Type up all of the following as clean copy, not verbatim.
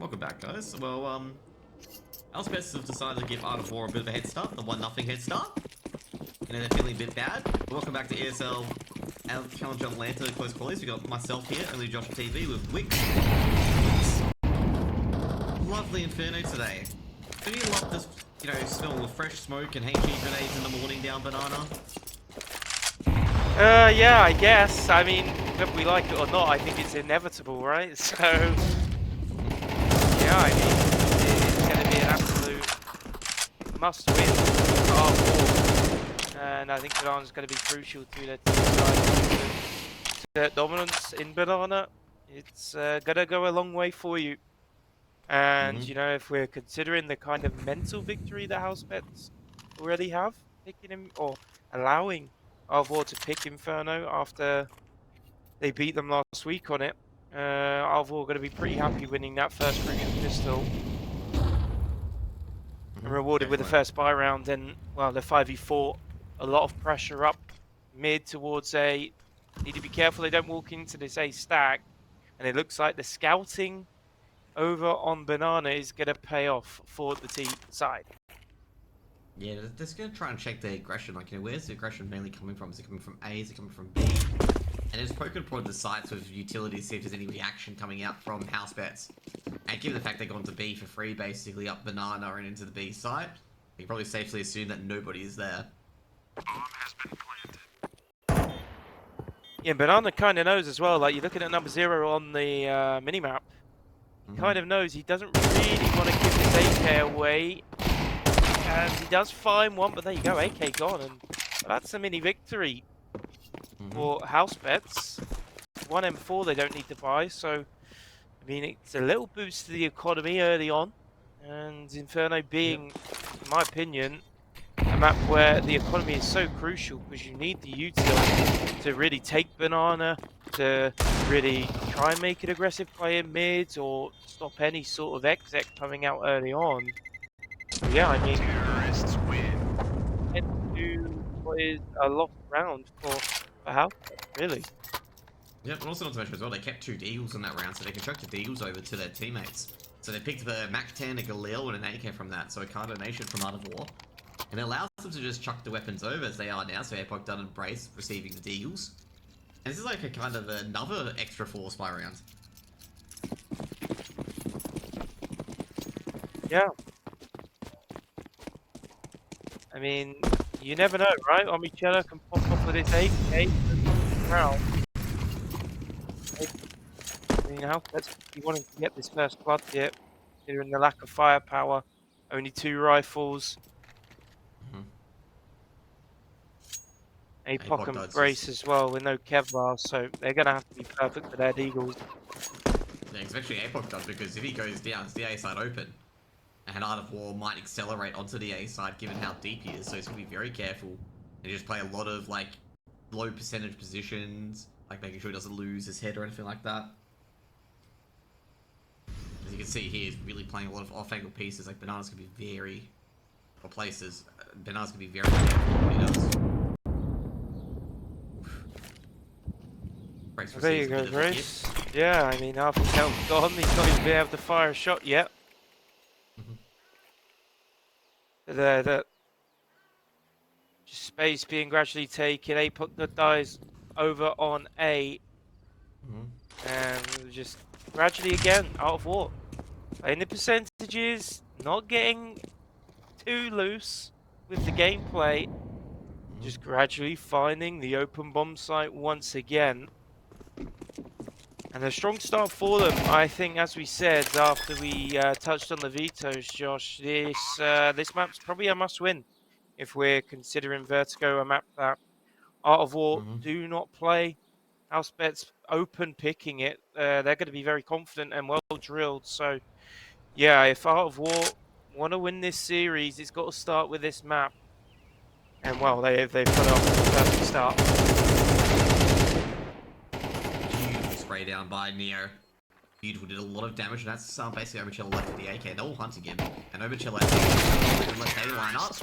Welcome back, guys. Well, Housebets have decided to give Art of War a bit of a head start, the 1-0 head start. You know, they're feeling a bit bad. But welcome back to ESL Challenger Atlanta close qualies. We got myself here, Only Josh TV with Wix. Lovely Inferno today. Do you love this, smell of fresh smoke and HE grenades in the morning down Banana? Yeah, I guess. I mean, whether we like it or not, I think it's inevitable, right? So, yeah, I mean, it's going to be an absolute must-win for our ball. And I think Banana's going to be crucial to their team side. Their dominance in Banana, it's going to go a long way for you. And, you know, if we're considering the kind of mental victory that Housebets already have, picking him, or allowing Art of War to pick Inferno after they beat them last week on it, Art of War are going to be pretty happy winning that first crucial pistol. And rewarded with the first buy round, then, well, the 5v4, a lot of pressure up mid towards A. Need to be careful they don't walk into this A stack. And it looks like the scouting over on Banana is going to pay off for the team side. Yeah, they're just going to try and check the aggression. Like, where's the aggression mainly coming from? Is it coming from A? Is it coming from B? And it's poking toward the sites with utility to see if there's any reaction coming out from Housebets. And given the fact they've gone to B for free, basically up Banana and into the B site, you can probably safely assume that nobody is there. Bomb has been planted. Yeah, Banana kind of knows as well. Like, you're looking at number 0 on the minimap. He kind of knows he doesn't really want to give his AK away. And he does find one, but there you go, AK gone. And that's a mini victory for Housebets. 1 M4 they don't need to buy, so I mean it's a little boost to the economy early on. And Inferno being, in my opinion, a map where the economy is so crucial because you need the utility to really take Banana, to really try and make an aggressive play in mids or stop any sort of exec coming out early on. Yeah, I mean, Terrorists win. into what is a lost round for Housebets, really. Yeah, and also not to mention as well, they kept 2 Deagles in that round, so they can chuck the Deagles over to their teammates. So they picked the Mac-10, a Galil, and an AK from that, so a card donation from Art of War. And it allows them to just chuck the weapons over as they are now, so Airpoc done and Brace receiving the Deagles. And this is like a kind of another extra force by round. Yeah. I mean, you never know, right? Oceania can pop off with his AK round. I mean, Housebets be wanting to get this first blood here, considering the lack of firepower. Only 2 rifles. APOC and Brace as well with no Kevlar, so they're going to have to be perfect for their Deagles. Yeah, especially APOC does, because if he goes down, it's the A side open. And Art of War might accelerate onto the A side given how deep he is, so he's going to be very careful. And just play a lot of, like, low percentage positions, like making sure he doesn't lose his head or anything like that. As you can see here, he's really playing a lot of off-angle pieces, like Banana's going to be very... or places. Banana's going to be very careful with what he does. There you go, Grace. Yeah, I mean, half his health gone. He's not even been able to fire a shot yet. The just space being gradually taken. APOC dies over on A. And just gradually again, Art of War. Playing the percentages, not getting too loose with the gameplay. Just gradually finding the open bomb site once again. And a strong start for them, I think, as we said after we touched on the vetoes, Josh. This map's probably a must-win if we're considering Vertigo a map that Art of War do not play. Housebets open picking it. They're going to be very confident and well drilled. So, yeah, if Art of War want to win this series, it's got to start with this map. And, well, they've put up a perfect start. Spray down by Neo. Beautiful, did a lot of damage, and that's basically Oceania left with the AK. They're all hunting him, and Oceania let A line up.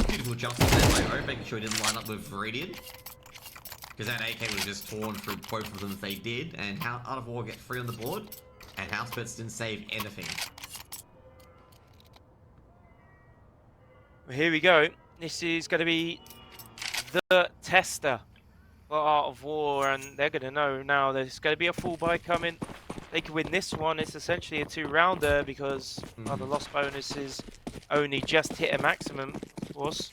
Beautiful jumps in there by O, making sure he didn't line up with Viridian. Because that AK was just torn through both of them if they did, and how Art of War get free on the board. And Housebets didn't save anything. Well, here we go. This is going to be the tester for Art of War, and they're going to know now there's going to be a full buy coming. They can win this one. It's essentially a 2-rounder because the loss bonuses only just hit a maximum, of course.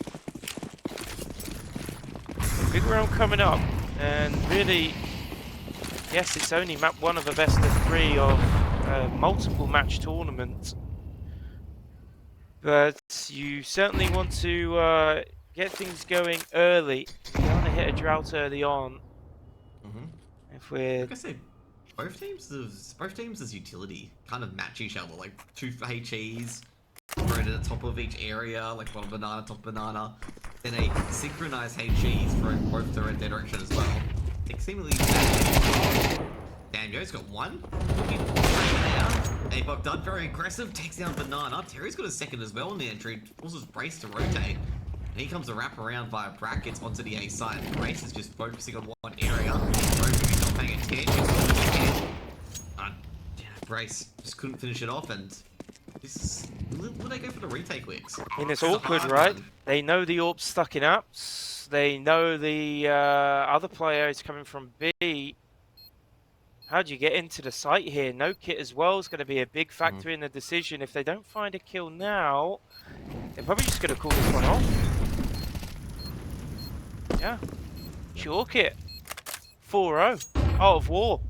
Big round coming up, and really, yes, it's only map 1 of a best of 3 of multiple match tournaments. But you certainly want to get things going early. You want to hit a drought early on. If we're, like I said, both teams as utility kind of match each other. Like 2 HEs, thrown at the top of each area, like bottom banana, top banana. Then a synchronized HEs throwing both their direction as well. It seemingly Daniel's got one. Looking down. Apok done very aggressive, takes down banana. Terry's got a second as well in the entry, forces Brace to rotate. And he comes to wrap around via brackets onto the A side. Brace is just focusing on one area. Rota's not paying attention. Brace just couldn't finish it off, and this is... Will they go for the retake wicks? I mean, it's awkward, right? They know the AWP's stuck in apps. They know the other player is coming from B. How do you get into the site here? No kit as well is going to be a big factor in the decision. If they don't find a kill now, they're probably just going to call this one off. Yeah. Chalk it. 4-0. Art of War.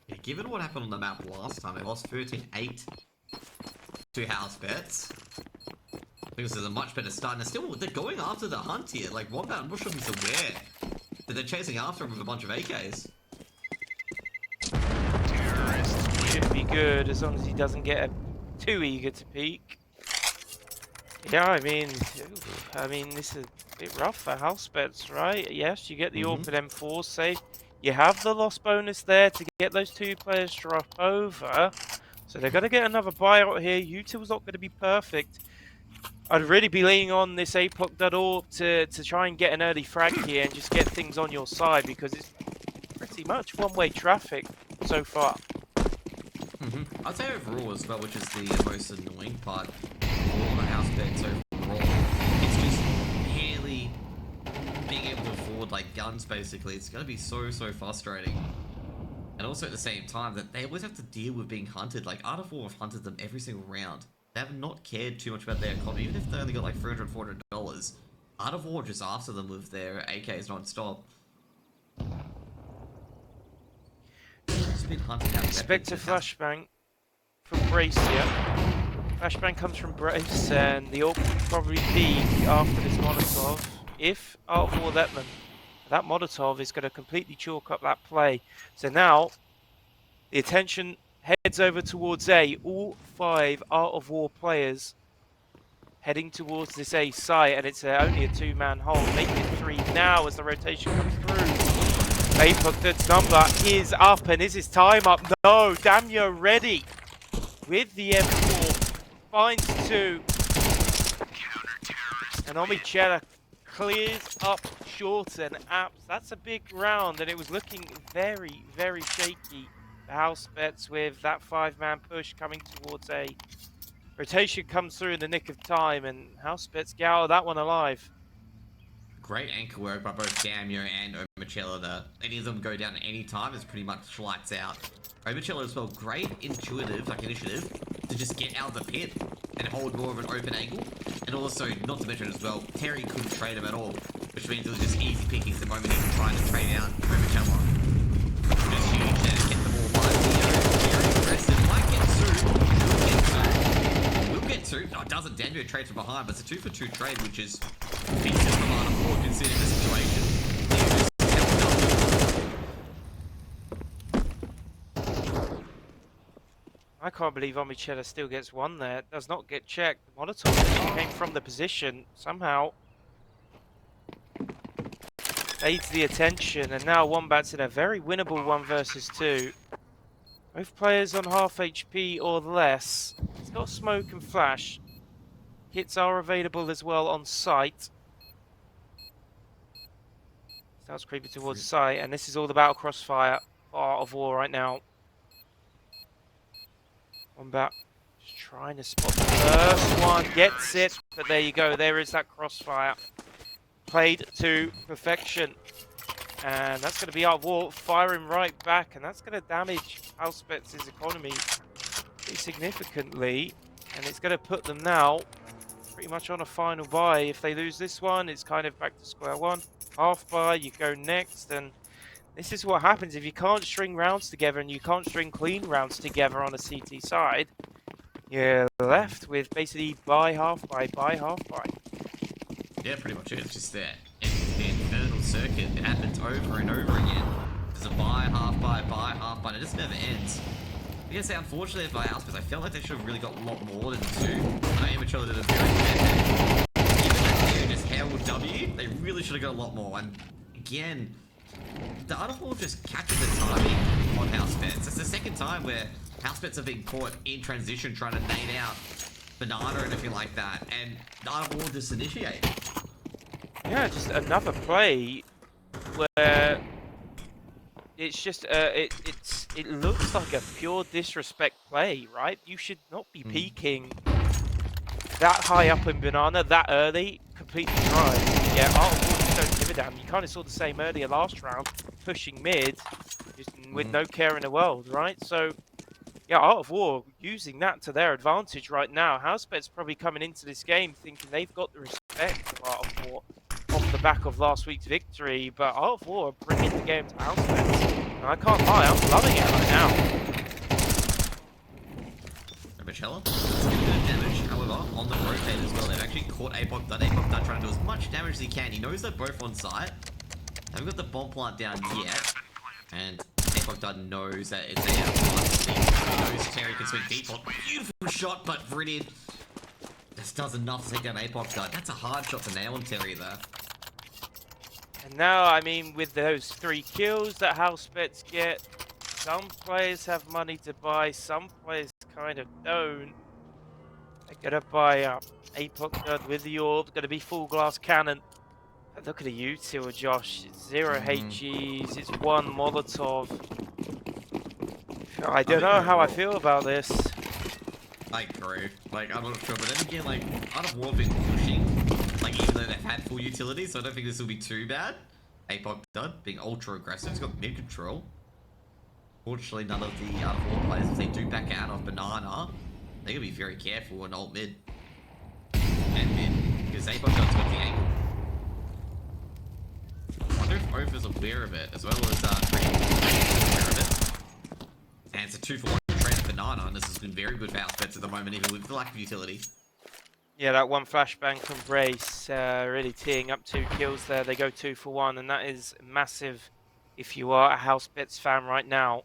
Yeah, given what happened on the map last time, they lost 13-8 to Housebets. I think this is a much better start, and they're going after the hunt here. Like, Wombat, I'm not sure if he's aware that they're chasing after him with a bunch of AKs. Should be good as long as he doesn't get too eager to peek. Yeah, I mean, this is a bit rough for Housebets, right? Yes, you get the AWP and M4 safe. You have the loss bonus there to get those 2 players to drop over. So they're going to get another buyout here. Util's not going to be perfect. I'd really be leaning on this APOC.org to try and get an early frag here and just get things on your side, because it's pretty much one-way traffic so far. I'd say overall as well, which is the most annoying part for the Housebets overall, it's just barely being able to afford like guns. Basically, it's going to be so frustrating. And also at the same time that they always have to deal with being hunted. Like Art of War have hunted them every single round. They have not cared too much about their economy, even if they only got like $300, $400. Art of War just after them with their AKs non-stop. Just been hunting out. Expect a flashbang from Brace here. Flashbang comes from Brace, and the AWP will probably be after this Molotov. If Art of War let them, that Molotov is going to completely chalk up that play. So now, the attention heads over towards A. All 5 Art of War players heading towards this A site, and it's only a 2-man hold, making it 3 now as the rotation comes through. Apok's number is up, and is his time up? No, damn, you're ready with the M4, finds 2, and Omichella clears up short and apps. That's a big round, and it was looking very shaky. The Housebets with that 5-man push coming towards A. Rotation comes through in the nick of time, and Housebets get that one alive. Great anchor work by both Damio and Omichella. Any of them go down at any time is pretty much lights out. Omichella as well, great initiative to just get out of the pit and hold more of an open angle. And also, not to mention as well, Terry couldn't trade him at all, which means it was just easy pickings the moment he was trying to trade out Omichella. Just huge there to get the ball by very aggressive. Might get two. Will get two. No, it doesn't. Daniel trades from behind, but it's a 2-for-2 trade, which is decent from Art of War considering the situation. I can't believe Omichella still gets one there. It does not get checked. The Molotov came from the position somehow. Aids the attention, and now Wombat's in a very winnable 1 versus 2. Both players on half HP or less. It's got smoke and flash. Hits are available as well on site. Starts creeping towards site, and this is all about crossfire for Art of War right now. One back. Just trying to spot the first one. Gets it. But there you go. There is that crossfire. Played to perfection. And that's going to be Art of War firing right back. And that's going to damage Housebets' economy pretty significantly. And it's going to put them now pretty much on a final buy. If they lose this one, it's kind of back to square one. Half buy, you go next. And this is what happens if you can't string rounds together and you can't string clean rounds together on a CT side. You're left with basically buy, half buy, buy, half buy. Yeah, pretty much it. It's just that infernal circuit. It happens over and over again. There's a buy, half buy, and it just never ends. I guess, unfortunately, for Housebets, I felt like they should have really got a lot more than 2. I am did a very bad. Even if they just held W, they really should have got a lot more. And again, the Art of War just captured the timing on Housebets. It's the second time where Housebets have been caught in transition trying to nade out Banana or anything like that, and the Art of War just initiated. Yeah, just another play where it's just it looks like a pure disrespect play, right? You should not be peeking that high up in Banana that early, completely dry. Yeah, Art of War just don't give a damn. You kind of saw the same earlier last round, pushing mid, just with no care in the world, right? So yeah, Art of War using that to their advantage right now. Housebets probably coming into this game thinking they've got the respect of Art of War off the back of last week's victory, but Art of War are bringing the game to Housebets. And I can't lie, I'm loving it right now. Michelle, it's a bit of damage, however, on the rotate as well. They've actually caught Apok Dud. Apok Dud trying to do as much damage as he can. He knows they're both on site. They haven't got the bomb plant down yet. And Apok Dud knows that it's there. He knows Terry can swing default. Beautiful shot, but Viridian just does enough to take down Apok Dud. That's a hard shot to nail on Terry there. And now, I mean, with those 3 kills that Housebets get, some players have money to buy, some players kind of don't. They're gonna buy Apok Dud with the orb, gonna be full glass cannon. But look at the util, Josh. It's 0 HEs, it's 1 Molotov. I don't know how I feel about this. I agree. Like, I'm not sure, but then again, like, Art of War have been pushing, like, even though they've had full utility, so I don't think this will be too bad. Apok Dud being ultra aggressive, he's got mid control. Fortunately, none of the Art of War players, if they do back out of Banana, they're gonna be very careful on ult mid. And mid, because Apok Dud's got the angle. I wonder if Oath is aware of it, as well as Green is aware of it. And it's a 2-for-1 trade of Banana, and this has been very good for Housebets at the moment, even with the lack of utility. Yeah, that one flashbang from Brace, really teeing up 2 kills there. They go 2-for-1, and that is massive if you are a Housebets fan right now.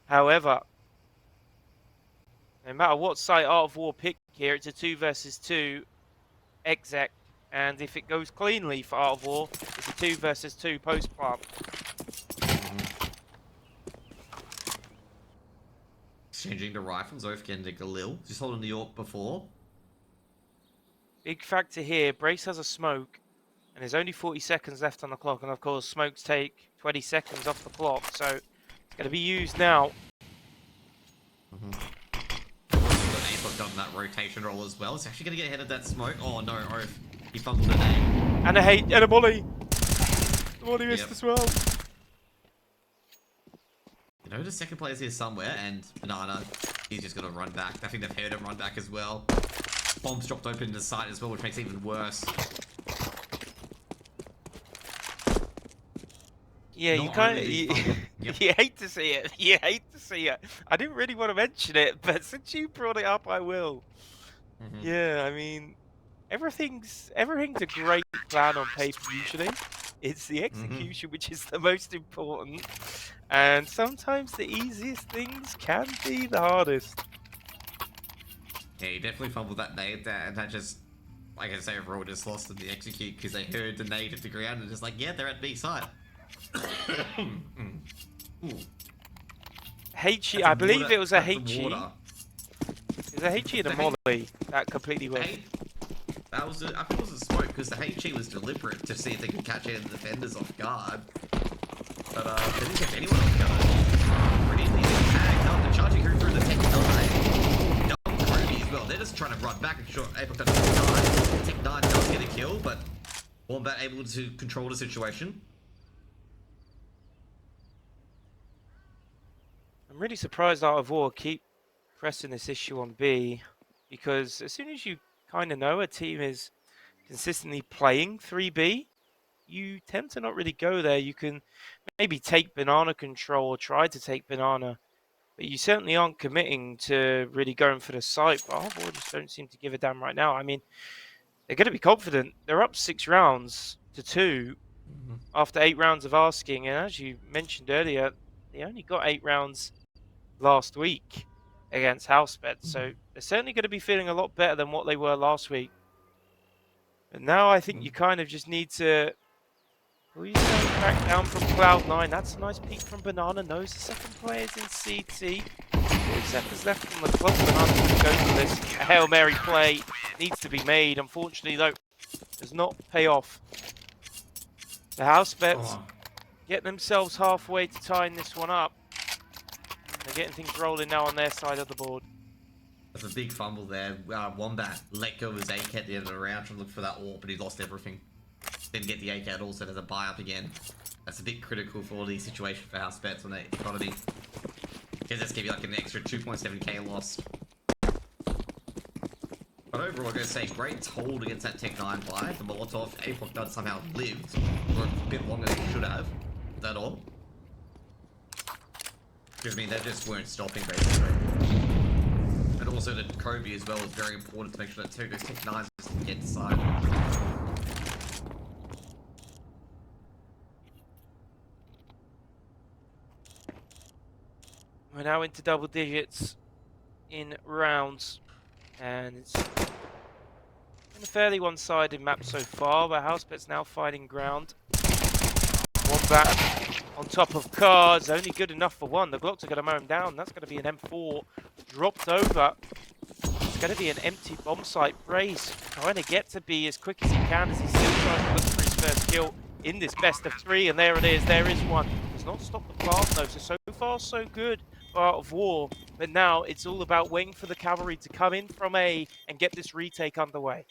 However, no matter what site Art of War pick here, it's a 2 versus 2 exec. And if it goes cleanly for Art of War, it's a 2 versus 2 post-plant. Exchanging the rifles, Oath getting to Galil. Just holding the AWP before. Big factor here, Brace has a smoke, and there's only 40 seconds left on the clock. And of course, smokes take 20 seconds off the clock, so it's going to be used now. Apok done that rotation roll as well. It's actually going to get ahead of that smoke. Oh no, Oath. He fumbled an A. And a molly. The molly missed as well. You know, the second player's here somewhere, and Banana, he's just going to run back. I think they've heard him run back as well. Bombs dropped open in the side as well, which makes it even worse. Yeah, you kind of you hate to see it. You hate to see it. I didn't really want to mention it, but since you brought it up, I will. Yeah, I mean, everything's a great plan on paper usually. It's the execution which is the most important, and sometimes the easiest things can be the hardest. Yeah, he definitely fumbled that nade there, and that just, like I say, overall just lost in the execute because they heard the nade hit the ground and just like, yeah, they're at B side. HE, I believe it was a HE. It was a HE and a molly that completely worked. That was I think it was a smoke because the HE was deliberate to see if they could catch any of the defenders off guard. But they didn't catch anyone off guard. in. He's tagged up. The charging through the Tech 9. Double Ruby as well. They're just trying to run back and short April does die. Tech 9 does get a kill, but Wombat able to control the situation. I'm really surprised Art of War keep pressing this issue on B, because as soon as you kind of know a team is consistently playing 3B, you tend to not really go there. You can maybe take banana control or try to take banana, but you certainly aren't committing to really going for the site. But Art of War just don't seem to give a damn right now. I mean, they're going to be confident. They're up 6 rounds to 2 after 8 rounds of asking, and as you mentioned earlier, they only got 8 rounds last week against Housebets, so they're certainly going to be feeling a lot better than what they were last week. And now I think you kind of just need to please don't crack down from Cloud9. That's a nice peek from Banana. Knows the second player's in CT. 4 seconds left from the clock. Banana can go for this. A Hail Mary play needs to be made. Unfortunately, though, does not pay off. The Housebets get themselves halfway to tying this one up. They're getting things rolling now on their side of the board. That's a big fumble there. Wombat let go of his AK at the end of the round, trying to look for that AWP, but he lost everything. Didn't get the AK at all, so there's a buy up again. That's a bit critical for the situation for Housebets on the economy. Because that's gonna be like an extra 2.7k lost. But overall, I'm going to say great hold against that Tech 9 buy. The Molotov, APOC does somehow lived for a bit longer than he should have. Is that all? Because I mean, they just weren't stopping basically. And also the Kobe as well is very important to make sure that those Tech 9s just get inside. We're now into double digits in rounds, and it's been a fairly one-sided map so far, but Housebets now finding ground. Wombat on top of cards, only good enough for one. The Glocks are going to mow him down. That's going to be an M4 dropped over. It's going to be an empty bomb site. Brace trying to get to B as quick as he can as he's still trying to look for his first kill in this best of 3, and there it is. There is one. Does not stop the plant though, so far so good. Art of War, but now it's all about waiting for the cavalry to come in from A and get this retake underway.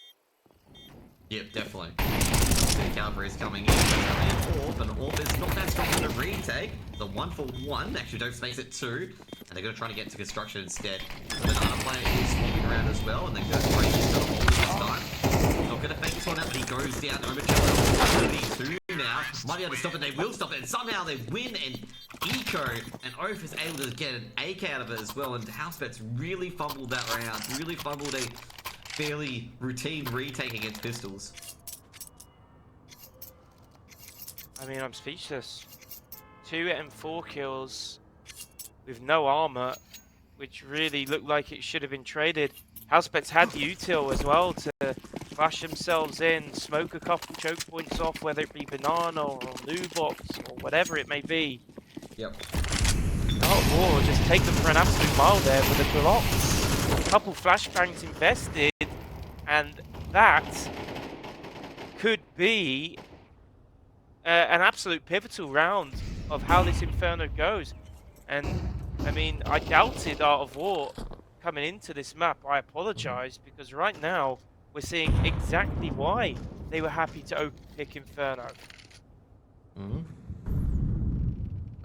Yep, definitely. The cavalry is coming in. AWP, and AWP is not that strong in the retake. The 1-for-1, actually don't space it 2, and they're going to try to get to construction instead. The Banana player is swapping around as well, and then goes right into the hole this time. Not going to fake this one out, but he goes down over to 2 now. Might be able to stop it, they will stop it, and somehow they win, and Eco and Oath is able to get an AK out of it as well, and Housebets really fumbled that round, really fumbled a fairly routine retake against pistols. I mean, I'm speechless. 2 M4 kills with no armor, which really looked like it should have been traded. Housebets had the util as well to flash themselves in, smoke a couple choke points off, whether it be Banana or New Box or whatever it may be. Yep. Oh, War just take them for an absolute mile there with the Glocks. A couple flashbangs invested, and that could be an absolute pivotal round of how this Inferno goes. And I mean, I doubted Art of War coming into this map. I apologize, because right now we're seeing exactly why they were happy to open pick Inferno.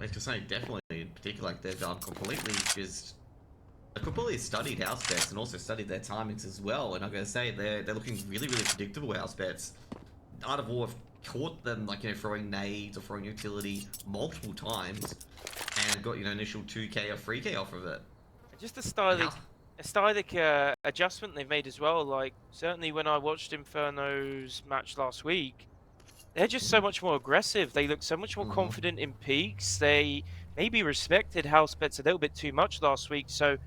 Like to say, definitely, in particular, like they've done completely just completely studied Housebets and also studied their timings as well. And I'm gonna say they're looking really, really predictable Housebets. Art of War have caught them, like, you know, throwing nades or throwing utility multiple times and got, you know, initial 2k or 3k off of it. Just a stylistic adjustment they've made as well. Like, certainly when I watched Inferno's match last week, they're just so much more aggressive. They look so much more confident in peaks. They maybe respected Housebets a little bit too much last week, so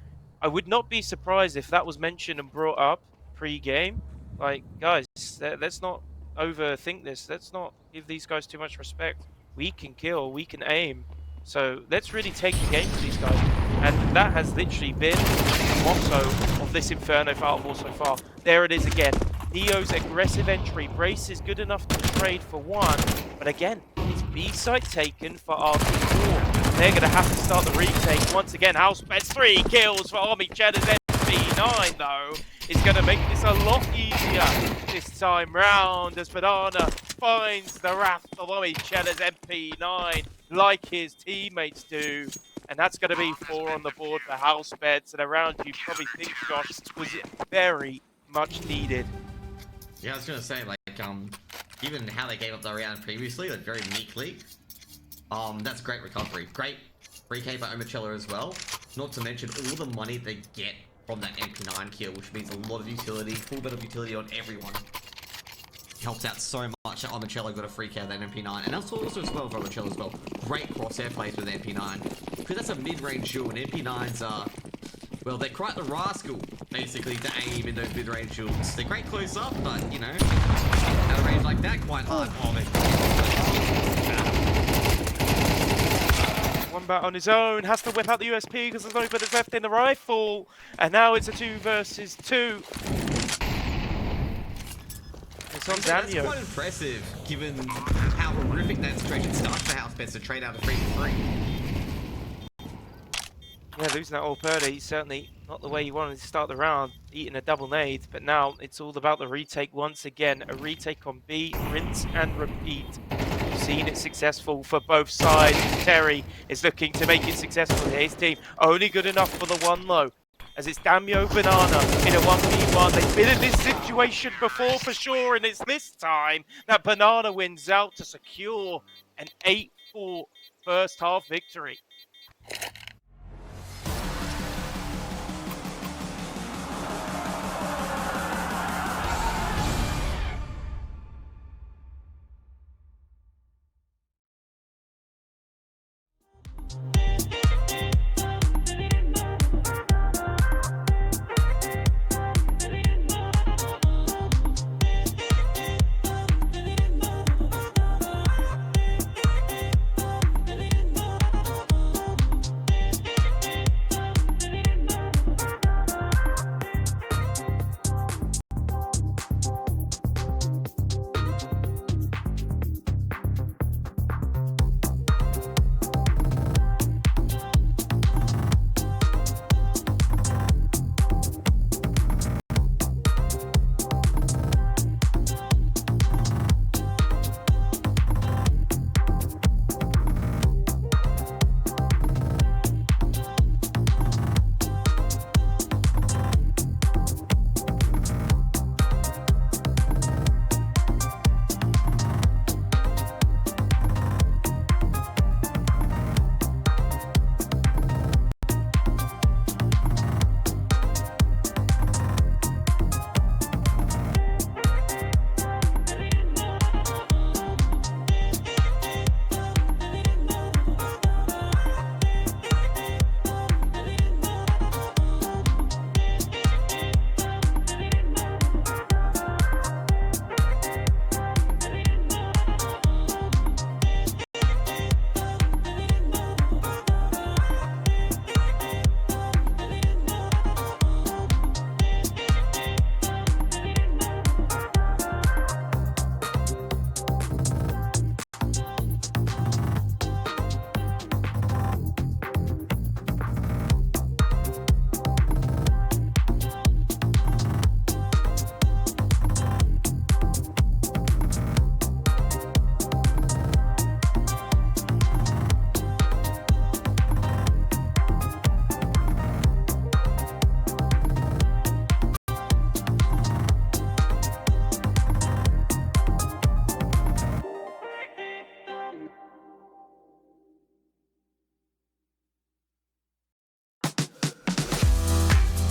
I would not be surprised if that was mentioned and brought up pre-game. Like, guys, let's not overthink this. Let's not give these guys too much respect. We can kill, we can aim. So let's really take the game to these guys. And that has literally been the motto of this Inferno for Art of War so far. There it is again. Neo's aggressive entry. Brace is good enough to trade for one. But again, it's B site taken for Art of War. they're going to have to start the retake once again. Housebets 3 kills for Army Cheddar's MP9 though is going to make this a lot easier this time round as Banana finds the wrath of Army Cheddar's MP9 like his teammates do. And that's going to be 4 on the board for Housebets, and a round you probably think, Josh, was very much needed. Yeah, I was gonna say, like, even how they gave up the round previously, like very meekly. That's great recovery. Great free K by Omochella as well. Not to mention all the money they get from that MP9 kill, which means a lot of utility, full bit of utility on everyone. Helps out so much that Omochella got a free K of that MP9, and that's also as well for Omochella as well. Great crosshair plays with MP9, because that's a mid-range duel, and MP9s are, well, they're quite the rascal, basically, to aim in those mid-range duels. They're great close up, but, you know, at a range like that, quite hard for me. Wombat on his own, has to whip out the USP because there's no bullets left in the rifle. And now it's a 2 versus 2. It's on That's Daniel. quite impressive, given how horrific that situation starts for Housebets to trade out a 3-3. Yeah, losing that all early, certainly not the way you wanted to start the round, eating a double nade, but now it's all about the retake once again. A retake on B, rinse and repeat. We've seen it successful for both sides. Terry is looking to make it successful for his team. Only good enough for the one though, as it's Damio Banana in a 1v1. They've been in this situation before for sure, and it's this time that Banana wins out to secure an 8-4 first half victory.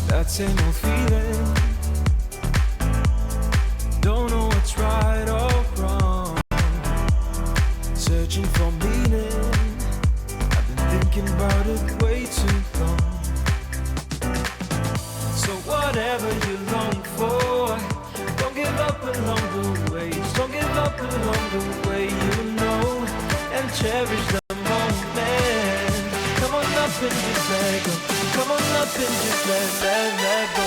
That same old feeling, don't know what's right or wrong, searching for meaning, I've been thinking about it way too long. So whatever you long for, don't give up along the way, don't give up along the way, you know, and cherish the moment. Come on up and just let go. Come on up and just let go.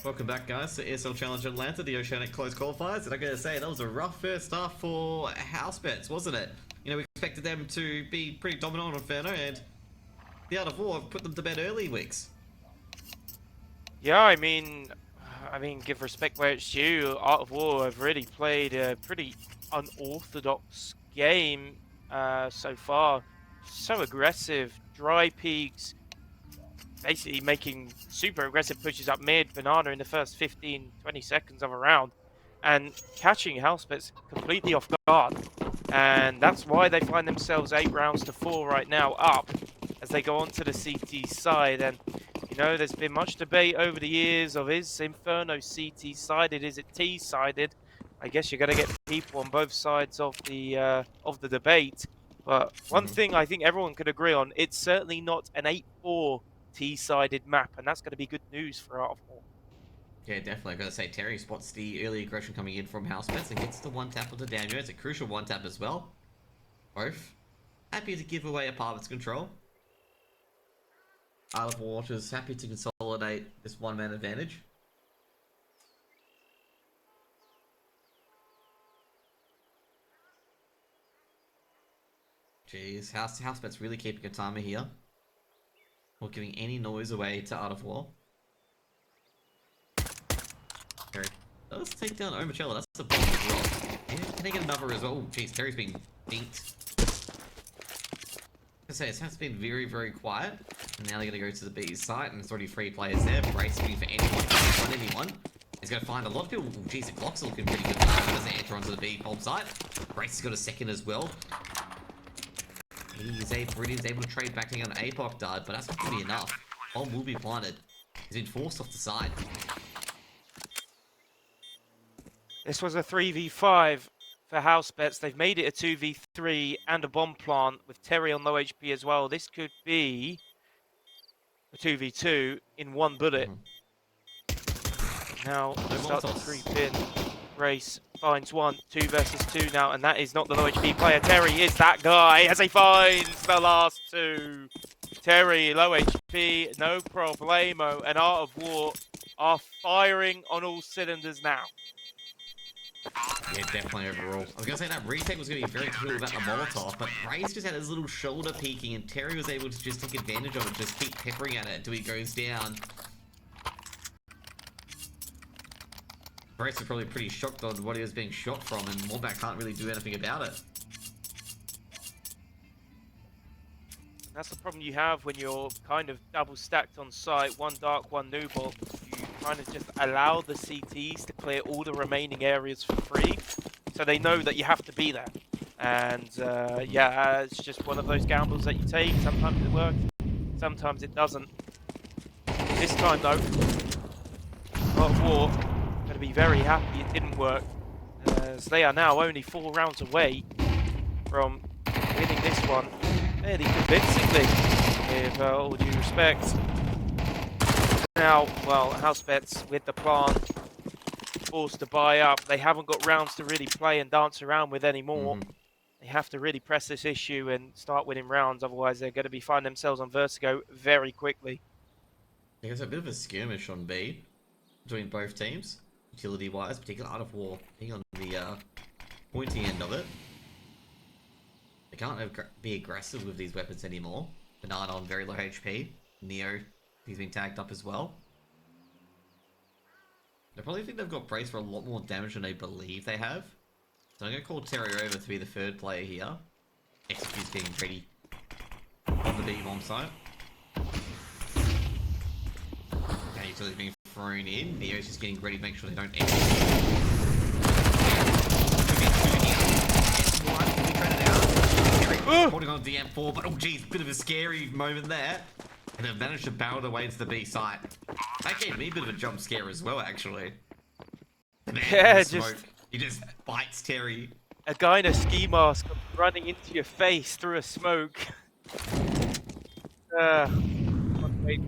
Welcome back, guys, to ESL Challenger Atlanta, the Oceania close qualifiers. And I gotta say, that was a rough first half for Housebets, wasn't it? You know, we expected them to be pretty dominant on Inferno, and the Art of War have put them to bed early weeks. Yeah, I mean, give respect where it's due. Art of War have really played a pretty unorthodox game so far. So aggressive, dry peaks, basically making super aggressive pushes up mid, Banana in the first 15, 20 seconds of a round, and catching Housebets completely off guard. And that's why they find themselves 8 rounds to 4 right now up as they go onto the CT side. And you know, there's been much debate over the years of, is Inferno CT sided, is it T sided? I guess you're going to get people on both sides of the debate. But one thing I think everyone could agree on, it's certainly not an 8-4 T-sided map, and that's going to be good news for Art of War. Yeah, definitely. I gotta say, Terry spots the early aggression coming in from Housebets and gets the one tap onto Daniel. It's a crucial one tap as well. Both happy to give away a part of its control. Art of War is happy to consolidate this one-man advantage. Jeez, Housebets really keeping a timer here. Not giving any noise away to Art of War. Terry does take down Oceania. That's a bomb as well. Can he get another as well? Oh, jeez, Terry's been beat. I say, it's been very, very quiet. And now they're going to go to the B site, and there's already 3 players there. Bracing for anyone. He's going to find a lot of people. Oh, jeez, the clock's looking pretty good. He doesn't enter onto the B bomb site. Brace has got a second as well. Viridian's able to trade back down on APOC dud, but that's not going to be enough. Bomb will be planted. He's been forced off the side. This was a 3v5 for Housebets. They've made it a 2v3 and a bomb plant with Terry on low HP as well. This could be a 2v2 in one bullet. Now, start to creep in. Race finds 1, 2 versus 2 now, and that is not the low HP player. Terry is that guy as he finds the last 2. Terry, low HP, no problemo, and Art of War are firing on all cylinders now. Yeah, definitely overall. I was going to say that retake was going to be very cool about the Molotov, but Brace just had his little shoulder peeking, and Terry was able to just take advantage of it, just keep peppering at it until he goes down. Brace was probably pretty shocked on what he was being shot from, and Morback can't really do anything about it. That's the problem you have when you're kind of double stacked on site, one dark, one nooball. You kind of just allow the CTs to clear all the remaining areas for free, so they know that you have to be there. And yeah, it's just one of those gambles that you take. Sometimes it works, sometimes it doesn't. This time though, Art of War going to be very happy it didn't work, as they are now only 4 rounds away from winning this one fairly convincingly, with all due respect. Now, well, Housebets with the plan, forced to buy up. They haven't got rounds to really play and dance around with anymore. They have to really press this issue and start winning rounds, otherwise they're going to be finding themselves on Vertigo very quickly. There's a bit of a skirmish on B between both teams, utility-wise, particularly Art of War being on the pointy end of it. They can't be aggressive with these weapons anymore. Banana on very low HP. Neo, he's been tagged up as well. They probably think they've got Brace for a lot more damage than they believe they have. So I'm going to call Terry over to be the 3rd player here. Execute's getting ready on the B bomb site. Okay, utility's being thrown in. Neo's just getting ready to make sure they don't execute. Holding on to the M4, but oh geez, bit of a scary moment there. And they've managed to barrel their way into the B site. That gave me a bit of a jump scare as well, actually. Yeah, he just bites Terry. A guy in a ski mask running into your face through a smoke. Wait.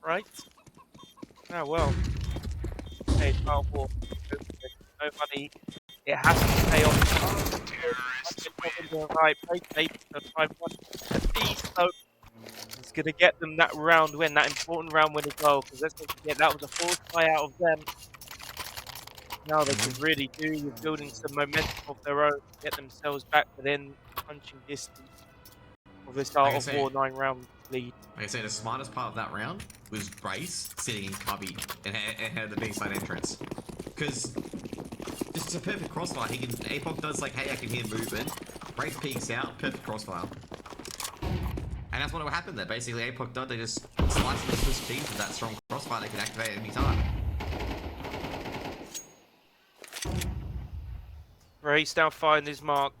Right? Oh well. Hey, 12-4. No money. It has to pay off. Right, break 8 to 5-1. is going to get them that round win, that important round win as well. Because let's not forget, that was a forced buy out of them. Now they can really do with building some momentum of their own, get themselves back within punching distance of this Art of War 9-round lead. Like I say, the smartest part of that round was Brace sitting in cubby and had the big side entrance. Because it's a perfect crossfire. He can, APOC does like, hey, I can hear movement. Brace peeks out, perfect crossfire. And that's what will happen there. Basically, APOC did, they just sliced the Swiss cheese with that strong crossfire they can activate at any time. Brace now find his mark.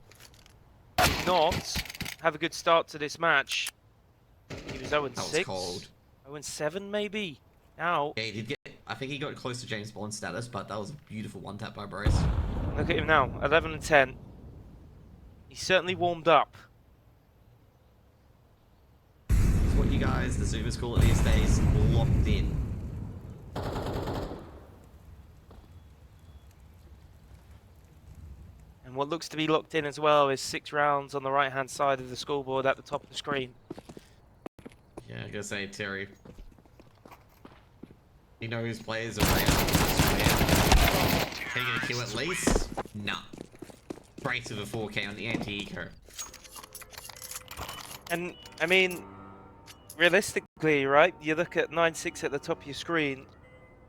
Did not have a good start to this match. He was 0-6. That was cold. 0-7 maybe. Now. Yeah, he did get, I think he got close to James Bond status, but that was a beautiful one tap by Brace. Look at him now, 11-10. He's certainly warmed up. It's what you guys, the Zoomers call it these days, locked in. And what looks to be locked in as well is 6 rounds on the right-hand side of the scoreboard at the top of the screen. Yeah, I gotta say, Terry. You know whose players are around. Taking a kill at least? Nah. Brace with a 4K on the anti-eco. And, I mean, realistically, right, you look at 9-6 at the top of your screen,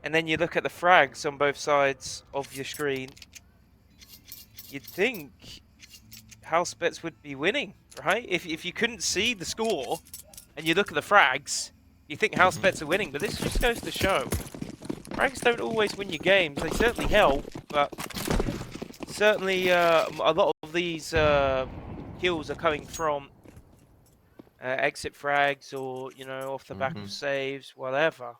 and then you look at the frags on both sides of your screen, you'd think Housebets would be winning, right? If you couldn't see the score, and you look at the frags, you think Housebets are winning, but this just goes to show. Frags don't always win your games. They certainly help, but certainly a lot of these kills are coming from exit frags or, you know, off the back of saves, whatever.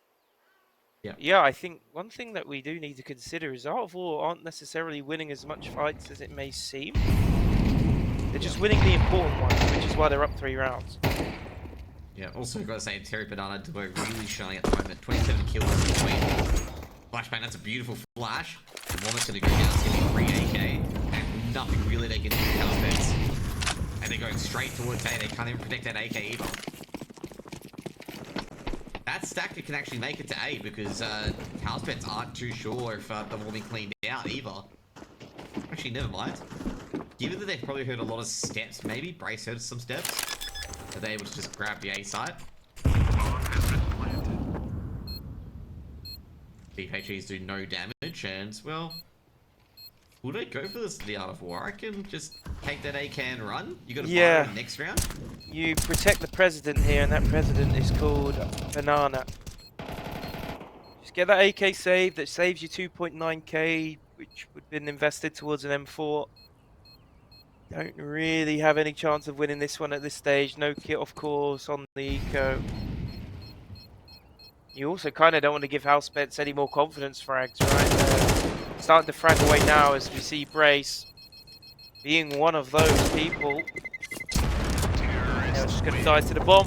Yeah. Yeah, I think one thing that we do need to consider is Art of War aren't necessarily winning as much fights as it may seem. They're just winning the important ones, which is why they're up 3 rounds. Yeah, also gotta say, Terry Banana we're really shining at the moment. 27 kills in between. Flashbang, that's a beautiful flash. The moment's gonna go down, it's gonna be 3 AK, and nothing really they can do with Housebets. And they're going straight towards A, they can't even protect that AK either. That stacker can actually make it to A because Housebets aren't too sure if they're warming cleaned out either. Actually, never mind. Given that they've probably heard a lot of steps, maybe Brace heard some steps. Are they able to just grab the A site? BHEs do no damage, and well, would I go for this the Art of War? I can just take that AK and run. You got to fire in the next round. You protect the president here, and that president is called Banana. Just get that AK saved. That saves you 2.9k, which would have been invested towards an M4. Don't really have any chance of winning this one at this stage. No kit, of course, on the eco. You also kind of don't want to give Housebets any more confidence frags, right? Starting to frag away now as we see Brace being one of those people. Now just going to die to the bomb.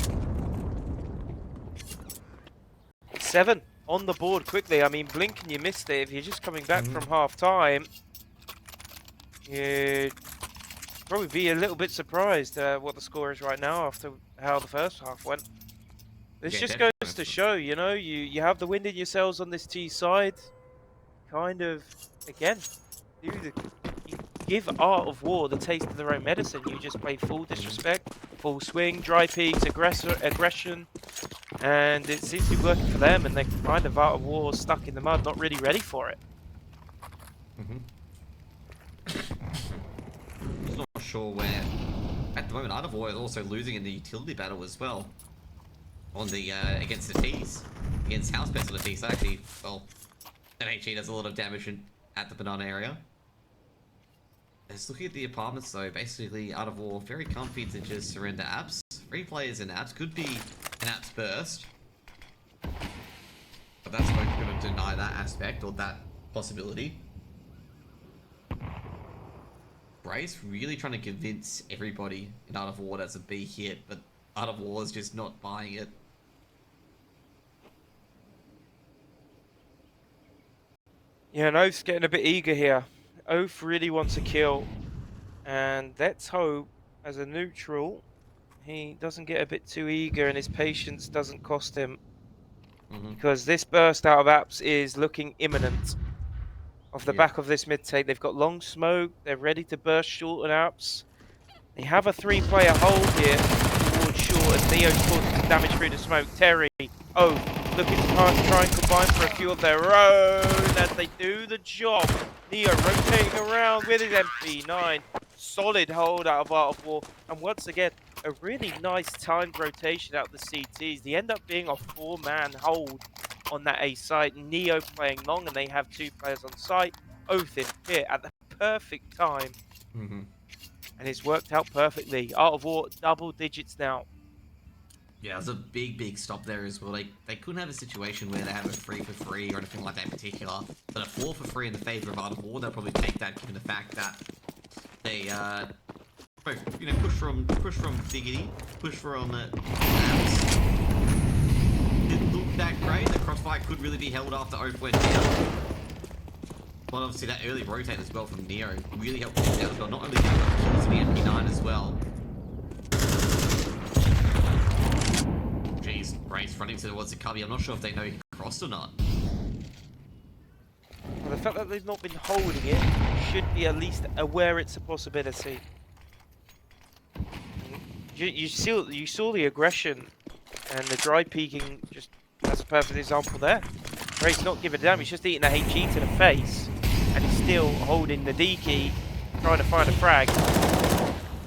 7 on the board quickly. I mean, blink and you missed it. If you're just coming back from half time, you'd probably be a little bit surprised what the score is right now after how the first half went. This just goes to show, you know, you have the wind in your sails on this T side. Kind of, again, you give Art of War the taste of their own medicine. You just play full disrespect, full swing, dry peaks, aggression, and it seems to be working for them, and they're kind of Art of War stuck in the mud, not really ready for it. I'm not sure where. At the moment, Art of War is also losing in the utility battle as well. On the against the T's, against Housebets on the T's. Actually, well, NHE does a lot of damage at the banana area. Just looking at the apartments though, basically Art of War very comfy to just surrender apps. 3 players in apps could be an apps burst, but that's not going to deny that aspect or that possibility. Brace really trying to convince everybody in Art of War that's a B hit, but Art of War is just not buying it. Yeah, and Oath's getting a bit eager here. Oath really wants a kill, and let's hope, as a neutral, he doesn't get a bit too eager and his patience doesn't cost him. Mhm. Because this burst out of apps is looking imminent. Off the Yeah. back of this mid take, they've got long smoke, they're ready to burst short on apps. They have a 3-player hold here towards short as Neo's causing some damage through the smoke. Terry, looking to try and combine for a few of their own as they do the job. Neo rotating around with his MP9. Solid hold out of Art of War. And once again, a really nice timed rotation out of the CTs. They end up being a 4-man hold on that A site. Neo playing long and they have 2 players on site. Oath in pit at the perfect time. Mhm. And it's worked out perfectly. Art of War, double digits now. Yeah, there's a big stop there as well. They couldn't have a situation where they have a 3 for free or anything like that in particular. But a 4 for free in the favor of Art of War, they'll probably take that given the fact that they both, push from Diggity, push from Labs. Didn't look that great. The crossfire could really be held after Oath went down. But obviously that early rotate as well from Neo really helped him down as well. Not only that, but kills the MP9 as well. Jeez, Brace running towards the cubby. I'm not sure if they know he crossed or not. Well, the fact that they've not been holding it should be at least aware it's a possibility. You saw the aggression and the dry peeking. Just that's a perfect example there. Brace not giving a damn. He's just eating a HE to the face, and he's still holding the D key, trying to find a frag.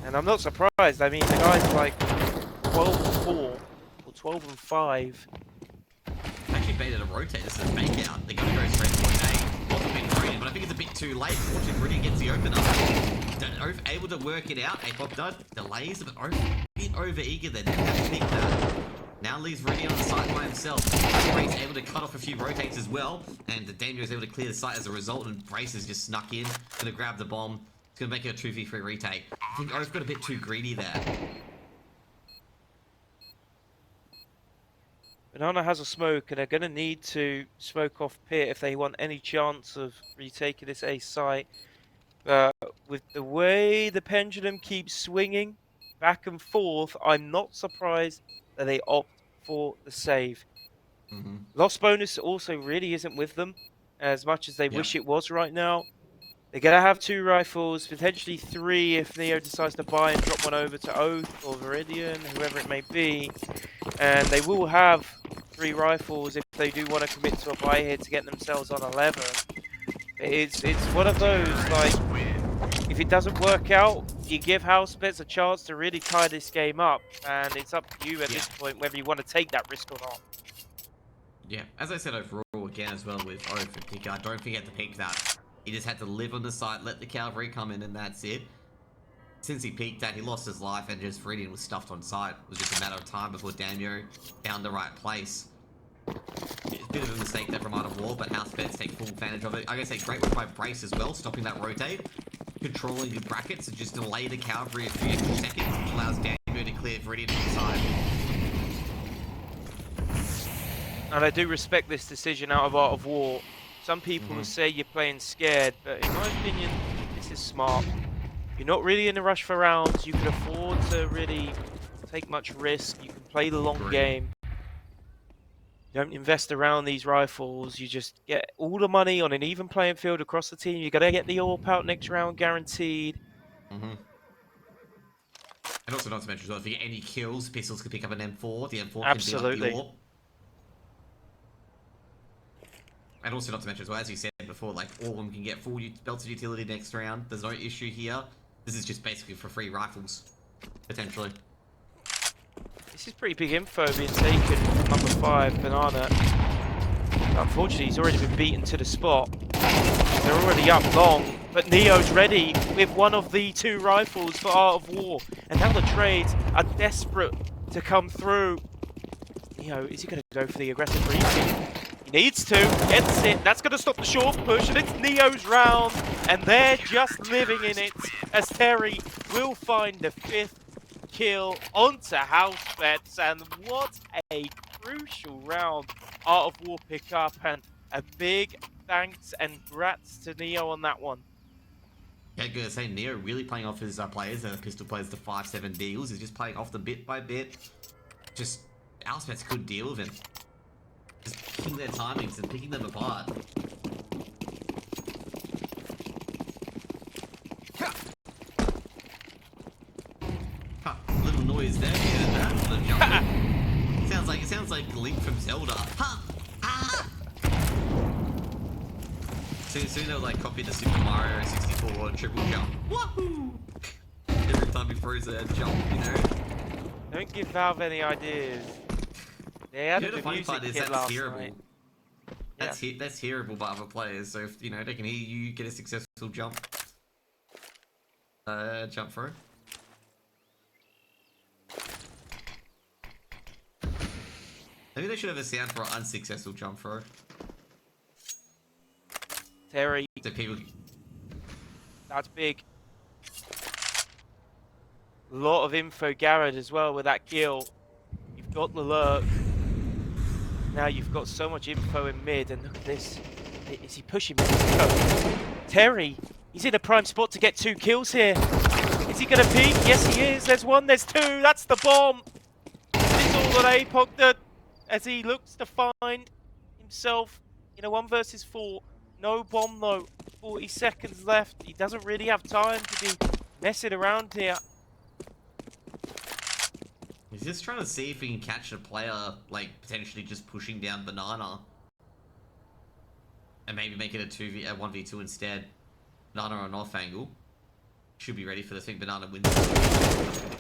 And I'm not surprised. I mean, the guy's like 12-4 or 12-5. Actually baited a rotate. This is a fake out. They're going to go straight for A. Wasn't being rated, but I think it's a bit too late. Fortunately, Rudy gets the opener. Oath able to work it out. A-Pop dud delays, but Oath a bit over eager then. Didn't have to pick that. Now leaves Rudy on the site by himself. Brace able to cut off a few rotates as well, and Damio is able to clear the site as a result, and Brace has just snuck in, gonna grab the bomb. It's gonna make it a 2v3 retake. I think Oath got a bit too greedy there. Banana has a smoke, and they're going to need to smoke off pit if they want any chance of retaking this A site. With the way the pendulum keeps swinging back and forth, I'm not surprised that they opt for the save. Loss bonus also really isn't with them as much as they wish it was right now. They're going to have 2 rifles, potentially 3 if Neo decides to buy and drop one over to Oath or Viridian, whoever it may be. And they will have 3 rifles if they do want to commit to a buy here to get themselves on 11. It's one of those, like, if it doesn't work out, you give Housebets a chance to really tie this game up. And it's up to you at this point whether you want to take that risk or not. Yeah, as I said overall again as well with Oath in particular, I don't forget to peek that. He just had to live on the site, let the cavalry come in, and that's it. Since he peeked that, he lost his life, and just Viridian was stuffed on site. It was just a matter of time before Damio found the right place. It's a bit of a mistake there from Art of War, but Housebets take full advantage of it. I gotta say, great work by Brace as well, stopping that rotate, controlling the brackets, and just delay the cavalry a few extra seconds, which allows Damio to clear Viridian on the side. And I do respect this decision out of Art of War. Some people will say you're playing scared, but in my opinion, this is smart. You're not really in a rush for rounds. You can afford to really take much risk. You can play the long game. You don't invest around these rifles. You just get all the money on an even playing field across the team. You're going to get the AWP out next round guaranteed. And also not to mention as well, if you get any kills, Pistols can pick up an M4. The M4 Absolutely. can be up the AWP. And also not to mention as well, as you said before, like, all of them can get full belted utility next round. There's no issue here. This is just basically for free rifles, potentially. This is pretty big info being taken from number 5, Banana. Unfortunately, he's already been beaten to the spot. They're already up long, but Neo's ready with one of the 2 rifles for Art of War. And now the trades are desperate to come through. Neo, is he going to go for the aggressive briefing? He needs to, gets it, that's going to stop the short push, and it's Neo's round, and they're just living in it, as Terry will find the 5th kill onto Housebets, and what a crucial round Art of War pick up, and a big thanks and grats to Neo on that one. Yeah, I'm gonna say Neo really playing off his players, pistol players, the 5-7 deals. He's just playing off them bit by bit. Just Housebets could deal with him. Just picking their timings and picking them apart. Huh, little noise there. You heard that? The jumping. Sounds like Link from Zelda. Ha! Ah! Soon they'll like copy the Super Mario 64 triple jump. Woohoo! Every time he throws a jump, you know. Don't give Valve any ideas. They had You a know, the good funny music part is kit that's last hearable. night. That's hearable by other players. So if you know they can hear you get a successful jump throw. Maybe they should have a sound for an unsuccessful jump throw. Terry, So people. that's big. A lot of info Garrett as well with that kill. You've got the lurk. Now you've got so much info in mid, and look at this. Is he pushing Mexico? Terry, he's in a prime spot to get 2 kills here. Is he going to peek? Yes, he is. There's 1, there's 2. That's the bomb. It's all on Apoc as he looks to find himself in a 1 versus 4. No bomb though. 40 seconds left. He doesn't really have time to be messing around here. He's just trying to see if he can catch a player, like potentially just pushing down Banana, and maybe make it a 1v2 instead. Banana on off angle. Should be ready for this thing. Banana wins.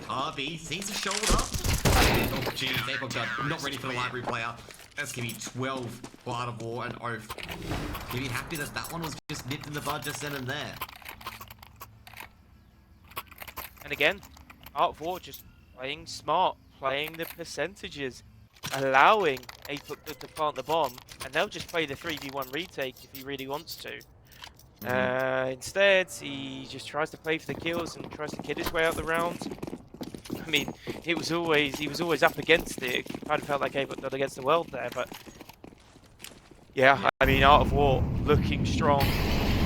RB sees the shoulder. Oh jeez, Apoc done. Not ready for the library player. That's gonna be 12 for Art of War and Oath. You'll be happy that that one was just nipped in the bud just then and there. And again, Art of War just playing smart, playing the percentages, allowing Apoc to plant the bomb, and they'll just play the 3v1 retake if he really wants to. Instead, he just tries to play for the kills and tries to kid his way out the round. I mean, he was always up against it. It kind of felt like Apoc got against the world there, but yeah, I mean, Art of War looking strong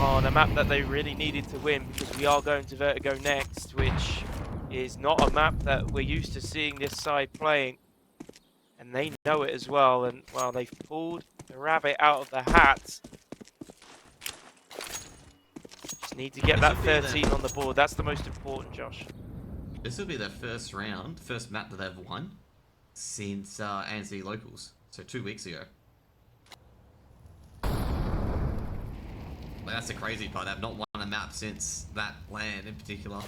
on a map that they really needed to win, because we are going to Vertigo next, which is not a map that we're used to seeing this side playing, and they know it as well. And well, they've pulled the rabbit out of the hat. Just need to get that 13 on the board. That's the most important, Josh. This will be their first map that they've won since ANZ Locals, so 2 weeks ago. Like, that's the crazy part. They've not won a map since that LAN in particular.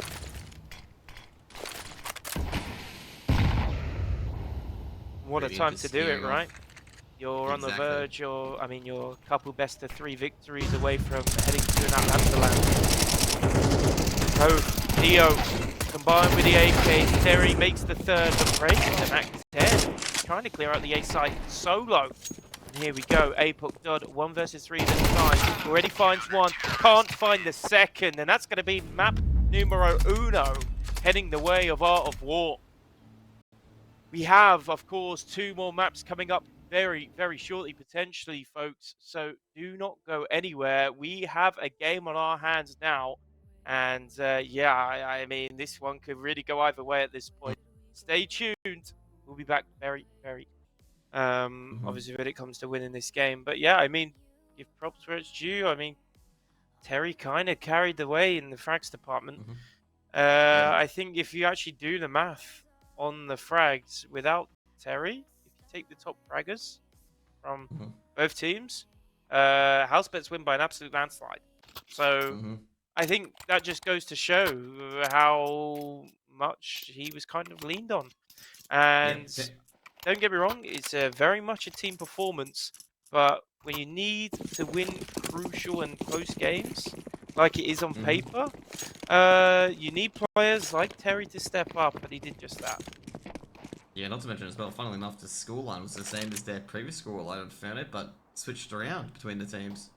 What a time to do it, right? You're on the Exactly. verge, you're a couple best of 3 victories away from heading to an Atlanta land. So, Neo combined with the AK, Terry makes the 3rd, but breaks to Mac 10. Trying to clear out the A site solo. And here we go, Apoc Dodd, 1 versus 3 this time. Already finds 1, can't find the 2nd, and that's going to be map numero uno, heading the way of Art of War. We have, of course, 2 more maps coming up very, very shortly, potentially, folks. So do not go anywhere. We have a game on our hands now. And yeah, I mean, this one could really go either way at this point. Stay tuned. We'll be back very, very obviously when it comes to winning this game. But yeah, I mean, give props where it's due. I mean, Terry kind of carried the way in the frags department. I think if you actually do the math on the frags without Terry, if you take the top fraggers from both teams, Housebets win by an absolute landslide. So I think that just goes to show how much he was kind of leaned on. And don't get me wrong, it's very much a team performance, but when you need to win crucial and close games, like it is on paper, you need players like Terry to step up, and he did just that. Yeah, not to mention as well, funnily enough, the scoreline was the same as their previous scoreline on Inferno, but switched around between the teams.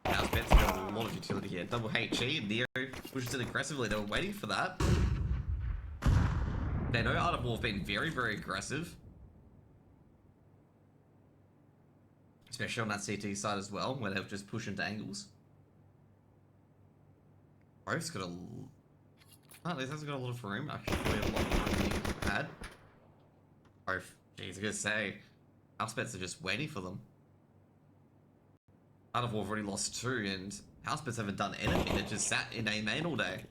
Housebets got a lot of utility here. Double HE and Neo pushes it aggressively. They were waiting for that. They know Art of War have been very, very aggressive. Especially on that CT side as well, where they'll just push into angles. Oaf's got a... Oh, at least hasn't got a lot of room, actually. A lot more room than he had. Oaf, geez, I was gonna say, Housebets are just waiting for them. Out of War have already lost 2, and Housebets haven't done anything. They just sat in A main all day.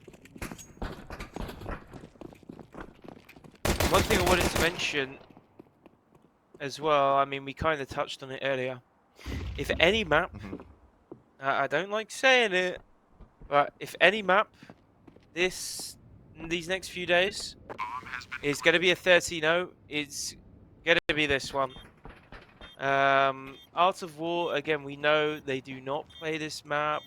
One thing I wanted to mention as well, I mean, we kind of touched on it earlier. If any map, I don't like saying it, but if any map these next few days is going to be a 13-0, it's going to be this one. Art of War, again, we know they do not play this map.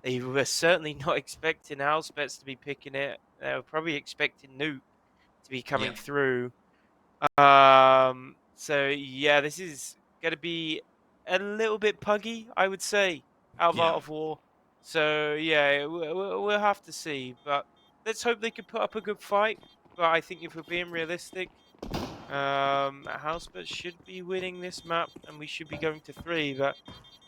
They were certainly not expecting Housebets to be picking it. They were probably expecting Nuke to be coming through. So yeah, this is going to be a little bit puggy, I would say, out of Art of War. So yeah, we'll have to see. But let's hope they can put up a good fight. But I think if we're being realistic, Housebets should be winning this map, and we should be going to 3. But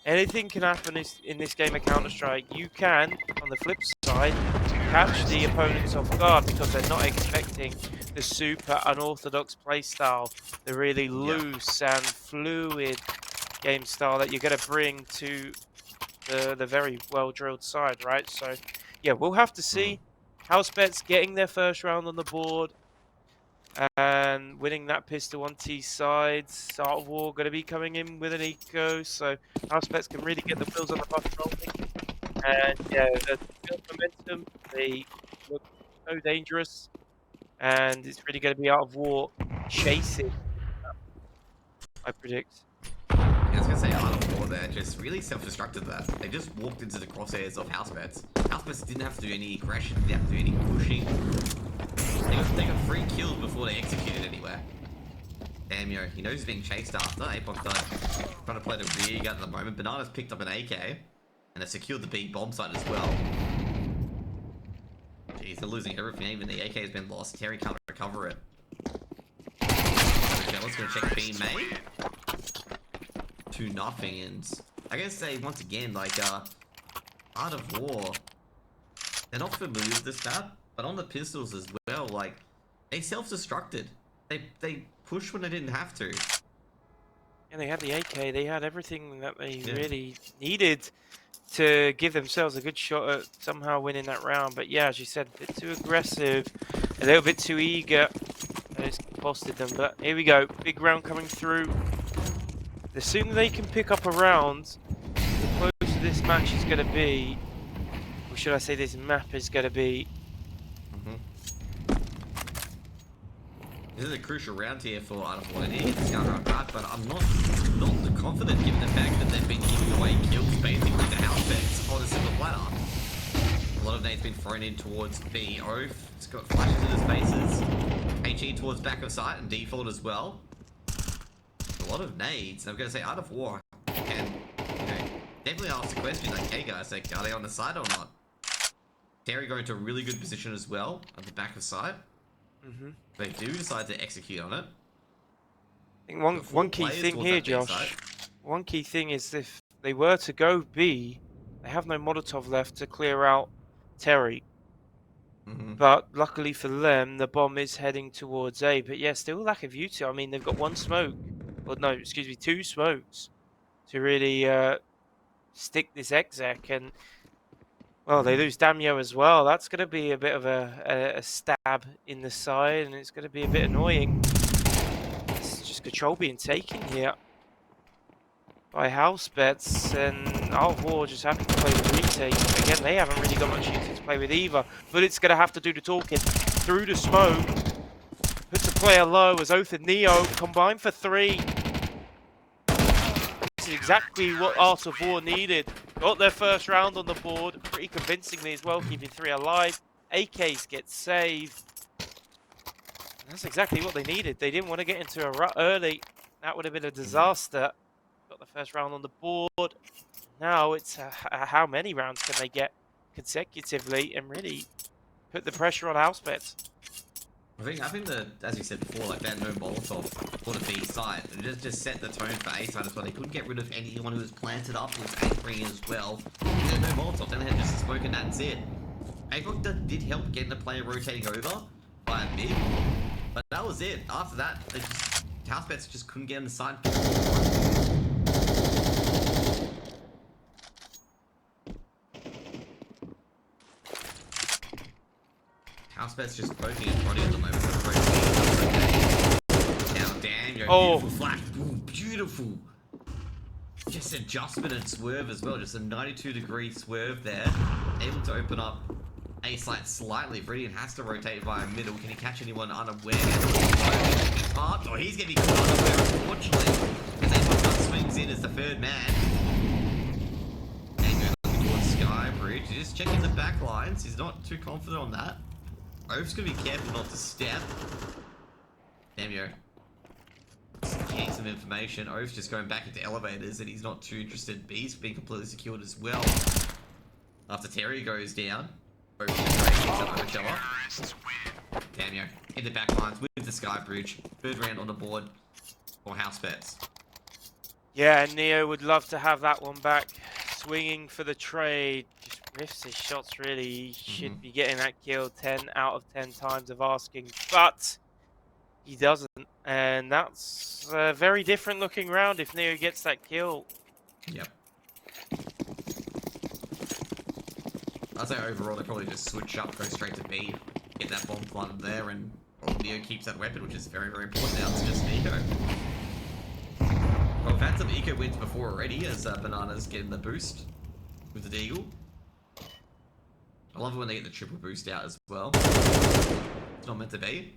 anything can happen in this game of Counter-Strike. You can, on the flip side, catch the opponents off guard because they're not expecting the super unorthodox playstyle, the really loose and fluid game style that you're going to bring to the very well-drilled side, right? So, yeah, we'll have to see. Housebets getting their first round on the board and winning that pistol on T sides. Art of War going to be coming in with an eco, so Housebets can really get the wheels on the bus rolling. And yeah, the field momentum, they look so dangerous, and it's really going to be Art of War chasing, I predict. Yeah, I was gonna say Art of War there just really self-destructed that. They just walked into the crosshairs of Housebets. Housebets didn't have to do any aggression, they didn't have to do any pushing. They got 3 kills before they executed anywhere. Damn, yo, he knows he's being chased after. Apoc's trying to play the rear guard at the moment. Banana's picked up an AK, and they secured the B bomb site as well. Jeez, they're losing everything. Even the AK has been lost. Terry can't recover it. Let's go check B main. 2-0, and I gotta say once again, like Art of War, they're not familiar with this map, but on the pistols as well, like they self-destructed. They pushed when they didn't have to. And they had the AK. They had everything that they really needed to give themselves a good shot at somehow winning that round. But yeah, as you said, a bit too aggressive, a little bit too eager, and it's costed them. But here we go, big round coming through. The sooner they can pick up a round, the closer this match is going to be, or should I say this map is going to be. This is a crucial round here for Art of War. They need to get this gun right back, but I'm not confident given the fact that they've been giving away kills basically to Housebets on a silver platter. A lot of nades been thrown in towards B. Oaf. It's got flashes in his faces. HE towards back of sight and default as well. A lot of nades. I'm going to say Art of War can, definitely ask the question, like, hey guys, like, are they on the side or not? Terry going to a really good position as well at the back of sight. They do decide to execute on it. I think one key thing here, Josh. One key thing is if they were to go B, they have no Molotov left to clear out Terry. But luckily for them, the bomb is heading towards A. But yeah, still lack of utility. I mean, they've got 1 smoke. Or no, excuse me, 2 smokes to really stick this exec. And, well, they lose Damio as well. That's going to be a bit of a stab in the side, and it's going to be a bit annoying. It's just control being taken here by Housebets, and Art of War just happy to play with retake. Again, they haven't really got much utility to play with either, but it's going to have to do the talking through the smoke. Puts a player low as Oath and Neo combine for 3. This is exactly what Art of War needed. Got their first round on the board pretty convincingly as well, keeping 3 alive. AKs get saved. And that's exactly what they needed. They didn't want to get into a rut early. That would have been a disaster. Got the first round on the board. Now it's how many rounds can they get consecutively and really put the pressure on Housebets. I think that, as you said before, like that no Molotov for the B side, it just set the tone for A side as well. They couldn't get rid of anyone who was planted up, who was anchoring as well. They had no Molotov, then they had just a smoke and that's it. AVOC did help getting the player rotating over by a bit, but that was it. After that, Housebets just couldn't get in the side. Housebets just poking his body at the moment. Now, damn, beautiful flash. Ooh, beautiful. Just adjustment and swerve as well. Just a 92-degree swerve there. Able to open up a site slightly. Viridian has to rotate via middle. Can he catch anyone unaware? Oh, he's going to be caught unaware, unfortunately. As Avon swings in as the third man. And goes looking towards Skybridge. He's just checking the back lines. He's not too confident on that. Oaf's going to be careful not to step. Damn, yo. Getting some information. Oaf's just going back into elevators and he's not too interested. B's being completely secured as well. After Terry goes down, Oaf just breaks up each other. Damn, yo. In the back lines with the Skybridge. Third round on the board for Housebets. Yeah, Neo would love to have that one back. Swinging for the trade. Just riffs his shots, really. He should be getting that kill 10 out of 10 times of asking, but he doesn't. And that's a very different looking round if Neo gets that kill. Yep. I'd say overall they probably just switch up, go straight to B, get that bomb planted there, and Neo keeps that weapon, which is very, very important now. It's just Eco. Well, we've had some Eco wins before already, as Banana's getting the boost with the Deagle. I love it when they get the triple boost out as well. It's not meant to be.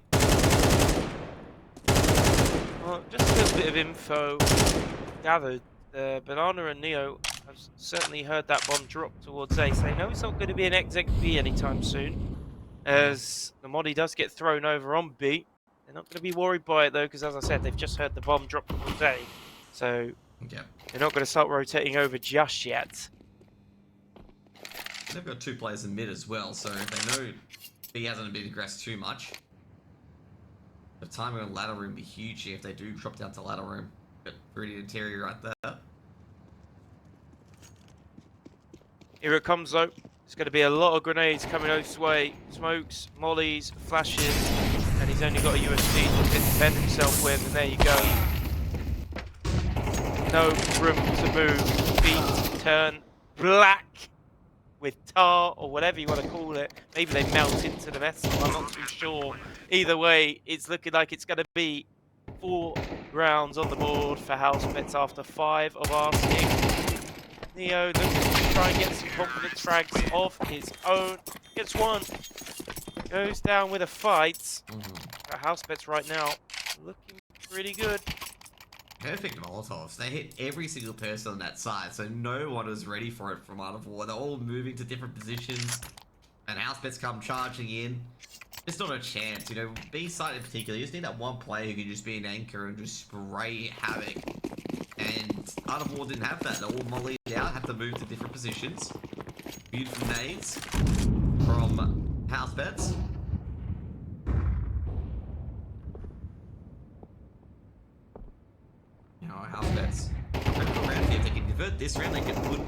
Well, just a little bit of info gathered. Banana and Neo have certainly heard that bomb drop towards A, so they know it's not going to be an exec B anytime soon. As the Modi does get thrown over on B. They're not going to be worried by it though, because as I said, they've just heard the bomb drop towards A. So they're not going to start rotating over just yet. They've got two players in mid as well, so they know B hasn't been aggressed too much. The timing on ladder room be huge here if they do drop down to ladder room. But pretty interior right there. Here it comes though. There's going to be a lot of grenades coming Oath's way. Smokes, mollies, flashes, and he's only got a USD to defend himself with, and there you go. No room to move. Feet turn black with tar, or whatever you want to call it. Maybe they melt into the metal, I'm not too sure. Either way, it's looking like it's going to be 4 rounds on the board for Housebets after 5 of asking. Neo looking to try and get some confidence frags of his own. Gets one. Goes down with a fight. But Housebets right now looking pretty good. Perfect Molotovs. They hit every single person on that side, so no one was ready for it from Art of War. They're all moving to different positions, and Housebets come charging in. Just not a chance, you know. B side in particular, you just need that one player who can just be an anchor and just spray havoc. And Art of War didn't have that. They all mollied out, had to move to different positions. Beautiful nades from Housebets. You know, Housebets. If they can convert this round, they can put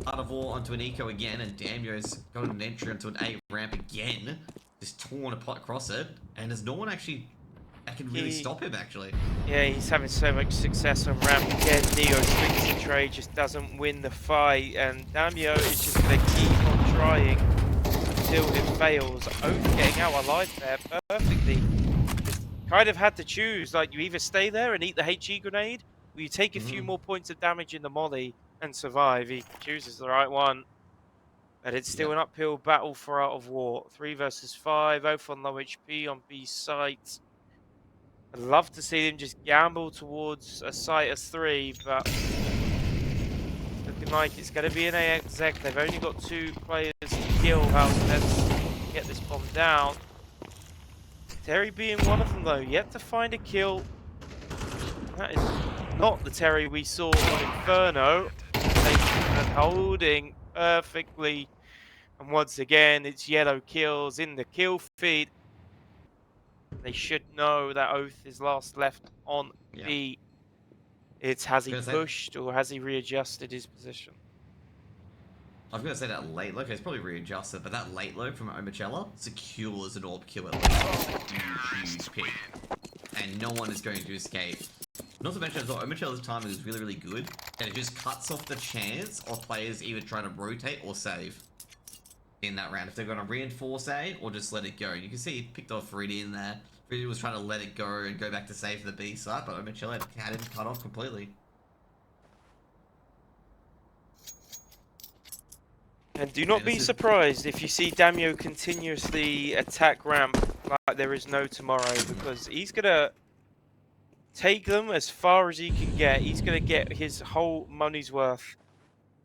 Art of War onto an eco again, and Damio's got an entry onto an A ramp again. Just torn apart across it, and there's no one actually that can really stop him, actually. Yeah, he's having so much success on ramp again. Neo swings the trade, just doesn't win the fight, and Damio is just going to keep on trying until it fails. Oath getting out alive there perfectly. Just kind of had to choose, like you either stay there and eat the HE grenade, or you take a few more points of damage in the molly and survive. He chooses the right one. But it's still an uphill battle for Art of War. 3 versus 5, Oath on low HP on B site. I'd love to see them just gamble towards a site as 3, but looking like it's going to be an AXX. They've only got 2 players to kill. Let's get this bomb down. Terry being one of them though, yet to find a kill. That is not the Terry we saw on Inferno. And holding perfectly. And once again, it's yellow kills in the kill feed. They should know that Oath is last left on B. It's has he pushed or has he readjusted his position? I've got to say that late look, it's probably readjusted, but that late look from Oceania secures an orb kill at least. It's a huge pick. And no one is going to escape. Not to mention as well, Oceania's timing is really, really good, and it just cuts off the chance of players either trying to rotate or save in that round. If they're going to reinforce A or just let it go. You can see he picked off Freddy in there. Freddy was trying to let it go and go back to save for the B side, but Oceania had him cut off completely. And do not be surprised if you see Damio continuously attack ramp like there is no tomorrow, because he's going to take them as far as he can get. He's going to get his whole money's worth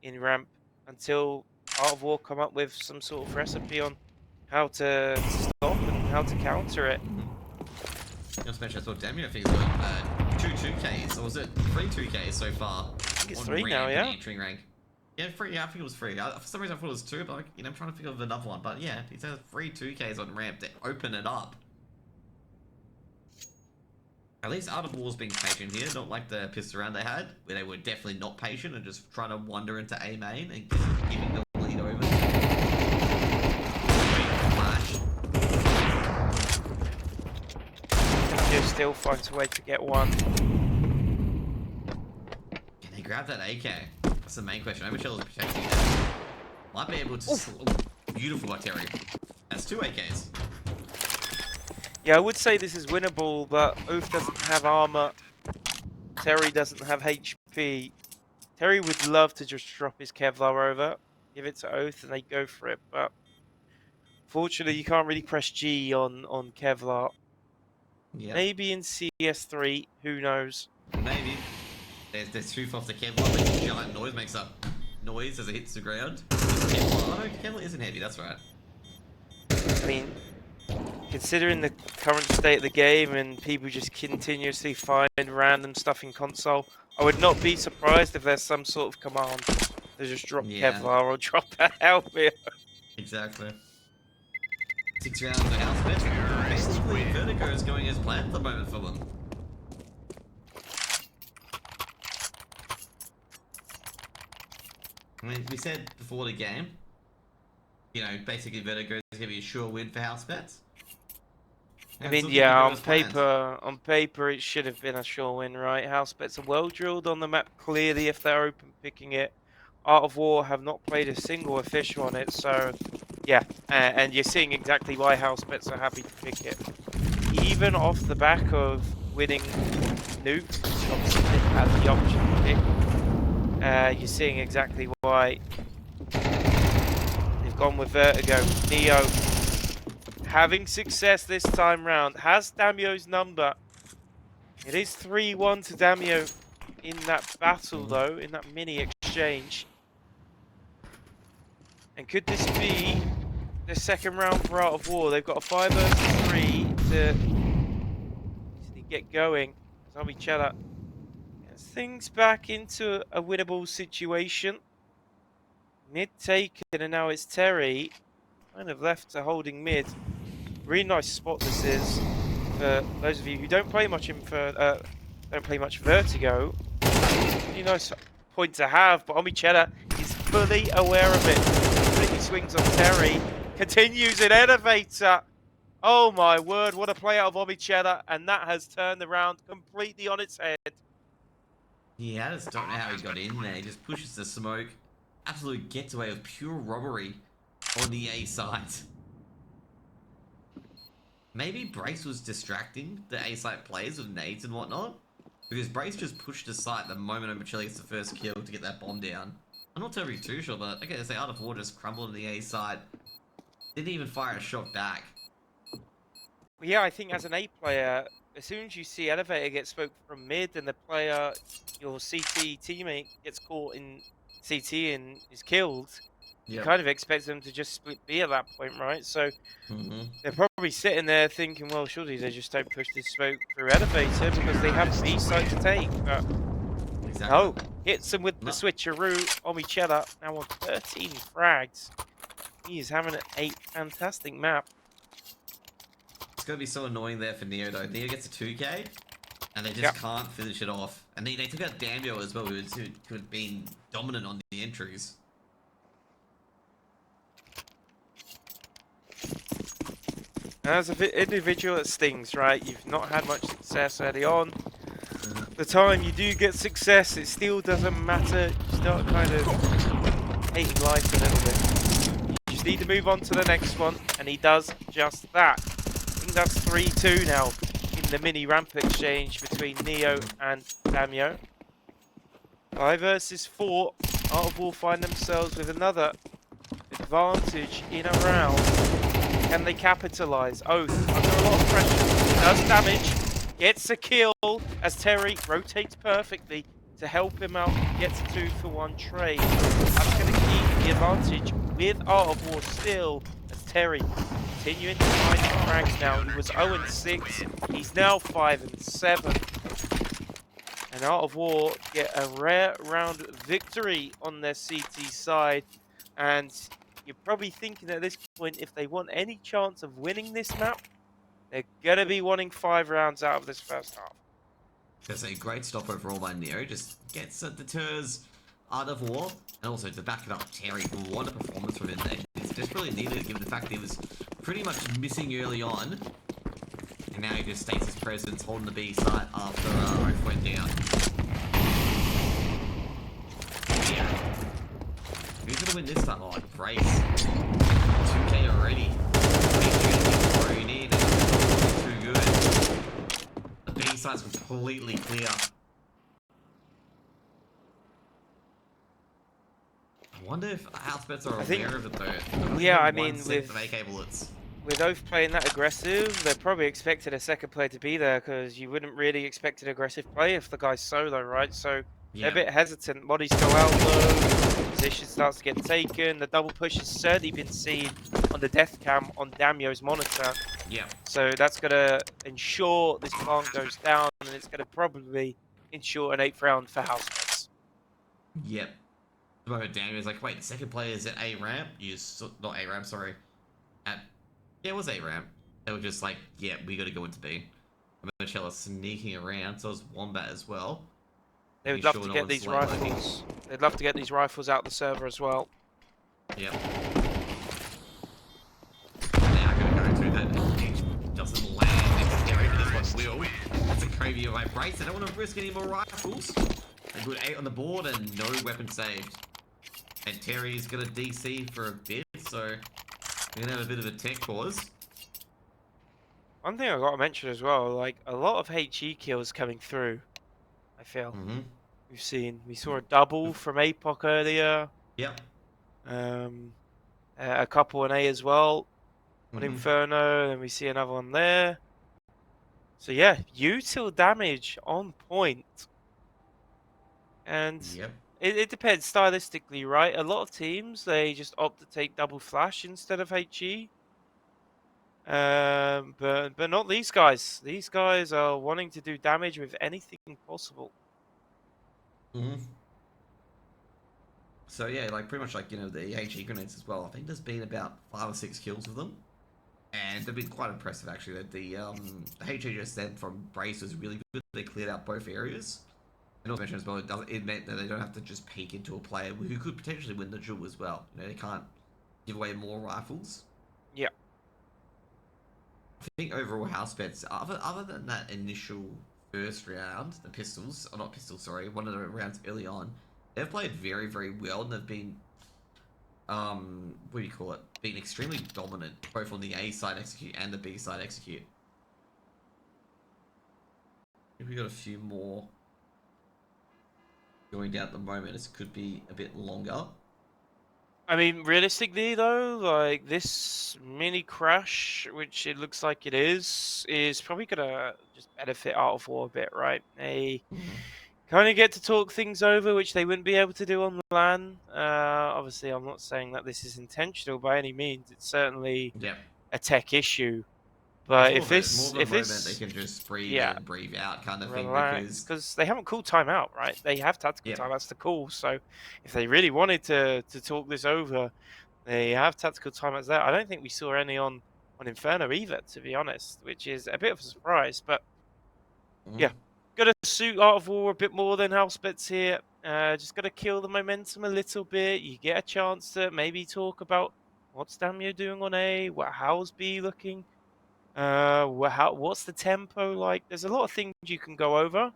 in ramp until Art of War come up with some sort of recipe on how to stop and how to counter it. Especially I thought Damio, I think it was 2 2Ks, or was it 3 2Ks so far? I think it's 3 now, yeah? Entering rank. Yeah, 3, yeah, I think it was 3. For some reason I thought it was 2, but like, you know, I'm trying to think of another one. But yeah, he says 3 2Ks on ramp to open it up. At least Art of War's being patient here, not like the pistol round they had, where they were definitely not patient and just trying to wander into A main and giving the lead over. Flash. Damio still finds a way to get one. Can they grab that AK? That's the main question. Michelle is protecting that. Might be able to... Beautiful by Terry. That's 2 AKs. Yeah, I would say this is winnable, but Oath doesn't have armor. Terry doesn't have HP. Terry would love to just drop his Kevlar over, give it to Oath, and they go for it, but fortunately you can't really press G on Kevlar. Yep. Maybe in CS3, who knows? Maybe. There's truth off the Kevlar, makes a giant noise, makes a noise as it hits the ground. Kevlar, oh no, Kevlar isn't heavy, that's right. I mean, considering the current state of the game and people just continuously find random stuff in console, I would not be surprised if there's some sort of command to just drop Kevlar or drop a helmet. Exactly. 6 rounds of Housebets. Basically, Vertigo is going as planned at the moment for them. I mean, we said before the game, you know, basically Vertigo is going to be a sure win for Housebets. I mean, yeah, on paper it should have been a sure win, right? Housebets are well drilled on the map clearly if they're open picking it. Art of War have not played a single official on it, so yeah, and you're seeing exactly why Housebets are happy to pick it. Even off the back of winning Nuke, which obviously didn't have the option to pick, you're seeing exactly why they've gone with Vertigo. Neo having success this time round, has Damio's number. It is 3-1 to Damio in that battle though, in that mini exchange. And could this be the second round for Art of War? They've got a 5 versus 3 to get going. Zombie Cheddar gets things back into a winnable situation. Mid taken, and now it's Terry. Kind of left to holding mid. Really nice spot this is for those of you who don't play much Vertigo. Really nice point to have, but Omichella is fully aware of it. Completely swings on Terry, continues an elevator. Oh my word, what a play out of Omichella, and that has turned the round completely on its head. Yeah, I just don't know how he got in there. He just pushes the smoke. Absolute getaway of pure robbery on the A side. Maybe Brace was distracting the A site players with nades and whatnot, because Brace just pushed aside the moment Omichella gets the first kill to get that bomb down. I'm not terribly too sure, but okay, say Art of War just crumbled on the A side. Didn't even fire a shot back. Yeah, I think as an A player, as soon as you see Elevator get smoked from mid and the player, your CT teammate gets caught in CT and is killed, you kind of expect them to just split B at that point, right? So they're probably sitting there thinking, well, surely they just don't push this smoke through Elevator because they have B side to take. But no, hits them with the switcheroo. Omichella now on 13 frags. He is having a fantastic map. It's going to be so annoying there for Neo, though. Neo gets a 2k, and they just can't finish it off. And they took out Damio as well, who had been dominant on the entries. As an individual, it stings, right? You've not had much success early on. The time you do get success, it still doesn't matter. You start kind of hating life a little bit. You just need to move on to the next one, and he does just that. I think that's 3-2 now in the mini ramp exchange between Neo and Damio. 5 versus 4. Art of War find themselves with another advantage in a round. Can they capitalize? Oath under a lot of pressure. Does damage. Gets a kill as Terry rotates perfectly to help him out. Gets a 2-for-1 trade. That's going to keep the advantage with Art of War still as Terry continuing to find his frags now. He was 0-6. He's now 5-7. And Art of War get a rare round victory on their CT side. And you're probably thinking at this point, if they want any chance of winning this map, they're going to be wanting 5 rounds out of this first half. That's a great stop overall by Neo. Just deters Art of War. And also to back it up, Terry, what a performance from him there. It's just really needed given the fact that he was pretty much missing early on. And now he just states his presence, holding the B site after Oath went down. Yeah. Who's gonna win this time? Oh, Brace. 2K already. Thrown in. Too good. The B site's completely clear. I wonder if Housebets are aware of it though. Yeah, I mean, with AK bullets. With Oath playing that aggressive, they probably expected a second player to be there because you wouldn't really expect an aggressive play if the guy's solo, right? So they're a bit hesitant. Bodies go out low, position starts to get taken. The double push has certainly been seen on the death cam on Damio's monitor. Yeah. So that's going to ensure this plant goes down, and it's going to probably ensure an 8th round for Housebets. Yep. The moment Damio's like, wait, the second player is at A ramp? Not A ramp, sorry. Yeah, it was A ramp. They were just like, yeah, we gotta go into B. Marcella sneaking around, so was Wombat as well. They would love to get these rifles. They'd love to get these rifles out the server as well. Yep. Now gonna go through that. It doesn't land necessarily, but this one will. That's a crazy of my brace. I don't want to risk any more rifles. A good 8 on the board and no weapon saved. And Terry's gonna DC for a bit, so we're gonna have a bit of a tech pause. One thing I got to mention as well, like a lot of HE kills coming through. I feel we saw a double from APOC earlier. Yep. A couple on A as well. On Inferno, and we see another one there. So yeah, util damage on point. And it depends stylistically, right? A lot of teams, they just opt to take double flash instead of HE. But not these guys. These guys are wanting to do damage with anything possible. So yeah, like pretty much like, you know, the HE grenades as well. I think there's been about 5 or 6 kills with them. And they've been quite impressive actually. That the HE just then from Brace was really good. They cleared out both areas. And also mentioned as well, it meant that they don't have to just peek into a player who could potentially win the duel as well. You know, they can't give away more rifles. Yeah. I think overall Housebets, other than that initial first round, the pistols, or not pistols, sorry, one of the rounds early on, they've played very, very well, and they've been, what do you call it, been extremely dominant, both on the A side execute and the B side execute. I think we got a few more going down at the moment. This could be a bit longer. I mean, realistically though, like this mini crash, which it looks like it is probably gonna just benefit Art of War a bit, right? They kind of get to talk things over, which they wouldn't be able to do on LAN. Obviously, I'm not saying that this is intentional by any means. It's certainly a tech issue. But if this, they can just breathe in and breathe out kind of thing, because they haven't called timeout, right? They have tactical timeouts to call. So if they really wanted to talk this over, they have tactical timeouts there. I don't think we saw any on Inferno either, to be honest, which is a bit of a surprise. But yeah, gotta suit Art of War a bit more than Housebets here. Just gotta kill the momentum a little bit. You get a chance to maybe talk about What's Damio doing on A? How's B looking? What's the tempo like? There's a lot of things you can go over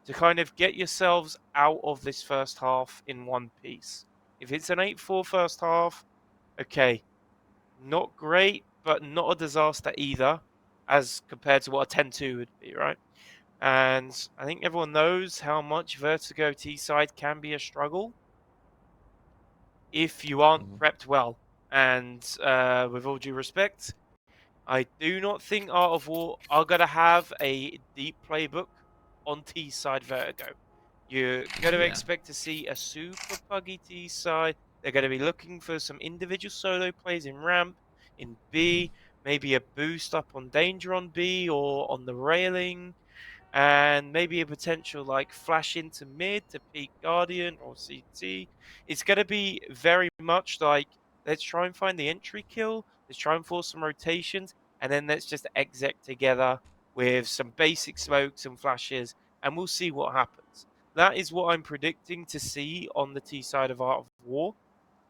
to kind of get yourselves out of this first half in one piece. If it's an 8-4 first half, okay, not great, but not a disaster either, as compared to what a 10-2 would be, right? And I think everyone knows how much Vertigo T-side can be a struggle if you aren't prepped well. And with all due respect, I do not think Art of War are going to have a deep playbook on T-side Vertigo. You're going to expect to see a super puggy T-side. They're going to be looking for some individual solo plays in ramp, in B, maybe a boost up on danger on B or on the railing, and maybe a potential like flash into mid to peak Guardian or CT. It's going to be very much like, let's try and find the entry kill, let's try and force some rotations, and then let's just exec together with some basic smokes and flashes, and we'll see what happens. That is what I'm predicting to see on the T side of Art of War.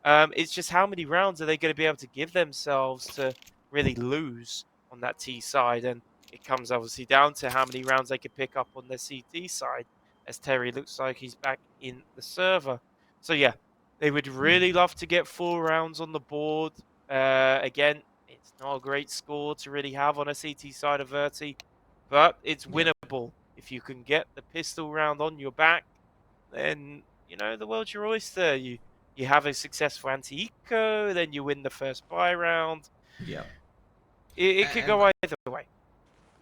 It's just how many rounds are they going to be able to give themselves to really lose on that T side, and it comes obviously down to how many rounds they can pick up on the CT side, as Terry looks like he's back in the server. So yeah, they would really love to get 4 rounds on the board. Again, it's not a great score to really have on a CT side of Verti, but it's winnable. If you can get the pistol round on your back, then, you know, the world's your oyster. You have a successful anti-eco, then you win the first buy round. Yeah. It could go either way.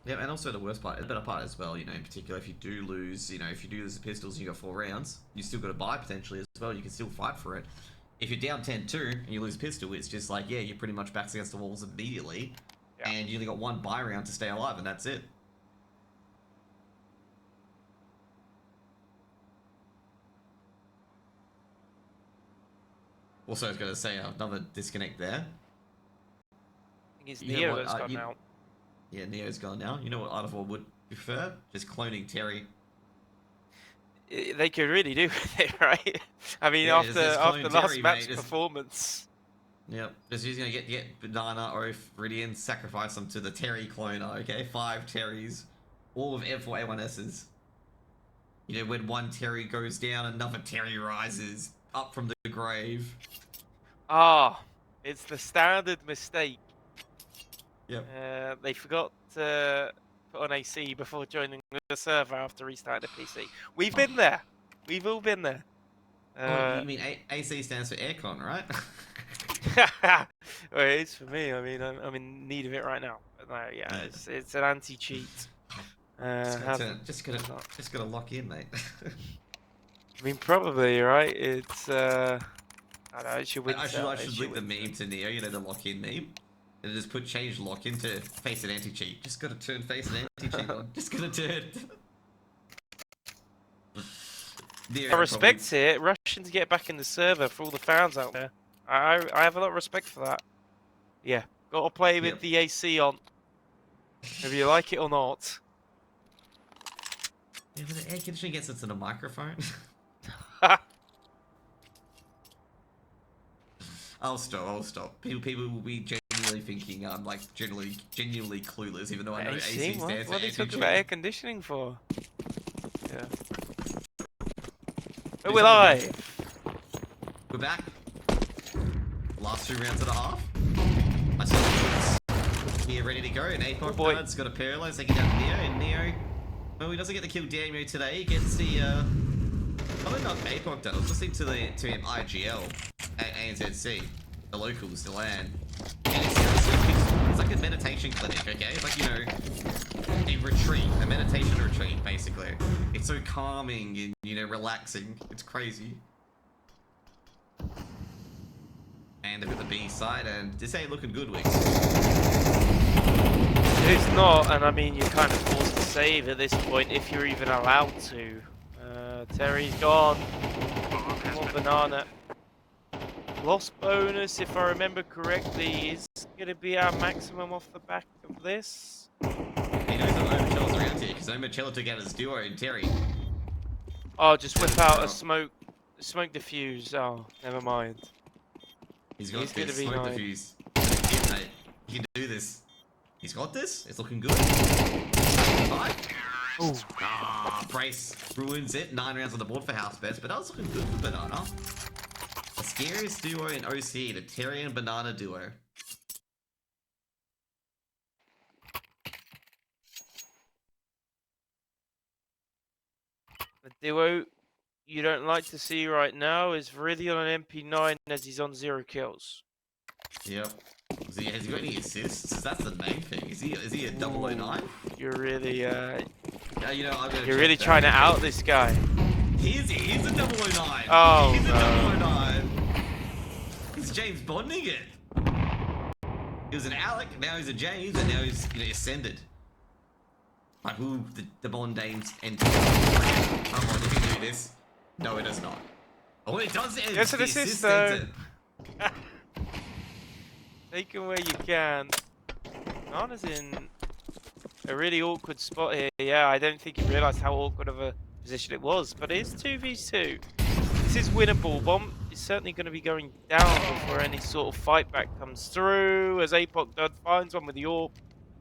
Yeah, and also the worst part, the better part as well, you know, in particular, if you do lose, you know, if you do lose the pistols and you got 4 rounds, you still got to buy potentially as well, you can still fight for it. If you're down 10-2 and you lose pistol, it's just like, yeah, you're pretty much backs against the walls immediately, and you only got 1 buy round to stay alive, and that's it. Also, I was going to say another disconnect there. I think it's Neo that's gone out. Yeah, Neo's gone now. You know what Art of War would prefer? Just cloning Terry. They could really do with it, right? I mean, after last map's performance. Yep. Just he's going to get Banana or Viridian, sacrifice them to the Terry cloner, okay? 5 Terrys. All of M4 A1Ss. You know, when one Terry goes down, another Terry rises up from the grave. Ah, it's the standard mistake. Yep. They forgot to put on AC before joining the server after restarting the PC. We've been there. We've all been there. You mean AC stands for aircon, right? Well, it is for me. I mean, I'm in need of it right now. But no, yeah, it's an anti-cheat. Just gotta lock in, mate. I mean, probably, right? It's I don't know. It's your win. I should link the meme to Neo. You know, the lock-in meme. And just change lock-in to face an anti-cheat. Just gotta turn face an anti-cheat on. Just gotta turn. I respect it. Rushing to get back in the server for all the fans out there. I have a lot of respect for that. Yeah, got to play with the AC on, whether you like it or not. Yeah, but the air conditioning gets into the microphone. I'll stop. People will be genuinely thinking I'm like genuinely clueless, even though I know AC stands for air. What are you talking about air conditioning for? Yeah. Oh, we're live. We're back. Last 2 rounds and a half. Myself here ready to go. And APOC card's got a paralyze. They get down to Neo, and Neo, well, he doesn't get the kill Damio today. He gets the probably not APOC done. I was listening to him IGL at ANZC, the locals, the land. And it's like a meditation clinic, okay? It's like, you know, a retreat, a meditation retreat, basically. It's so calming and, you know, relaxing. It's crazy. And they've got the B side, and this ain't looking good, Wix. It's not, and I mean, you're kind of forced to save at this point if you're even allowed to. Terry's gone. More Banana. Loss bonus, if I remember correctly, is going to be our maximum off the back of this. He knows that Omachella's around here, because Omachella took out his duo and Terry. Oh, just whip out a smoke diffuse. Oh, never mind. He's got He's gonna this. be Smoke the nine. fuse. Yeah, mate. He can do this. He's got this. It's looking good. Five. Ooh. Ah, Brace ruins it. 9 rounds on the board for Housebets, but that was looking good for Banana. The scariest duo in OC, the Terry and Banana duo. The duo you don't like to see right now is Viridian on MP9 as he's on 0 kills. Yep. Has he got any assists? That's the main thing. Is he a 009? You're really Yeah, you know, I'm gonna you're check really that. trying to out this guy. He's a 009. Oh, He's a no. 009. He's James Bonding it. He was an Alec, now he's a James, and now he's ascended. Like who the Bond names enter. Come on, let me do this. No, it does not. Oh, it does end. Yes, it The assists, assist though. ends Take him where you can. Nana's in a really awkward spot here. Yeah, I don't think he realised how awkward of a position it was, but it is 2v2. This is winnable. Bomb is certainly going to be going down before any sort of fight back comes through. As Apoc Dud finds one with the AWP.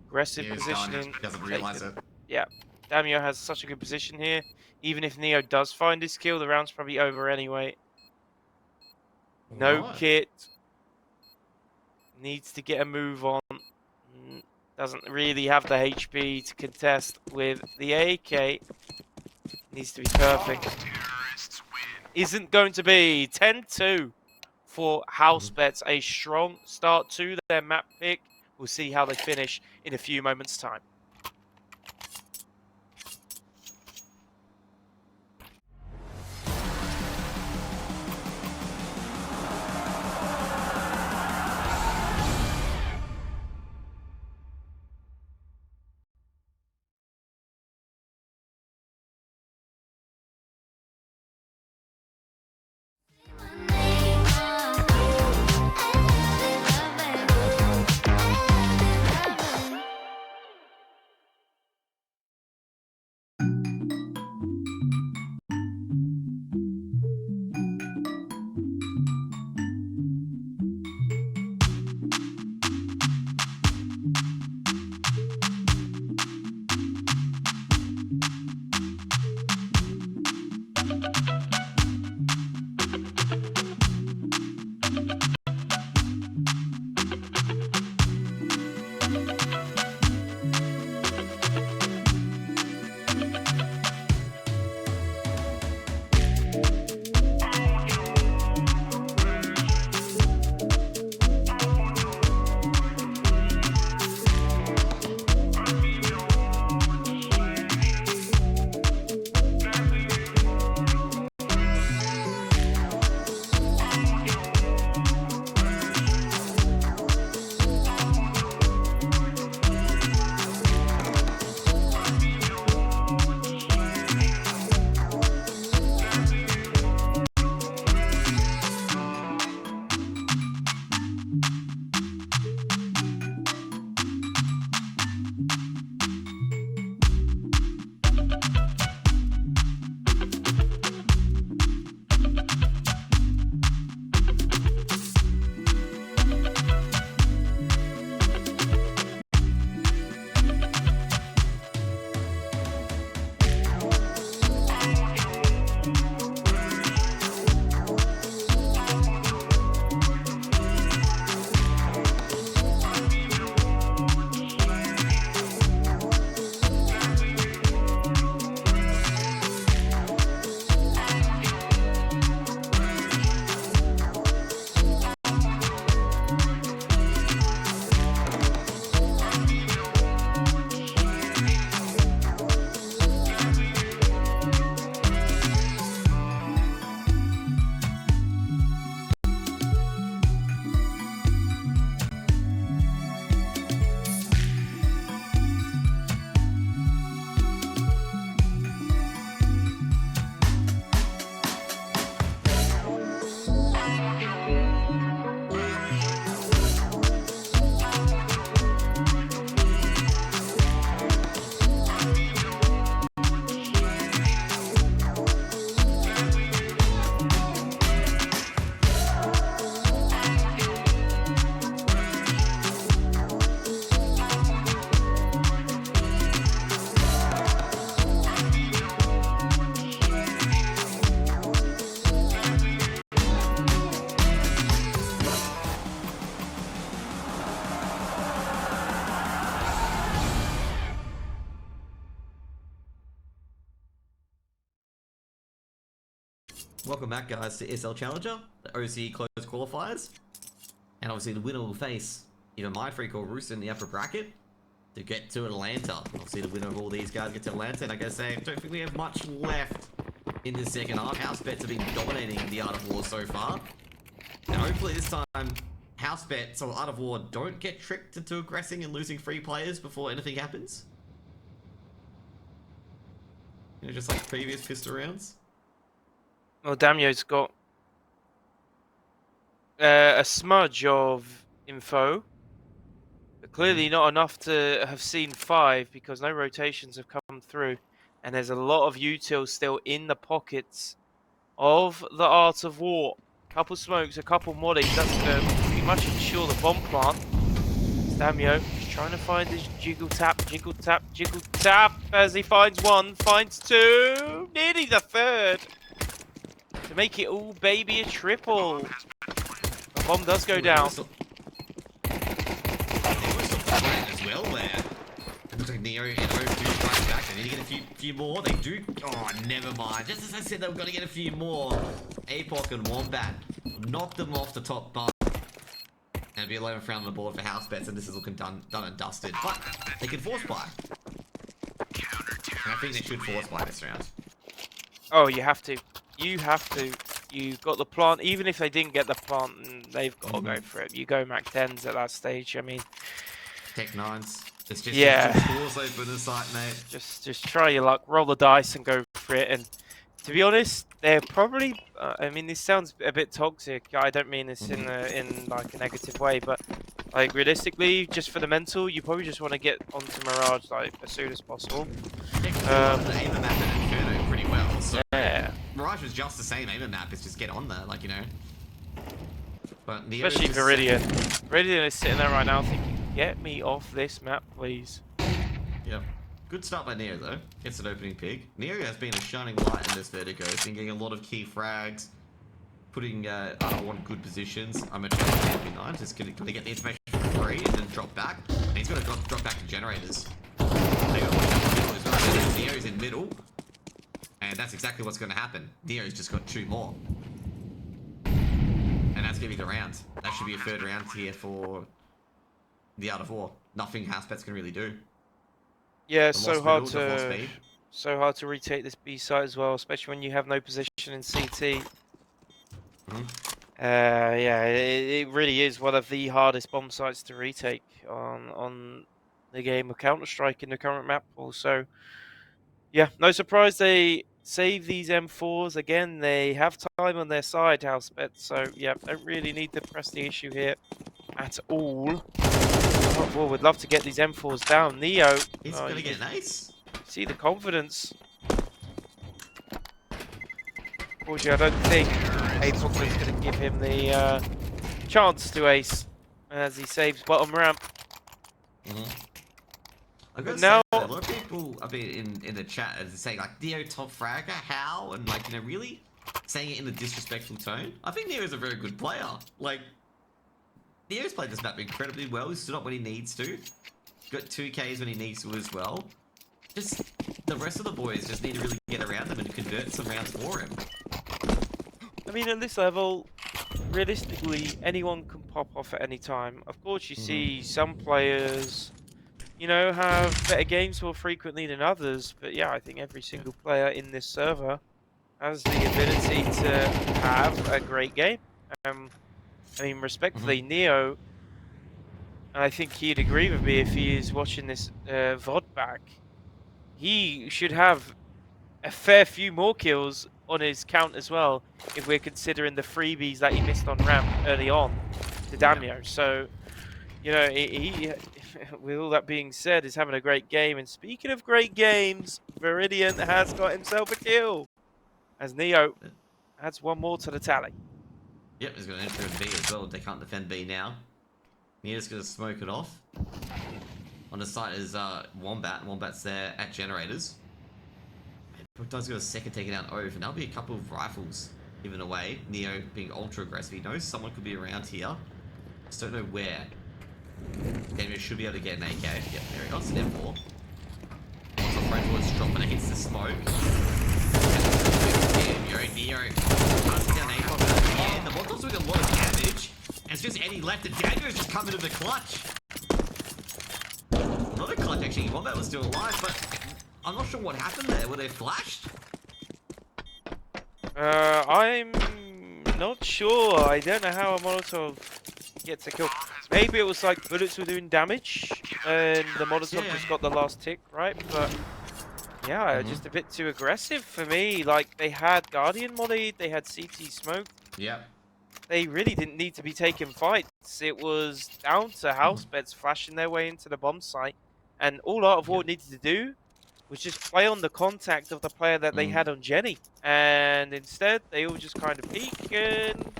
Aggressive He is positioning. done. He doesn't takes realise it. it. Yeah, Damio has such a good position here. Even if Neo does find his kill, the round's probably over anyway. No Right. kit. Needs to get a move on. Doesn't really have the HP to contest with the AK. Needs to be perfect. Terrorists win. Isn't going to be 10-2 for Housebets. A strong start to their map pick. We'll see how they finish in a few moments' time. Welcome back, guys, to ESL Challenger, the OC close qualifiers. And obviously the winner will face either MindFreak or Rooster in the upper bracket to get to Atlanta. Obviously the winner of all these guys gets to Atlanta, and I gotta say, I don't think we have much left in the second half. Housebets have been dominating the Art of War so far. And hopefully this time, Housebets or Art of War don't get tricked into aggressing and losing free players before anything happens. You know, just like previous pistol rounds. Well, Damio's got a smudge of info, but clearly not enough to have seen 5 because no rotations have come through, and there's a lot of util still in the pockets of the Art of War. A couple smokes, a couple moddings, that's going to pretty much ensure the bomb plant. Damio just trying to find his jiggle tap as he finds 1, finds 2, nearly the 3rd. To make it all baby a triple. The bomb does go down. As well there. It looks like Neo and O do strike back. They need to get a few more. They do. Oh, never mind. Just as I said, they've got to get a few more. Apoc and Wombat knocked them off the top bar. And it'll be 11th round on the board for Housebets, and this is looking done and dusted. But they can force buy. And I think they should force buy this round. Oh, you have to. You have to. You've got the plant. Even if they didn't get the plant, they've got to go for it. You go Mac 10s at that stage. I mean, Tech 9s. It's just doors open the site, mate. Just try your luck. Roll the dice and go for it. And to be honest, they're probably. I mean, this sounds a bit toxic. I don't mean this in like a negative way, but like realistically, just for the mental, you probably just want to get onto Mirage like as soon as possible. The aim map and Inferno pretty well. So Yeah. Mirage was just the same aim map. It's just get on there, like, you know. But Especially Viridian. Viridian is sitting there right now thinking, "Get me off this map, please." Yep. Good start by Neo though. Gets an opening pick. Neo has been a shining light in this Vertigo. He's been getting a lot of key frags, putting on good positions. I'm at 59. Just going to get the information for free and then drop back. And he's going to drop back to generators. Neo's in middle. And that's exactly what's going to happen. Neo's just got 2 more. And that's going to be the round. That should be a 3rd round here for the Art of War. Nothing Housebets can really do. Yeah, it's The so lost middle, the lost speed. hard to retake this B site as well, especially when you have no position in CT. Yeah, it really is one of the hardest bomb sites to retake on the game of Counter-Strike in the current map pool. So, yeah, no surprise they save these M4s. Again, they have time on their side, Housebets. So, yeah, don't really need to press the issue here at all. Oh, would love to get these M4s down. Neo. He's going to get an ace. See the confidence. Unfortunately, I don't think Apoc is going to give him the chance to ace as he saves bottom ramp. I've got to Now- say, a lot of people I've been in the chat are saying like Neo top fragger, how? And like, you know, really saying it in a disrespectful tone. I think Neo's a very good player. Like, Neo's played this map incredibly well. He's stood up when he needs to. Got 2 Ks when he needs to as well. Just the rest of the boys just need to really get around him and convert some rounds for him. I mean, at this level, realistically, anyone can pop off at any time. Of course, you see some players, you know, have better games more frequently than others. But yeah, I think every single player in this server has the ability to have a great game. I mean, respectfully, Neo, and I think he'd agree with me if he is watching this VOD back, he should have a fair few more kills on his count as well, if we're considering the freebies that he missed on ramp early on to Damio. So, you know, he with all that being said, is having a great game. And speaking of great games, Viridian has got himself a kill, as Neo adds 1 more to the tally. Yep, he's going to enter a B as well. They can't defend B now. Neo's going to smoke it off. On the site is Wombat. Wombat's there at generators. Does go a second taking down Ove, and that'll be a couple of rifles given away. Neo being ultra aggressive. He knows someone could be around here. Just don't know where. Damien should be able to get an AK. Yep, there he goes. An M4. Once the front door's dropping, it hits the smoke. Neo passing down APOC at the end. The Molotov's doing a lot of damage. And it's just Eddie left, and Daniel's just coming to the clutch. Not a clutch, actually. Wombat was still alive, but I'm not sure what happened there. Were they flashed? I'm not sure. I don't know how a Molotov gets a kill. Maybe it was like bullets were doing damage, and the Molotov just got the last tick, right? But yeah, just a bit too aggressive for me. Like, they had Guardian modded, they had CT smoke. Yeah. They really didn't need to be taking fights. It was down to Housebets flashing their way into the bomb site, and all Art of War needed to do was just play on the contact of the player that they had on Jenny. And instead, they all just kind of peek and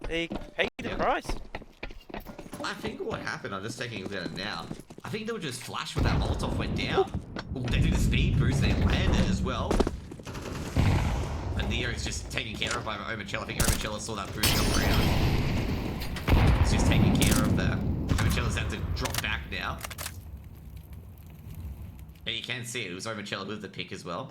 they paid the price. I think what happened, I'm just taking a look at it now. I think they were just flashed when that Molotov went down. Ooh, they did the speed boost, they landed as well. And Neo's just taken care of by Oceania. I think Oceania saw that boost come around. He's just taking care of that. Oceania's had to drop back now. And you can see it was Oceania with the pick as well.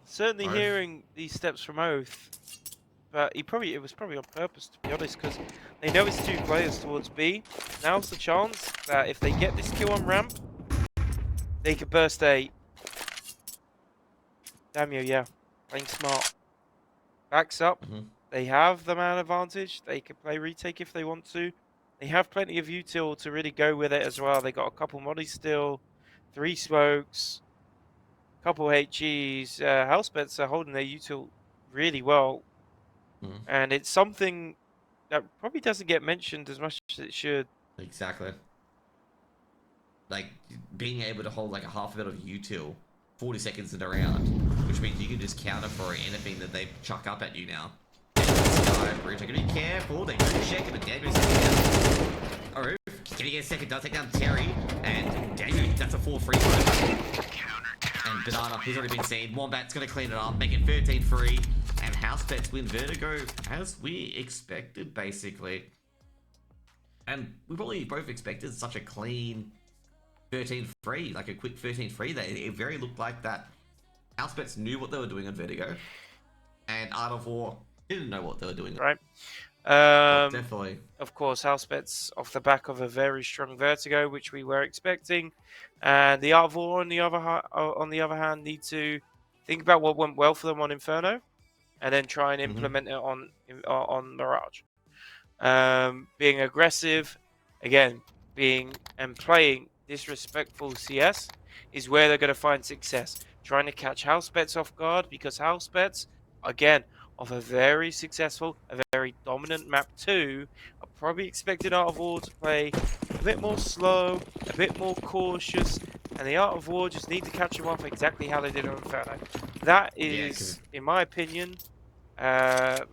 Certainly hearing these steps from Oath, but it was probably on purpose, to be honest, because they know it's 2 players towards B. Now's the chance that if they get this kill on ramp, they could burst A. Damn you, yeah. Playing smart. Backs up. They have the man advantage. They can play retake if they want to. They have plenty of util to really go with it as well. They got a couple moddies still, 3 smokes, couple HEs. Housebets are holding their util really well. And it's something that probably doesn't get mentioned as much as it should. Exactly. Like, being able to hold like a half a bit of util 40 seconds in a round, which means you can just counter for anything that they chuck up at you now. Bridge, I'm gonna be careful, they do check it, but Daniel's taking down. Oh, can he get a second? Does take down Terry, and Daniel, that's a 4 free throw. And Banana, he's already been seen. Wombat's gonna clean it up, make it 13-3, and Housebets win Vertigo as we expected, basically. And we probably both expected such a clean 13-3, like a quick 13-3. It very looked like that Housebets knew what they were doing on Vertigo, and Art of War didn't know what they were doing. Right. Definitely. Of course, Housebets off the back of a very strong Vertigo, which we were expecting, and the Art of War on the other hand need to think about what went well for them on Inferno, and then try and implement it on Mirage. Being aggressive, again, playing disrespectful CS is where they're going to find success. Trying to catch Housebets off guard, because Housebets, again, of a very successful, a very dominant map 2, are probably expected Art of War to play a bit more slow, a bit more cautious, and the Art of War just need to catch them off exactly how they did on Inferno. That is, in my opinion, the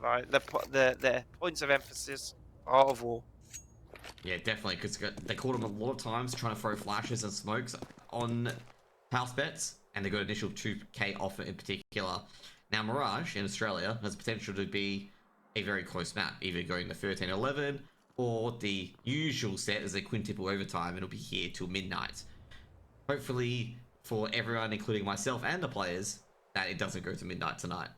points of emphasis Art of War. Yeah, definitely, because they caught them a lot of times trying to throw flashes and smokes on Housebets, and they got initial 2k offer in particular. Now, Mirage in Australia has potential to be a very close map, either going to 13-11 or the usual set as a quintuple overtime, and it'll be here till midnight. Hopefully, for everyone, including myself and the players, that it doesn't go to midnight tonight.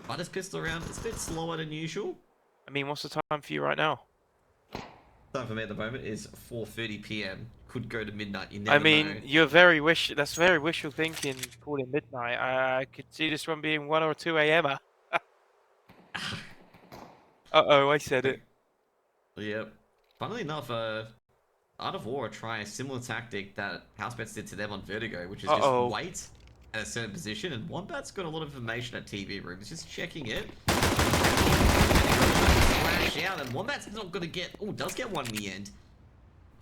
But this pistol round is a bit slower than usual. I mean, what's the time for you right now? Time for me at the moment is 4:30 PM. Could go to midnight. You never know. You're very that's very wishful thinking. Calling midnight. I could see this one being 1 or 2 a.m. Uh-oh, I said it. Yep. Funnily enough, Art of War are trying a similar tactic that Housebets did to them on Vertigo, which is just wait at a certain position, and Wombat's got a lot of information at TV room. He's just checking it. Flash out, and Wombat's not going to get... Oh, does get one in the end.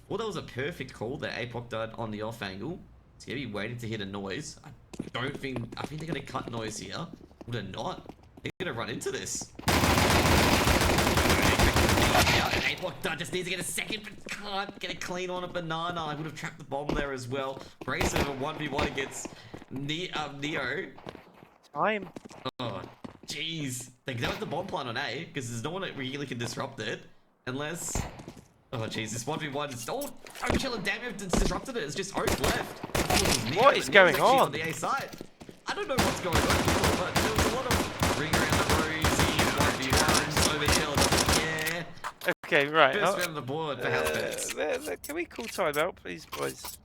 Well, that was a perfect call that APOC did on the off angle. He's going to be waiting to hit a noise. I think they're going to cut noise here. Or they're not. They're going to run into this. APOC just needs to get a second, but can't get a clean on a Banana. I would have trapped the bomb there as well. Brace over 1v1 against Neo. Time. Oh, jeez. They go with the bomb plant on A, because there's no one that really can disrupt it. Unless... Oh jeez, this 1v1 is still Oceania and Damien disrupted it. It's just Oak left. What is going on? The A side. I don't know what's going on, but there was a lot of ring around the rosy 1v1s. Oceania doesn't care. Okay, right. First round on the board for Housebets. Can we call timeout, please, boys?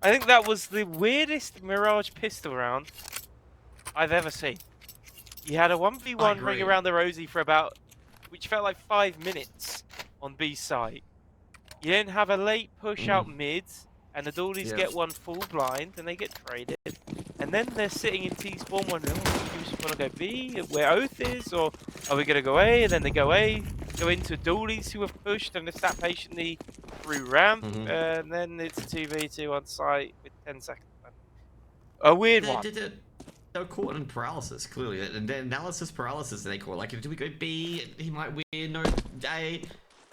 I think that was the weirdest Mirage pistol round I've ever seen. You had a 1v1 ring around the rosy for about, which felt like 5 minutes on B site. You then have a late push out mid, and the Doolies get one full blind, and they get traded. And then they're sitting in T spawn wondering, oh, do you just want to go B, where Oath is, or are we going to go A? And then they go A, go into Doolies who have pushed, and they sat patiently through ramp, and then it's a 2v2 on site with 10 seconds left. A weird one. They were caught in paralysis, clearly. And then analysis paralysis they call it. Like, do we go B? He might win, no A.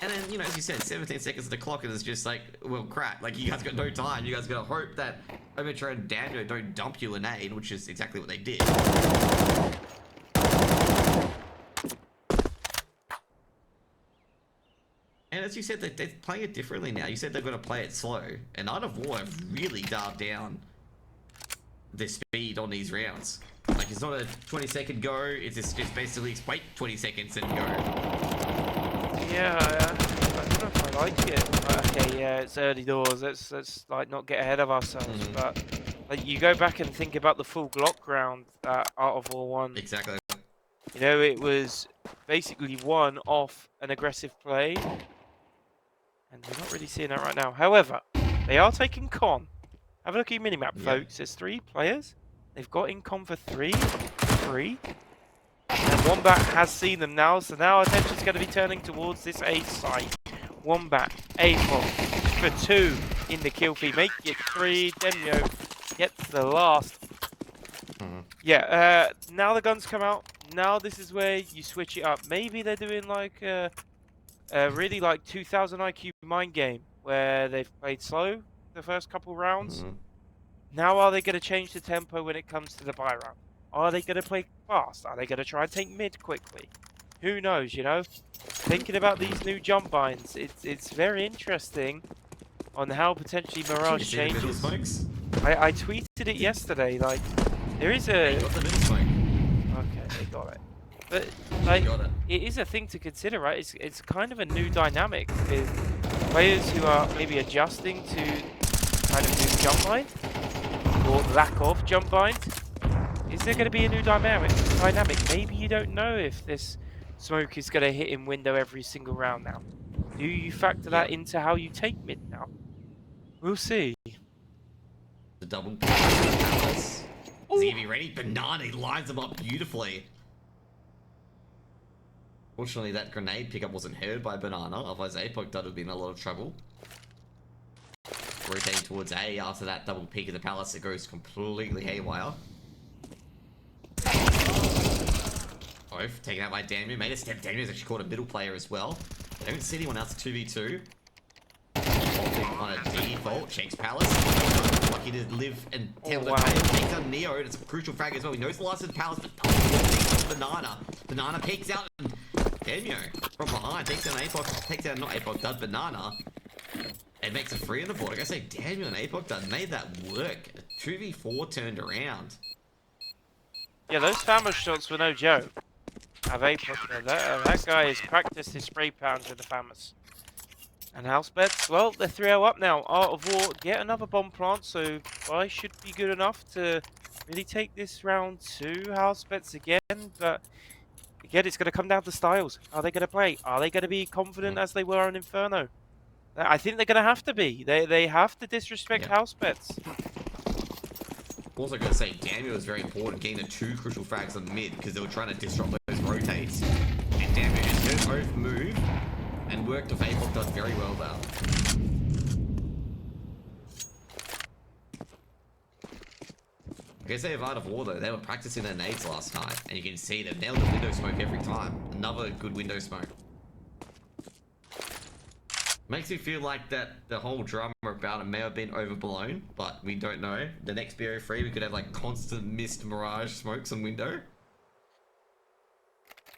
And then, you know, as you said, 17 seconds of the clock, and it's just like, well, crap. Like, you guys got no time. You guys got to hope that Ometra and Daniel don't dump you in A, which is exactly what they did. And as you said, they're playing it differently now. You said they're going to play it slow. And Art of War have really dialed down the speed on these rounds. Like, it's not a 20-second go. It's just basically wait 20 seconds and go. Yeah, I don't know if I like it. Okay, yeah, it's early doors. Let's like not get ahead of ourselves. But like, you go back and think about the full Glock round that Art of War won. Exactly. You know, it was basically won off an aggressive play, and we're not really seeing that right now. However, they are taking con. Have a look at your minimap, folks. There's 3 players. They've got in con for 3. And Wombat has seen them now, so now attention's going to be turning towards this A site. Wombat, A for 2 in the kill feed. Make it 3. Demio gets the last. Yeah, now the guns come out. Now this is where you switch it up. Maybe they're doing like a really like 2000 IQ mind game where they've played slow the first couple rounds. Now are they going to change the tempo when it comes to the buy round? Are they going to play fast? Are they going to try and take mid quickly? Who knows, you know? Thinking about these new jump binds, it's very interesting on how potentially Mirage changes. I tweeted it yesterday, like, there is a... Okay, they got it. But, like, it is a thing to consider, right? It's kind of a new dynamic with players who are maybe adjusting to kind of new jump bind, or lack of jump bind. Is there going to be a new dynamic? Maybe you don't know if this smoke is going to hit in window every single round now. Do you factor that into how you take mid now? We'll see. The double. Is he gonna be ready? Banana, he lines them up beautifully. Fortunately, that grenade pickup wasn't heard by Banana, otherwise Apoc would have been in a lot of trouble. Rotating towards A after that double peek of the palace, it goes completely haywire. Oath taken out by Daniel. Made a step. Daniel's actually caught a middle player as well. They don't see anyone else 2v2. On a default, Shake's Palace. Lucky to live and tell the takes out Neo. It's a crucial frag as well. He knows the last of the Palace, but doesn't Banana. Banana peeks out and Daniel from behind takes out an Apoc. Takes out not Apoc, does Banana. It makes a 3 on the board. I gotta say, Daniel and Apoc done made that work. 2v4 turned around. Yeah, those Famous shots were no joke. Have Apoc there. That guy has practiced his spray pounds with the Famous. And Housebets, well, they're 3-0 up now. Art of War get another bomb plant, so I should be good enough to really take this round to Housebets again. But again, it's going to come down to styles. Are they going to play? Are they going to be confident as they were on Inferno? I think they're going to have to be. They have to disrespect Housebets. Also going to say, Daniel was very important getting the 2 crucial frags on mid because they were trying to disrupt those rotates. And Daniel just heard both move and worked with Apoc does very well there. I guess they have Art of War though, they were practicing their nades last night, and you can see they've nailed the window smoke every time. Another good window smoke. Makes me feel like that the whole drama about it may have been overblown, but we don't know. The next BO3 we could have like constant missed Mirage smokes on window.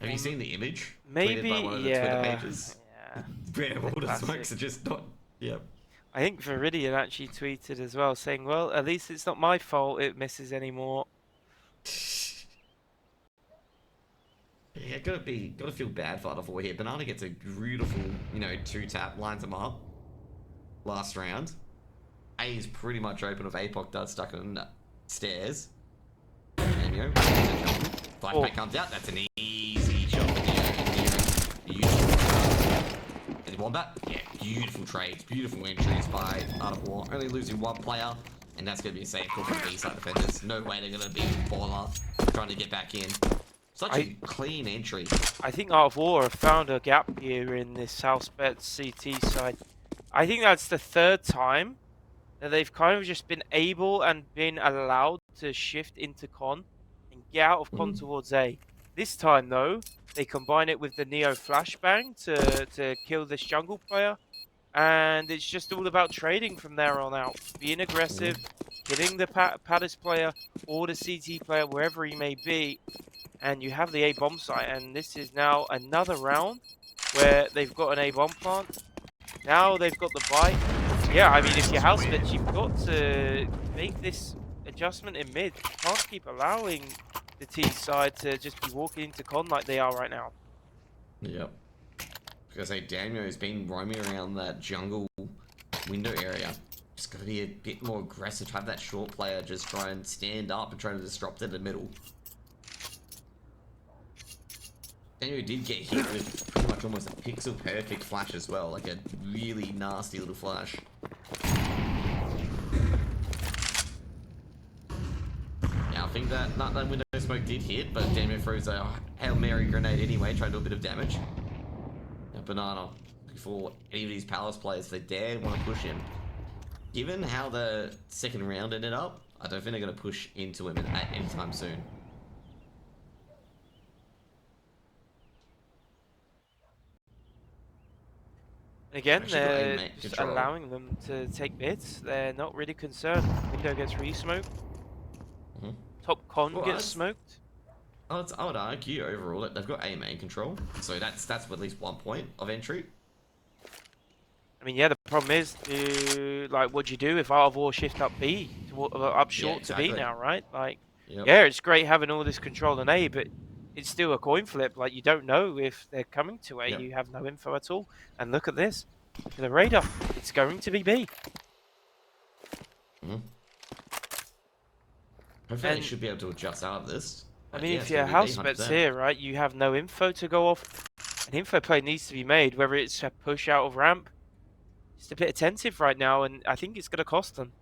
Have you seen the image? Maybe, tweeted by one of the Twitter pages? Yeah, Where all the classic. smokes are just not. Yeah. I think Viridian actually tweeted as well, saying, "Well, at least it's not my fault it misses anymore." Yeah, gotta feel bad for Other 4 here. Banana gets a beautiful, 2-tap, lines him up. Last round. A is pretty much open if APOC does stuck on the stairs. And flashback comes out. That's an easy shot. Beautiful. And Wombat, yeah, beautiful trades, beautiful entries by Art of War. Only losing 1 player, and that's going to be a safe call from B-side defenders. No way they're going to be baller trying to get back in. Such a clean entry. I think Art of War have found a gap here in this Housebets CT side. I think that's the 3rd time that they've kind of just been able and been allowed to shift into con and get out of con towards A. This time, though, they combine it with the Neo flashbang to kill this jungle player, and it's just all about trading from there on out. Being aggressive, hitting the Paddis player or the CT player, wherever he may be, and you have the A bomb site, and this is now another round where they've got an A bomb plant. Now they've got the buy. Yeah, I mean, if you're Housebets, you've got to make this adjustment in mid. You can't keep allowing the T side to just be walking into con like they are right now. Yep. Because Daniel's been roaming around that jungle window area. Just got to be a bit more aggressive. Have that short player just try and stand up and try to disrupt it in the middle. Daniel did get hit with pretty much almost a pixel perfect flash as well, like a really nasty little flash. Now I think that window smoke did hit, but Daniel throws a Hail Mary grenade anyway, trying to do a bit of damage. Now Banana, before any of these Palace players, if they dare want to push him, given how the 2nd round ended up, I don't think they're going to push into him at any time soon. Again, they're just allowing them to take bits. They're not really concerned. Window gets re-smoked. Top con gets smoked. I would argue overall that they've got A main control, so that's at least 1 point of entry. I mean, yeah, the problem is, what do you do if Art of War shift up B, up short to B now, right? Like, yeah, it's great having all this control in A, but it's still a coin flip. Like, you don't know if they're coming to A. You have no info at all. And look at this. Look at the radar. It's going to be B. Hopefully they should be able to adjust out of this. I mean, if you're Housebets here, right, you have no info to go off. An info play needs to be made, whether it's a push out of ramp. Just a bit attentive right now, and I think it's going to cost them.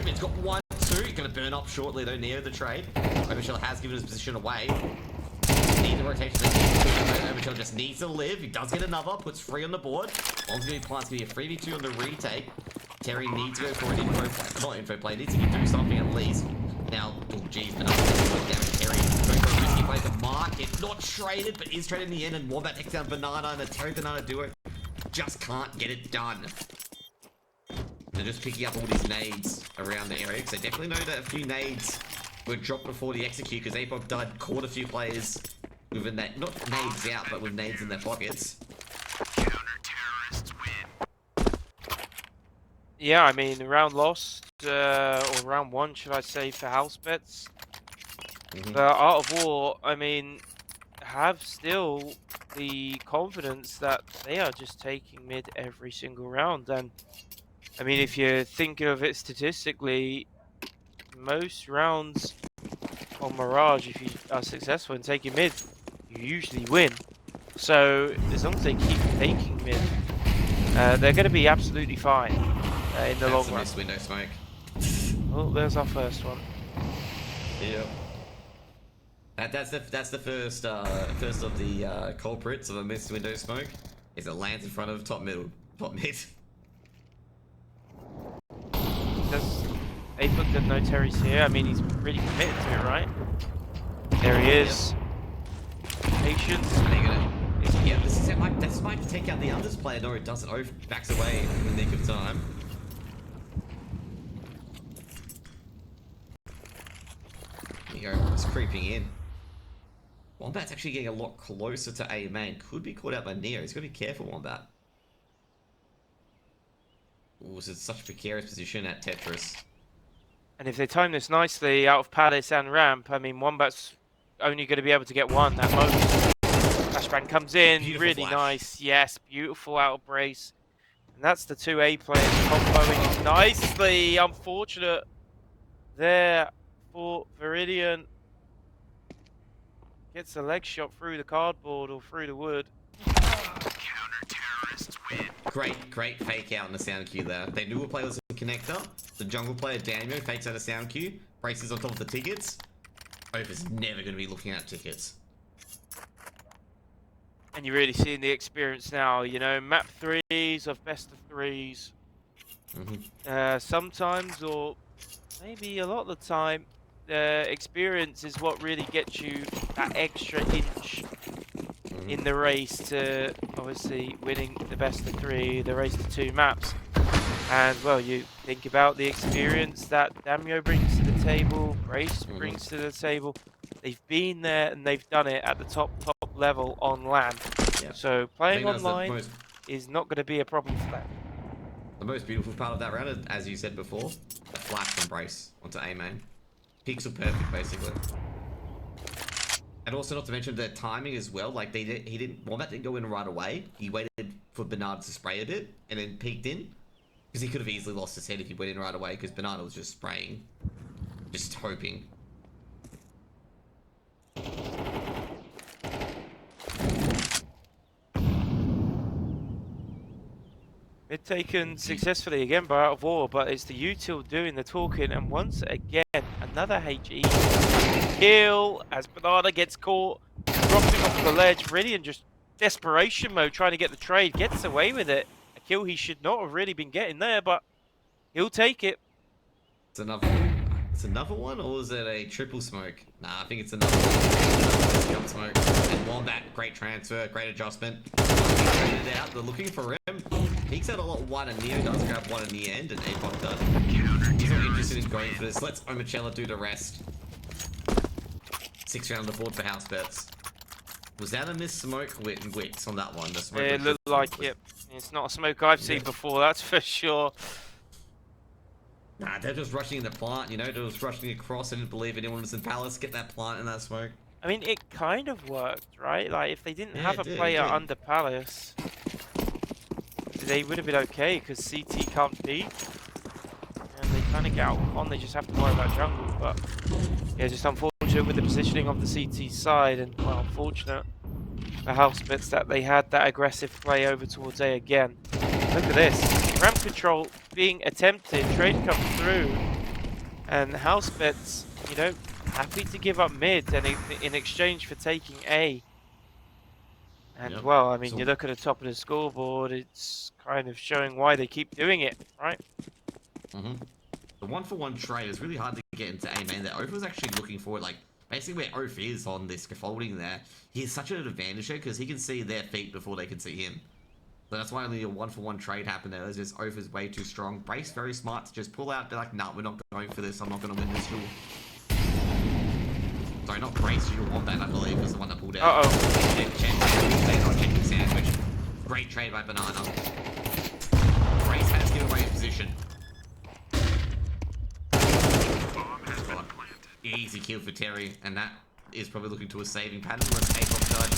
It's got 1, 2. He's going to burn up shortly though near the trade. Overshield has given his position away. Need the rotation. Overshield just needs to live. He does get another. Puts 3 on the board. Bomb's going to be planted. It's going to be a 3v2 on the retake. Terry needs to go for an info play. Not info play. Needs to do something at least. Now, oh jeez, but damage. Terry going for a risky play to mark. It's not traded, but is traded in the end. And Wombat takes down Banana, and the Terry Banana duo just can't get it done. They're just picking up all these nades around the area, because they definitely know that a few nades were dropped before the execute, because APOC died, caught a few players with a not nades out, but with nades in their pockets. Counter-terrorists win. Yeah, I mean, round lost, or round 1, should I say, for Housebets. But Art of War, I mean, have still the confidence that they are just taking mid every single round. And I mean, if you think of it statistically, most rounds on Mirage, if you are successful in taking mid, you usually win. So as long as they keep taking mid, they're going to be absolutely fine in the long run. That's a window smoke. Oh, there's our first one. Yep. That's the first of the culprits of a missed window smoke. Is it lands in front of top mid. Does APOC didn't know Terry's here? I mean, he's really committed to it, right? There he is. Patience. Yeah, this might take out the others player. No, it doesn't. Oh, backs away in the nick of time. Neo is creeping in. Wombat's actually getting a lot closer to A main. Could be caught out by Neo. He's got to be careful, Wombat. Ooh, this is such a precarious position at Tetris. And if they time this nicely out of Palace and Ramp, I mean, Wombat's only going to be able to get one at most. Flashbang comes in, Beautiful really flash. nice. Yes, beautiful out of brace. And that's the two A players comboing nicely. Unfortunate there for Viridian. Gets a leg shot through the cardboard or through the wood. Counter-terrorists win. Great fake out in the sound cue there. They knew a player was a connector. The jungle player, Daniel, fakes out a sound cue. Braces on top of the tickets. Over's never going to be looking at tickets. And you're really seeing the experience now, you know, map threes of best of threes. Sometimes, or maybe a lot of the time, experience is what really gets you that extra inch in the race to obviously winning the best of three, the race to 2 maps. And well, you think about the experience that Damio brings to the table, Brace brings to the table. They've been there and they've done it at the top level on LAN. Yeah. So playing that's the online is not going to be a problem for them. The most beautiful part of that round is, as you said before, the flash from Brace onto A main. Pixel perfect, basically. And also, not to mention the timing as well. Like Wombat didn't go in right away. He waited for Bernard to spray a bit and then peeked in, because he could have easily lost his head if he went in right away. Because Bernard was just spraying, just hoping. Mid taken successfully again by Out of War, but it's the util doing the talking, and once again another HE kill as Banana gets caught, dropping off the ledge. Really in just desperation mode, trying to get the trade, gets away with it. A kill he should not have really been getting there, but he'll take it. It's another one, or is it a triple smoke? Nah, I think it's another one. Jump smoke. And Wombat, great transfer, great adjustment. He's traded it out, they're looking for him. Peeks out a lot one, and Neo does grab one in the end, and Apok does. He's not interested in going for this. Let's Omachella do the rest. 6 round on the board for Housebets. Was that a missed smoke? Wicks on that one. The smoke It looked like it. It's not a smoke I've seen before, that's for sure. Nah, they're just rushing in the plant, you know, they're just rushing across. I didn't believe anyone was in Palace. Get that plant in that smoke. I mean, it kind of worked, right? Like, if they didn't have a it did, player it did. under Palace, they would have been okay, because CT can't beat. And they kind of get out on, they just have to worry about jungle. But, yeah, just unfortunate with the positioning of the CT side, and, well, unfortunate for Housebets that they had that aggressive play over towards A again. Look at this. Ramp control being attempted, trade comes through, and Housebets, you know, happy to give up mid and in exchange for taking A. And well, I mean, So- you look at the top of the scoreboard, it's kind of showing why they keep doing it, right? The 1-for-1 trade is really hard to get into A main. That Oath was actually looking for, like, basically where Oath is on this scaffolding there. He has such an advantage there because he can see their feet before they can see him. So that's why only a 1-for-1 trade happened there. It's just Oath is way too strong. Brace very smart to just pull out. They're like, nah, we're not going for this. I'm not going to win this duel. Sorry, not Brace. You Wombat, I believe, was the one that pulled out. Checking sandwich. Great trade by Banana. Brace has given away his position. Easy kill for Terry, and that is probably looking to a saving pattern. Let's take off charge.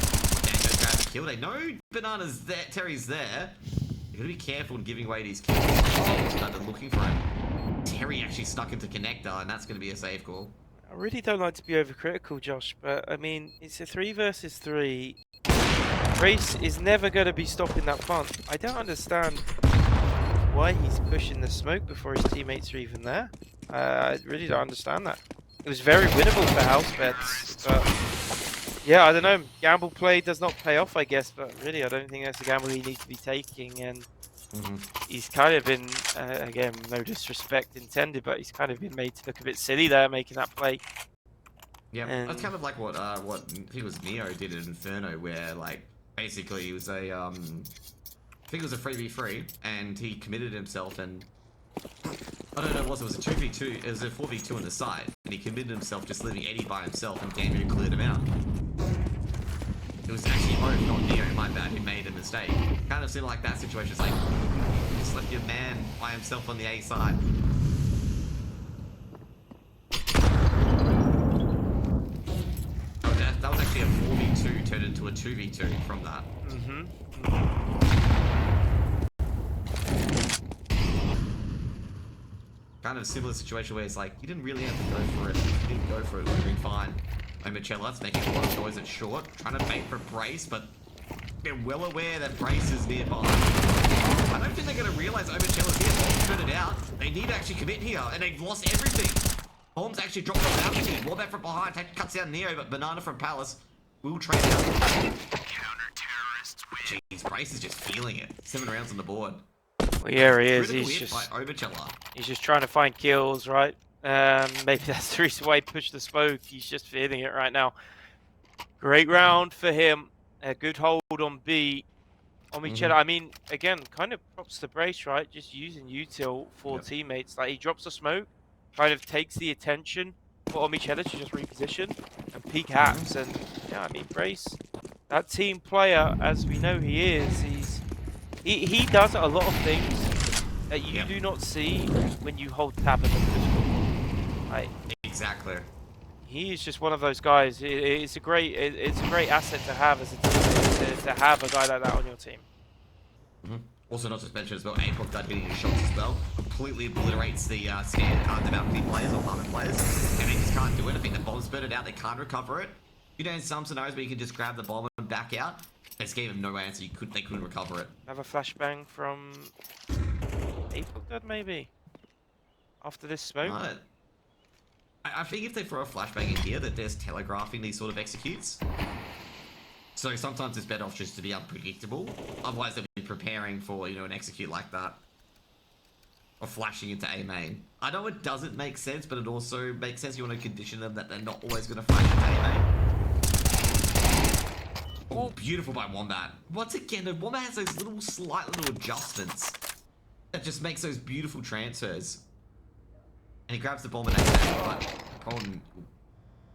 Daniel grabs the kill. They know Banana's there. Terry's there. You gotta be careful in giving away these kills. They're looking for him. Terry actually stuck into connector, and that's gonna be a save call. I really don't like to be overcritical, Josh, but I mean, it's a 3 versus 3. Brace is never going to be stopping that plant. I don't understand why he's pushing the smoke before his teammates are even there. I really don't understand that. It was very winnable for Housebets, but yeah, I don't know. Gamble play does not pay off, I guess, but really, I don't think that's a gamble he needs to be taking. And he's kind of been, again, no disrespect intended, but he's kind of been made to look a bit silly there, making that play. Yeah, And that's kind of like what I think it was Neo did at Inferno, where like basically it was a I think it was a 3v3, and he committed himself and I don't know what it was. It was a 2v2. It was a 4v2 on the side, and he committed himself just leaving Eddie by himself, and Daniel cleared him out. It was actually Hope, not Neo, my bad, who made a mistake. Kind of seemed like that situation. It's like, you just left your man by himself on the A side. That was actually a 4v2 turned into a 2v2 from that. Kind of a similar situation where it's like, you didn't really have to go for it. You didn't go for it, it would have been fine. Omochella's making a lot of noise at short, trying to bait for Brace, but they're well aware that Brace is nearby. I don't think they're going to realize Omochella's here. Bomb's turned it out. They need to actually commit here, and they've lost everything. Bomb's actually dropped off altitude. Warback from behind, cuts down Neo, but Banana from Palace will trade out. Counter-terrorists win. Jeez, Brace is just feeling it. 7 rounds on the board. Well, yeah, he is. Critical He's hit just by Omochella. he's just trying to find kills, right? Maybe that's the reason why he pushed the smoke. He's just feeling it right now. Great round for him. A good hold on B. Omochella, I mean, again, kind of props to Brace, right? Just using util for teammates. Like, he drops a smoke, kind of takes the attention for Omochella to just reposition and peek haps. And, yeah, I mean, Brace, that team player, as we know he is, he does a lot of things that you do not see when you hold tab in the physical. Right. Exactly. He is just one of those guys. It's a great asset to have as a team, to have a guy like that on your team. Also, not to mention as well, APOC done hitting his shots as well. Completely obliterates the stand the Valkyrie players or Parliament players, and they just can't do anything. The bomb's spurted out, they can't recover it. You know, in some scenarios where you can just grab the bomb and back out, they just gave him no answer. They couldn't recover it. Have a flashbang from APOC maybe after this smoke. I think if they throw a flashbang in here, that there's telegraphing these sort of executes. So sometimes it's better off just to be unpredictable. Otherwise, they'll be preparing for, you know, an execute like that. Or flashing into A main. I know it doesn't make sense, but it also makes sense. You want to condition them that they're not always going to flash into A main. Oh, beautiful by Wombat. Once again, the Wombat has those little slight little adjustments that just makes those beautiful transfers. And he grabs the bomb and but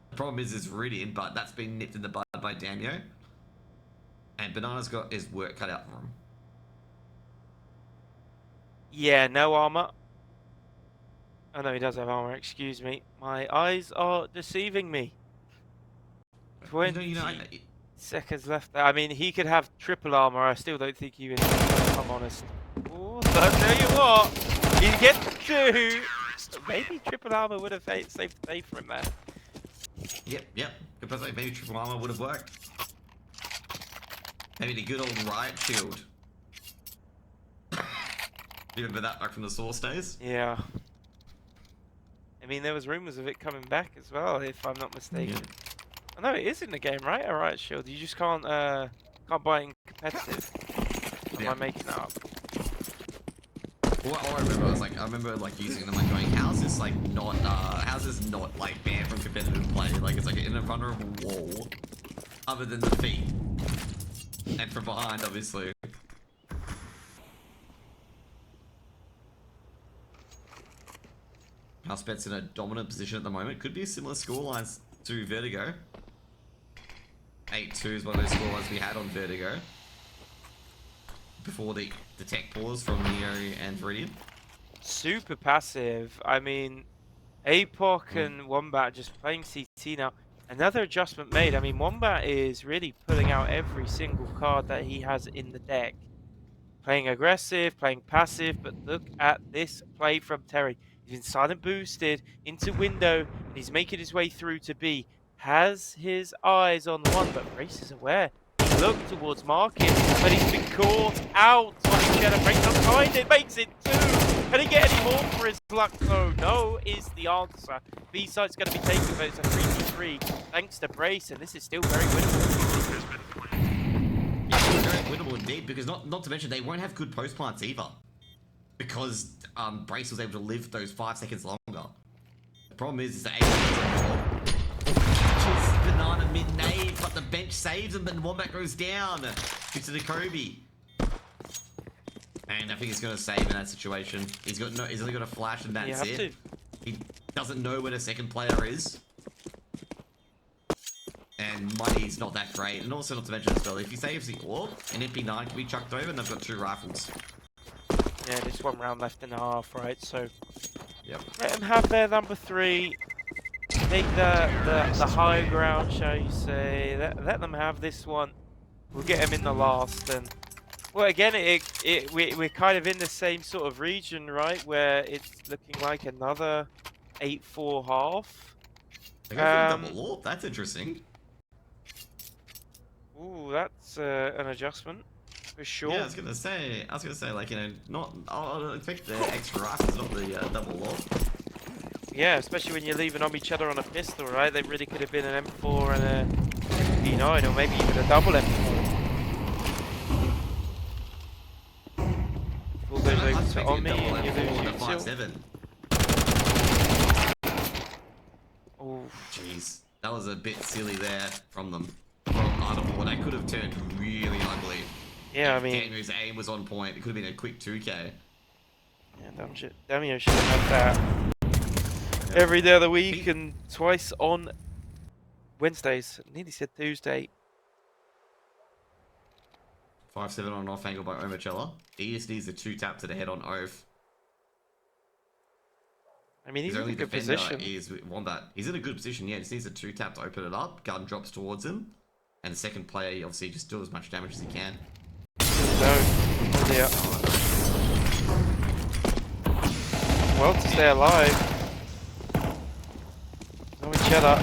the problem is it's Viridian, but that's been nipped in the bud by Damio. And Banana's got his work cut out for him. Yeah, no armor. Oh no, he does have armor, excuse me. My eyes are deceiving me. 20 seconds left. I mean, he could have triple armor. I still don't think he would, if I'm honest. Oh, but I'll tell you what, you get 2. Maybe triple armor would have saved the day for him there. Yep. Maybe triple armor would have worked. Maybe the good old riot shield. You remember that back from the Source days? Yeah. I mean, there was rumors of it coming back as well, if I'm not mistaken. I know it is in the game, right? A riot shield. You just can't buy it in competitive. Am I making that up? Well, all I remember using them, like going, how's this not like banned from competitive play? Like it's like an invulnerable wall, other than the feet, and from behind, obviously. Housebets in a dominant position at the moment. Could be a similar scorelines to Vertigo. 8-2 is one of those scorelines we had on Vertigo before the tech pause from Neo and Viridian. Super passive. I mean, APOC and Wombat just playing CT now. Another adjustment made. I mean, Wombat is really pulling out every single card that he has in the deck. Playing aggressive, playing passive, but look at this play from Terry. He's been silent boosted into window, and he's making his way through to B. Has his eyes on one, but Brace is aware. He looked towards Market, but he's been caught out. Oceania breaks up behind it, makes it 2. Can he get any more for his luck? No is the answer. B side's going to be taken, but it's a 3v3 thanks to Brace, and this is still very winnable. Yeah, very winnable indeed, because not to mention they won't have good post plants either. Because Brace was able to live those 5 seconds longer. The problem is that catches Banana mid-nade, but the bench saves him, but Wombat goes down due to the Kobe. And I think he's gonna save in that situation. He's only got a flash and that's it. He doesn't know where the second player is. And money's not that great. And also not to mention as well, if he saves the orb, an MP9 can be chucked over and they've got 2 rifles. Yeah, there's 1 round left in the half, right? So Yep. let them have their number 3. Take the high ground, shall you say. Let them have this one. We'll get them in the last. And well, again, we're kind of in the same sort of region, right? Where it's looking like another 8-4 half. They go for the double orb. That's interesting. Ooh, that's an adjustment for sure. Yeah, I was gonna say, like, you know, not. I'll expect the extra rifles, not the double orb. Yeah, especially when you're leaving on each other on a pistol, right? They really could have been an M4 and a MP9, or maybe even a double M4. All goes over to Omi and you lose your 5-7. Oh, Jeez, that was a bit silly there from them. From either board, they could have turned really ugly. yeah, I mean, Damien's aim was on point. It could have been a quick 2K. yeah, Damio should have had that every day of the week and twice on Wednesdays. I nearly said Tuesday. 5-7 on an off angle by Omachella. ESD's a 2-tap to the head on Oath. I mean, he's in a only good defender position. is Wombat. He's in a good position, yeah. Just needs a 2-tap to open it up. Gun drops towards him. And the second player, obviously, just do as much damage as he can. Oh dear. Well, to stay alive. No cheddar.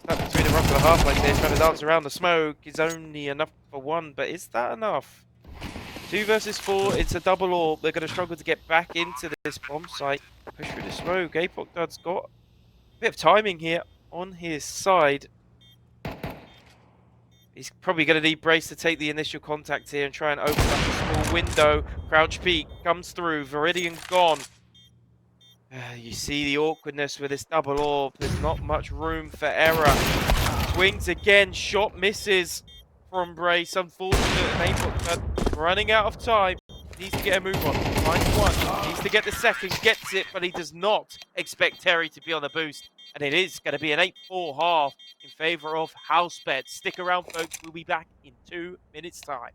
Stuck between a rock and a half like this, trying to dance around the smoke is only enough for 1, but is that enough? 2 versus 4, it's a double orb. They're going to struggle to get back into this bomb site. Push through the smoke. Apoc Dud's got a bit of timing here on his side. He's probably going to need Brace to take the initial contact here and try and open up a small window. Crouch peek comes through. Viridian gone. You see the awkwardness with this double orb. There's not much room for error. Swings again. Shot misses from Brace. Unfortunate. And Apoc running out of time. Needs to get a move on. Finds 1. Needs to get the second. Gets it, but he does not expect Terry to be on the boost. And it is going to be an 8-4 half in favor of Housebets. Stick around, folks. We'll be back in 2 minutes' time.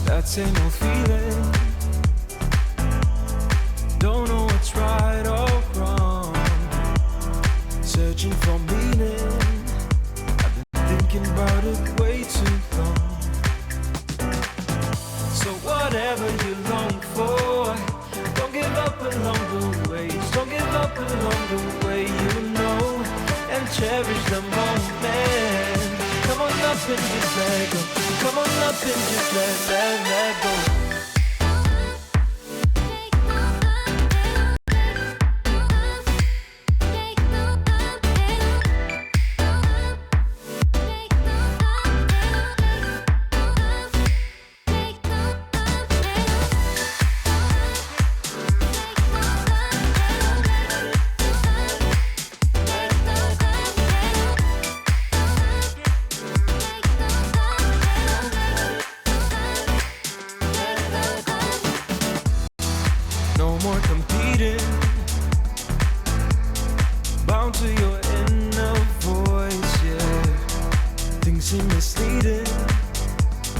That same old feeling. Don't know what's right or wrong. Searching for meaning. I've been thinking about it way too long. So whatever you long for, don't give up along the way. Don't give up along the way, you know, and cherish the moment. Come on up and just let go. Come on up and just let go. No more competing, bound to your inner voice, yeah. Things seem misleading,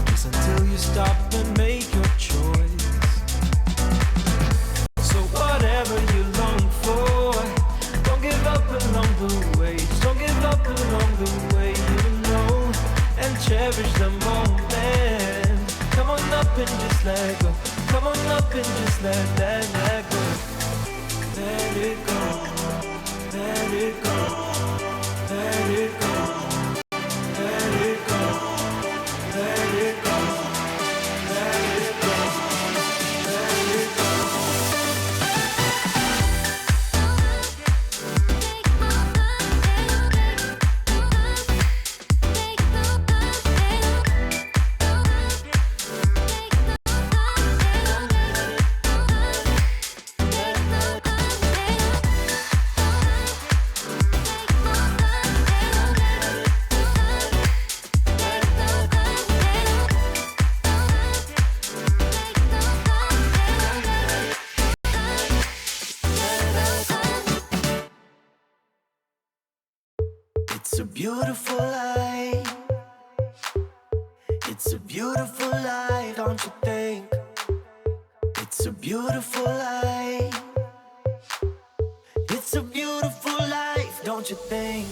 just until you stop and make your choice. So whatever you long for, don't give up along the way. Don't give up along the way, you know, and cherish the moment. Come on up and just let go. Come on up and just let go. Let it go. Let it go. Let it go. Let it beautiful life. It's a beautiful life, don't you think? It's a beautiful life. It's a beautiful life, don't you think?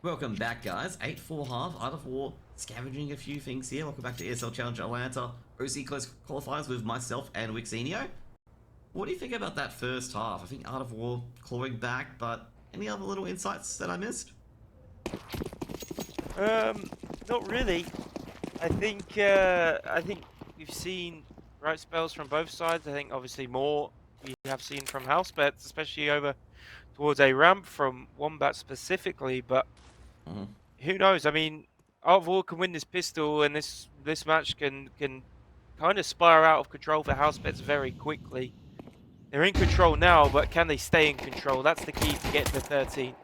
Welcome back, guys. 8-4 half, Art of War, scavenging a few things here. Welcome back to ESL Challenger Atlanta. OC close qualifiers with myself and Wixenio. What do you think about that first half? I think Art of War clawing back, but any other little insights that I missed? Not really. I think we've seen bright spells from both sides. I think obviously more we have seen from Housebets, especially over towards a ramp from Wombat specifically, but who knows? I mean, Art of War can win this pistol, and this match can kind of spiral out of control for Housebets very quickly. They're in control now, but can they stay in control? That's the key to get to 13.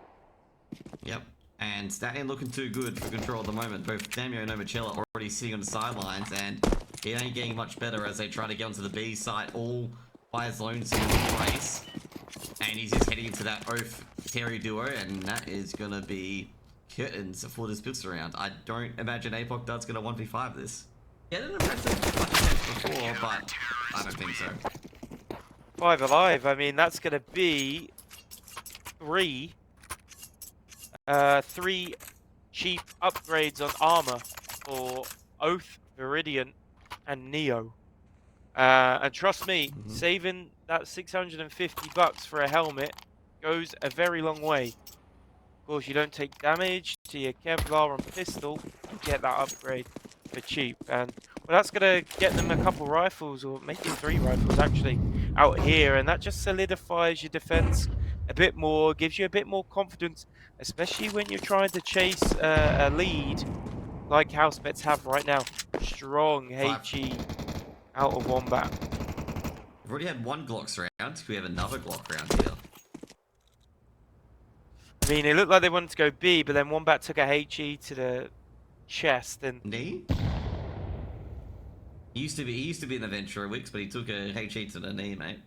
Yep. And that ain't looking too good for control at the moment. Both Damio and Omachella are already sitting on the sidelines, and it ain't getting much better as they try to get onto the B site all by his lonesome in the place. And he's just heading into that Oath Terry duo, and that is gonna be curtains for this pistol round. I don't imagine Apoc Dud's gonna 1v5 this. He had an impressive bunch of attempts before, but I don't think so. 5 alive. I mean, that's gonna be three cheap upgrades on armor for Oath, Viridian, and Neo. And trust me, saving that 650 bucks for a helmet goes a very long way. Of course, you don't take damage to your Kevlar and pistol, you get that upgrade for cheap. And well, that's gonna get them a couple rifles, or maybe 3 rifles actually, out here, and that just solidifies your defense a bit more, gives you a bit more confidence, especially when you're trying to chase a lead like Housebets have right now. Strong HE out of Wombat. We've already had 1 Glocks round. We have another Glock round here. I mean, it looked like they wanted to go B, but then Wombat took a HE to the chest and Knee? He used to be in the Ventura Wix, but he took a HE to the knee, mate.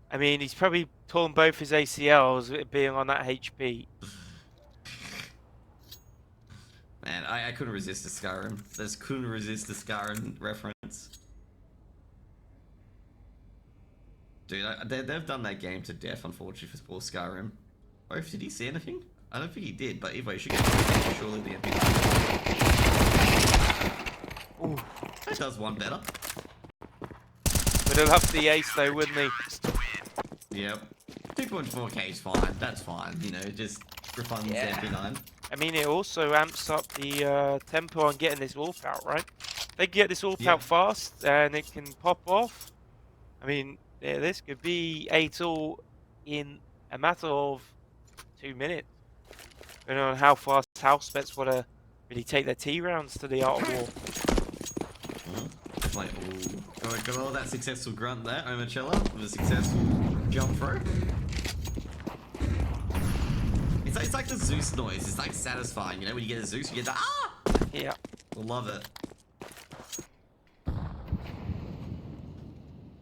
I mean, he's probably torn both his ACLs being on that HP. Man, I couldn't resist the Skyrim. Just couldn't resist the Skyrim reference. Dude, they've done that game to death, unfortunately, for Skyrim. Both, did he see anything? I don't think he did, but either way, you should get surely the MP. Ooh, that does one better. Would have loved the ace though, wouldn't he? Yep. 2.4k is fine, that's fine, you know, just refunds the MP9. I mean, it also amps up the tempo on getting this AWP out, right? They can get this AWP out fast, and it can pop off. I mean, yeah, this could be 8-all in a matter of 2 minutes. Depending on how fast Housebets want to really take their T rounds to the Art of War. Like, ooh. Got all that successful grunt there, Omachella, with a successful jump throw. It's like the Zeus noise. It's like satisfying, you know, when you get a Zeus, you get the ah! Yeah. Love it.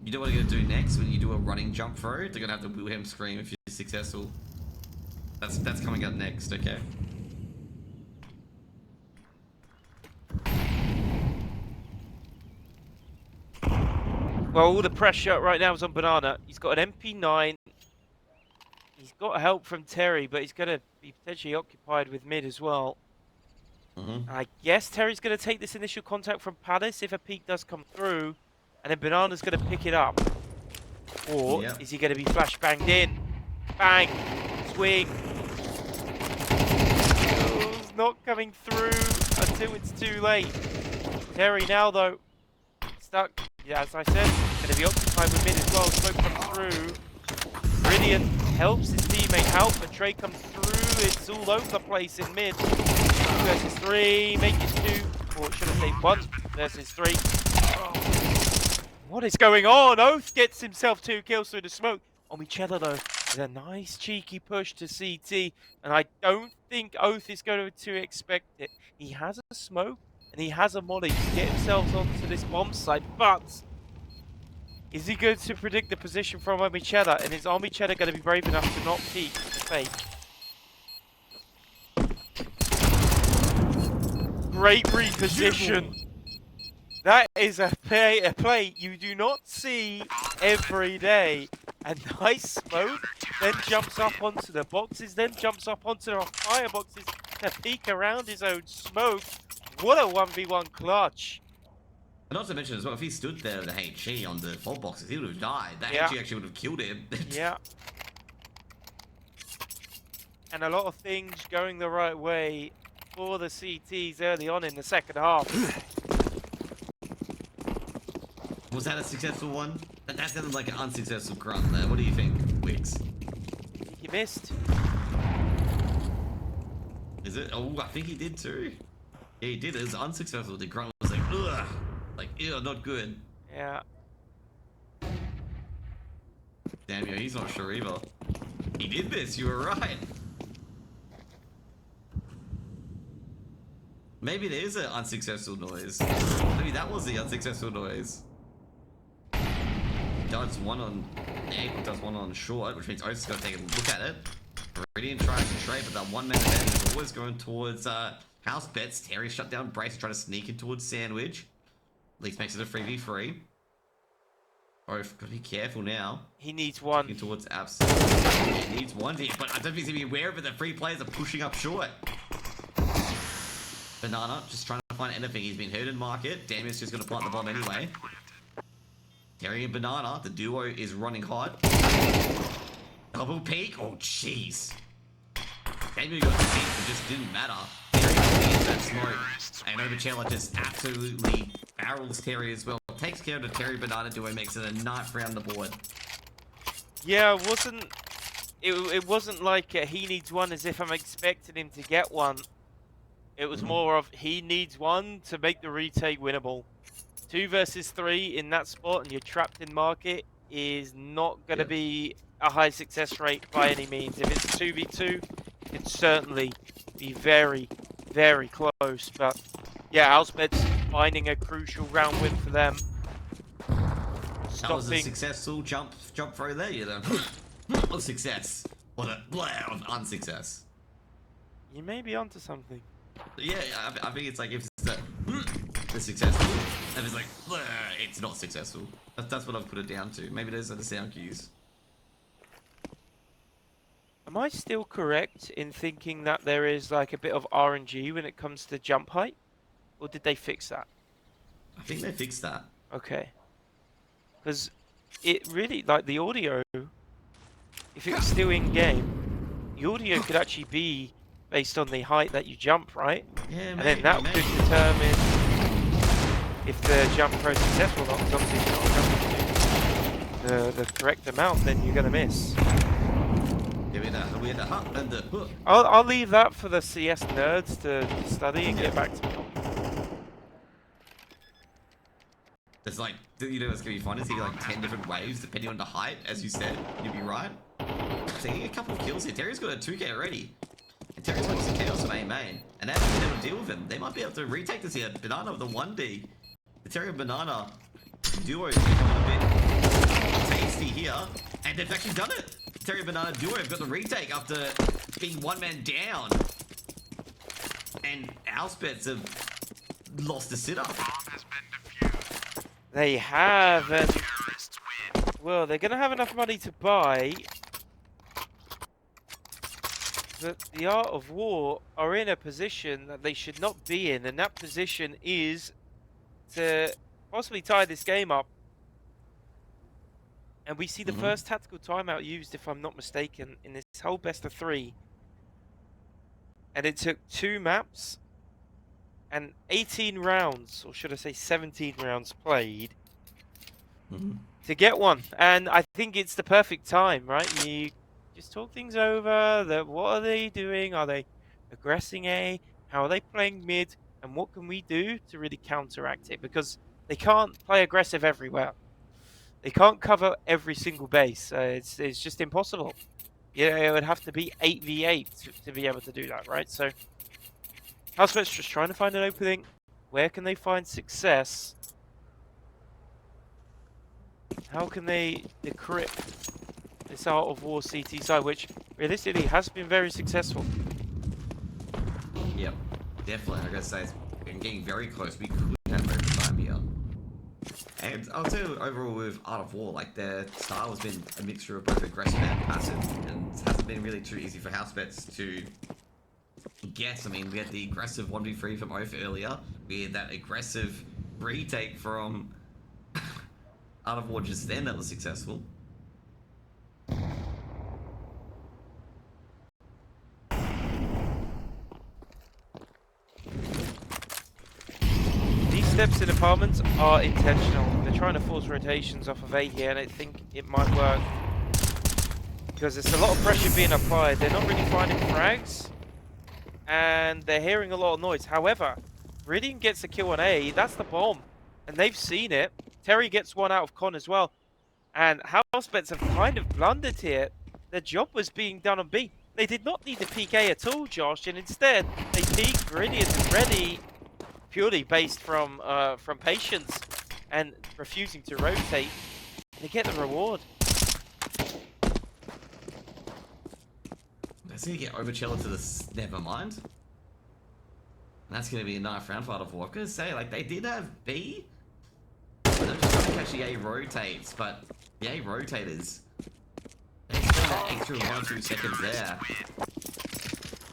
You know what you're gonna do next when you do a running jump throw? They're gonna have to Wilhelm scream if you're successful. That's coming up next, okay? Well, all the pressure right now is on Banana. He's got an MP9. He's got help from Terry, but he's going to be potentially occupied with mid as well. I guess Terry's going to take this initial contact from Palace if a peek does come through, and then Banana's going to pick it up. Or is he going to be flash banged in? Bang! Swing! Oh, it's not coming through until it's too late. Terry now, though, stuck. Yeah, as I said, going to be occupied with mid as well. Smoke comes through. Brilliant. Helps his teammate out, but Trey comes through. It's all over the place in mid. 2 versus 3. Make it 2. Or should I say 1 versus 3. What is going on? Oath gets himself 2 kills through the smoke. Omachella, though, with a nice cheeky push to CT. And I don't think Oath is going to expect it. He has a smoke. and he has a molly to get himself onto this bomb site, but is he going to predict the position from Army Cheddar? And is Army Cheddar going to be brave enough to not peek the fake? Great reposition. That is a play you do not see every day. A nice smoke, then jumps up onto the boxes, then jumps up onto the fireboxes to peek around his own smoke. What a 1v1 clutch. And not to mention as well, if he stood there with the HE on the fault boxes, he would have died. That Yeah. HE actually would have killed him. Yeah. And a lot of things going the right way for the CTs early on in the second half. Was that a successful one? That sounded like an unsuccessful grunt there. What do you think, Wix? He missed. Is it? Oh, I think he did too. Yeah, he did. It was unsuccessful. The grunt was like, ugh. Like, ew, not good. Yeah. Damn, yo, he's not sure either. He did this, you were right. Maybe there is an unsuccessful noise. Maybe that was the unsuccessful noise. Does one on A, does one on short, which means Oates is going to take a look at it. Viridian tries to trade, but that one man advantage is always going towards Housebets. Terry shut down Brace, trying to sneak in towards Sandwich. At least makes it a 3v3. Oath, gotta be careful now. He needs one. Looking towards Abs. He needs one here, but I don't think he's gonna be aware of it. The free players are pushing up short. Banana just trying to find anything. He's been hurt in market. Damien's just gonna plant the bomb anyway. Terry and Banana, the duo is running hot. Double peek. Oh, jeez. Damien got the peek, but just didn't matter. Terry gets that smoke. And Oceania just absolutely barrels Terry as well. Takes care of the Terry Banana duo, makes it a knife round the board. Yeah, it wasn't like he needs one as if I'm expecting him to get one. It was more of he needs one to make the retake winnable. 2 versus 3 in that spot and you're trapped in market is not going to be a high success rate by any means. If it's 2v2, it can certainly be very, very close. But yeah, Housebets finding a crucial round win for them. That was a successful jump throw there, you know. Of success. What a blare of unsuccess. You may be onto something. Yeah, I think it's like if it's successful, and it's like bleh, it's not successful. That's what I've put it down to. Maybe those are the sound cues. Am I still correct in thinking that there is like a bit of RNG when it comes to jump height? Or did they fix that? I think they fixed that. Okay. Because it really, like the audio, if it was still in game, the audio could actually be based on the height that you jump, right? Yeah, and maybe, then that maybe. could determine if the jump pro is successful or not. Because obviously if you're not jumping the correct amount, then you're going to miss. Yeah, we had the hut and the hook. I'll leave that for the CS nerds to study and get back to me. There's like, you know what's gonna be fun is he like 10 different waves depending on the height, as you said. You'd be right. See, a couple of kills here. Terry's got a 2k already. And Terry's got some chaos from A main. And now they're able to deal with him. They might be able to retake this here. Banana with the 1D. The Terry and Banana duo is becoming a bit tasty here. And they've actually done it. Terry and Banana duo have got the retake after being one man down. And Housebets have lost the sit-up. They have, and well, they're going to have enough money to buy. But the Art of War are in a position that they should not be in, and that position is to possibly tie this game up. And we see the first tactical timeout used, if I'm not mistaken, in this whole best of 3. And it took 2 maps and 18 rounds, or should I say 17 rounds played, to get one. And I think it's the perfect time, right? You just talk things over. What are they doing? Are they aggressing A? How are they playing mid? And what can we do to really counteract it? Because they can't play aggressive everywhere. They can't cover every single base. It's just impossible. Yeah, it would have to be 8v8 to be able to do that, right? So Housebets just trying to find an opening. Where can they find success? How can they decrypt this Art of War CT side, which realistically has been very successful? Yep, definitely. I gotta say, it's been getting very close. We could have overtime here. And I'll tell you, overall with Art of War, like their style has been a mixture of both aggressive and passive, and it hasn't been really too easy for Housebets to guess. I mean, we had the aggressive 1v3 from Oath earlier. We had that aggressive retake from Art of War just then that was successful. These steps in apartments are intentional. They're trying to force rotations off of A here, and I think it might work. Because there's a lot of pressure being applied. They're not really finding frags, and they're hearing a lot of noise. However, Viridian gets a kill on A. That's the bomb, and they've seen it. Terry gets one out of Con as well. And Housebets have kind of blundered here. Their job was being done on B. They did not need to peek A at all, Josh, and instead they peeked Viridian ready, purely based from patience and refusing to rotate. They get the reward. Let's see, get Overchiller to this. Never mind. And that's going to be a knife round for Art of War. I'm going to say, like, they did have B. But they're just trying to catch the A rotates, but the A rotators, they spend that extra 1 or 2 seconds there.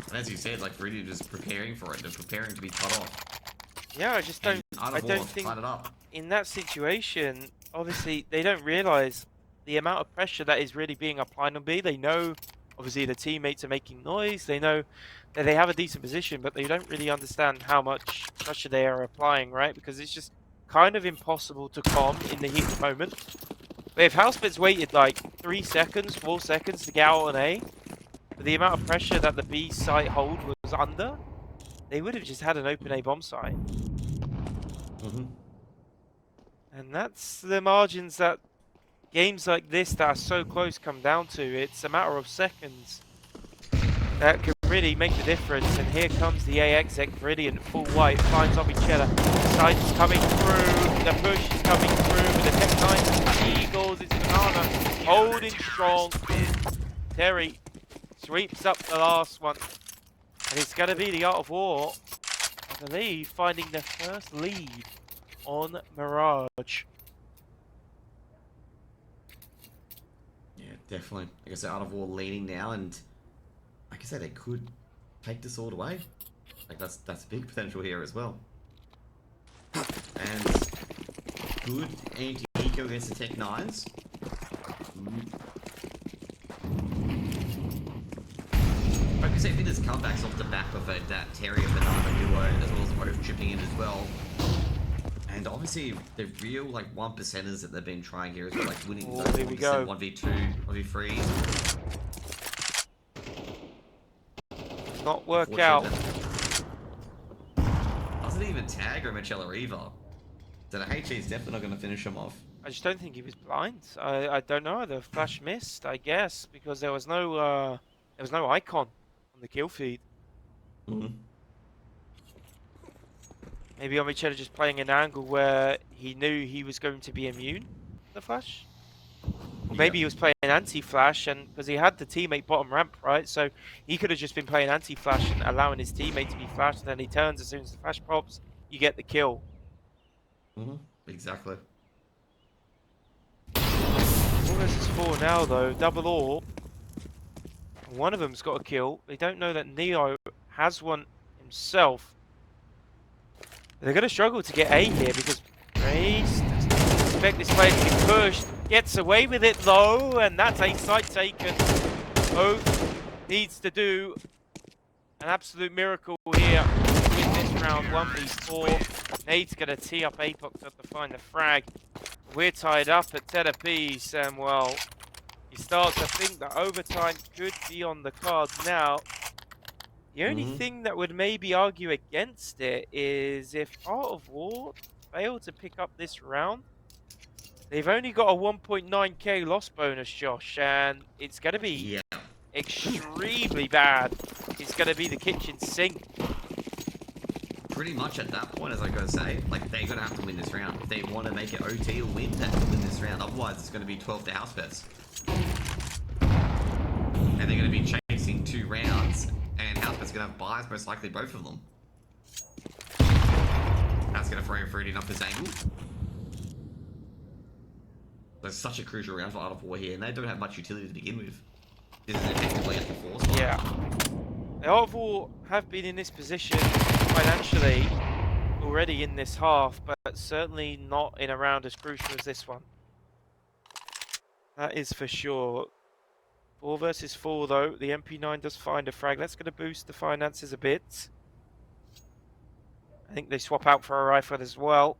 And as you said, like, Viridian just preparing for it. They're preparing to be cut off. Yeah, I just don't. I don't think it up. In that situation, obviously they don't realize the amount of pressure that is really being applied on B. They know, obviously, the teammates are making noise. They know that they have a decent position, but they don't really understand how much pressure they are applying, right? Because it's just kind of impossible to calm in the heat of the moment. But if Housebets waited like 3 seconds, 4 seconds to get out on A, with the amount of pressure that the B site hold was under, they would have just had an open A bomb site. And that's the margins that games like this that are so close come down to. It's a matter of seconds that can really make the difference. And here comes the A exec, Viridian, full white, finds Obichella. Side is coming through, the push is coming through with the Tech 9 Eagles. It's Banana holding strong. Terry sweeps up the last one. And it's going to be the Art of War, I believe, finding their first lead on Mirage. Yeah, definitely. Like I said, Art of War leading now, and like I said, they could take this all the way. Like that's big potential here as well. And good anti-eco against the Tech 9s. Like I said, I think there's comebacks off the back of that Terry and Banana duo, as well as Oath chipping in as well. And obviously, the real like 1%ers that they've been trying here is like winning oh, here we go. 1v2, 1v3s. Not work out. Doesn't even tag or Michela either. So the HE is definitely not going to finish him off. I just don't think he was blind. I don't know. The flash missed, I guess, because there was no icon on the kill feed. Maybe Omichela just playing an angle where he knew he was going to be immune to the flash. Or maybe he was playing anti-flash, and because he had the teammate bottom ramp, right? So he could have just been playing anti-flash and allowing his teammate to be flashed, and then he turns as soon as the flash pops, you get the kill. Exactly. 4 versus 4 now, though. Double AWP. One of them's got a kill. They don't know that Neo has one himself. They're going to struggle to get A here because Race doesn't expect this player to be pushed. Gets away with it though, and that's a site taken. Oath needs to do an absolute miracle here to win this round 1v4. Nade's going to tee up Apox to find the frag. We're tied up at 10 apiece, and well, you start to think that overtime could be on the cards now. The only thing that would maybe argue against it is if Art of War fail to pick up this round, they've only got a 1.9k loss bonus, Josh, and it's going to be extremely bad. It's going to be the kitchen sink. pretty much at that point, as I gotta say, like, they're gonna have to win this round. If they want to make it OT or win, they have to win this round. Otherwise, it's gonna be 12 to Housebets. And they're gonna be chasing 2 rounds, and Housebets gonna have buys, most likely both of them. That's gonna throw Fruity off his angle. That's such a crucial round for Art of War here, and they don't have much utility to begin with. This is effectively at the force. Yeah. The Art of War have been in this position financially already in this half, but certainly not in a round as crucial as this one. That is for sure. 4 versus 4 though. The MP9 does find a frag. That's going to boost the finances a bit. I think they swap out for a rifle as well.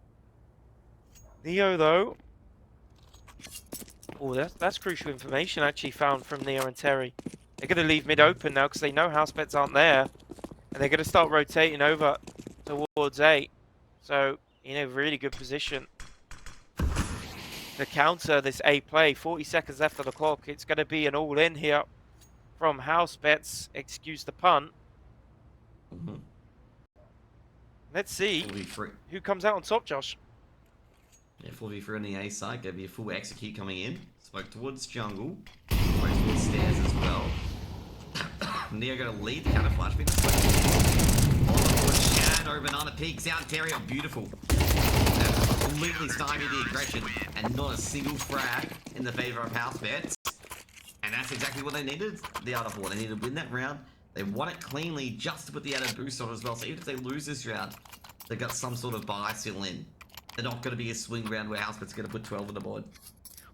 Neo though. Oh, that's crucial information actually found from Neo and Terry. They're going to leave mid open now because they know Housebets aren't there. And they're going to start rotating over towards A. So, in a really good position to counter this A play. 40 seconds left on the clock. It's going to be an all-in here from Housebets. Excuse the pun. Let's see who comes out on top, Josh. Yeah, 4v3 on the A side. Gonna be a full execute coming in. Smoke towards jungle. Smoke towards stairs as well. Neo gonna lead the counter flash. Shadow, Banana peeks out. Terry, oh, beautiful. Completely stymied the aggression and not a single frag in the favor of Housebets. And that's exactly what they needed. The Art of War. They needed to win that round. They won it cleanly just to put the added boost on as well. So even if they lose this round, they've got some sort of buy still in. They're not going to be a swing round where Housebets are going to put 12 on the board.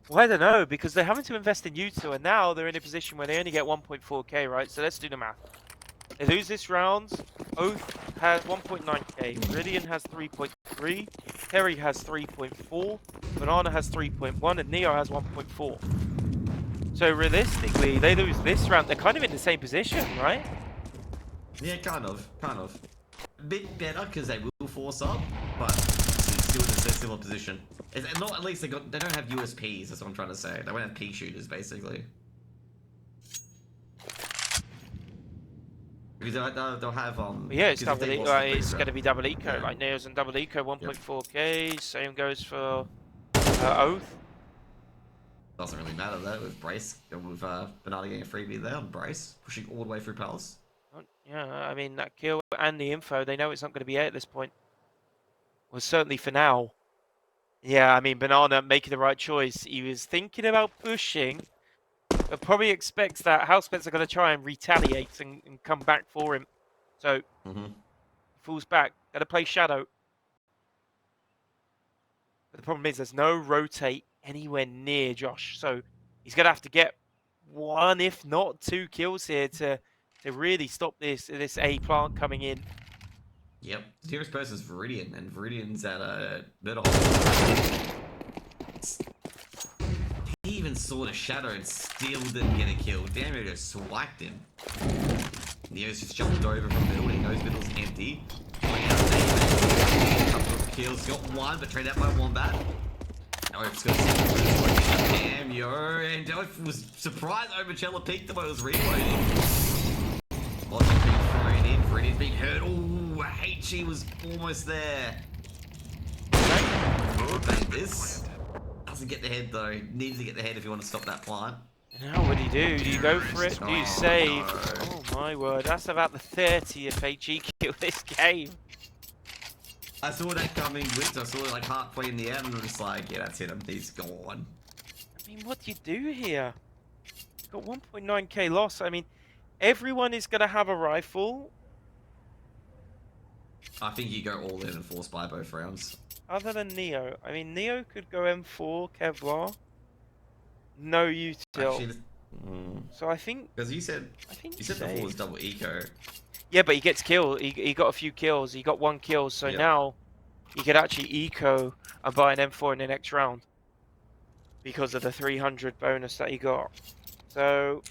Well, I don't know, because they're having to invest in U2, and now they're in a position where they only get 1.4k, right? So let's do the math. They lose this round. Oath has 1.9k. Viridian has 3.3. Terry has 3.4. Banana has 3.1. And Neo has 1.4. So realistically, they lose this round. They're kind of in the same position, right? Yeah, kind of. A bit better because they will force up, but still in a similar position. It's not, at least they don't have USPs, that's what I'm trying to say. They won't have P shooters, basically. Because they'll have yeah, it's double it's going to be double eco, yeah. Like Neo's and double eco, 1.4k. Yep. Same goes for Oath. Doesn't really matter though with Brace, with Banana getting a freebie there on Brace, pushing all the way through Palace. Yeah, I mean that kill and the info, they know it's not going to be A at this point. Well, certainly for now. Yeah, I mean Banana making the right choice. He was thinking about pushing, but probably expects that Housebets are going to try and retaliate and come back for him. So, he falls back. Got to play Shadow. But the problem is there's no rotate anywhere near Josh. So, he's going to have to get 1, if not 2 kills here to really stop this A plant coming in. Yep. The nearest person is Viridian, and Viridian's at a murder hole. He even saw the Shadow and still didn't get a kill. Damn, it just swiped him. Neo's just jumped over from middle. He knows middle's empty. A couple of kills. Got 1, but traded out by Wombat. Now it's got damn, yo. And Oath was surprised Overchella peeked him while it was reloading. Lots of being thrown in. Viridian's being hurt. Ooh, HE was almost there. Bang this. Doesn't get the head though. Needs to get the head if you want to stop that plant. Now what do you do? Do you go for it? Do you save? No. Oh my word, that's about the 30th HE kill this game. I saw that coming with. I saw it like halfway in the end and I'm just like, yeah, that's it. He's gone. I mean, what do you do here? You've got 1.9k loss. I mean, everyone is going to have a rifle. I think you go all in and force buy both rounds. Other than Neo. I mean, Neo could go M4, Kevlar. No util. Actually, so I think... Because you said before was double eco. Yeah, but he gets killed. He got a few kills. He got 1 kill. So now he could actually eco and buy an M4 in the next round. Because of the 300 bonus that he got. So...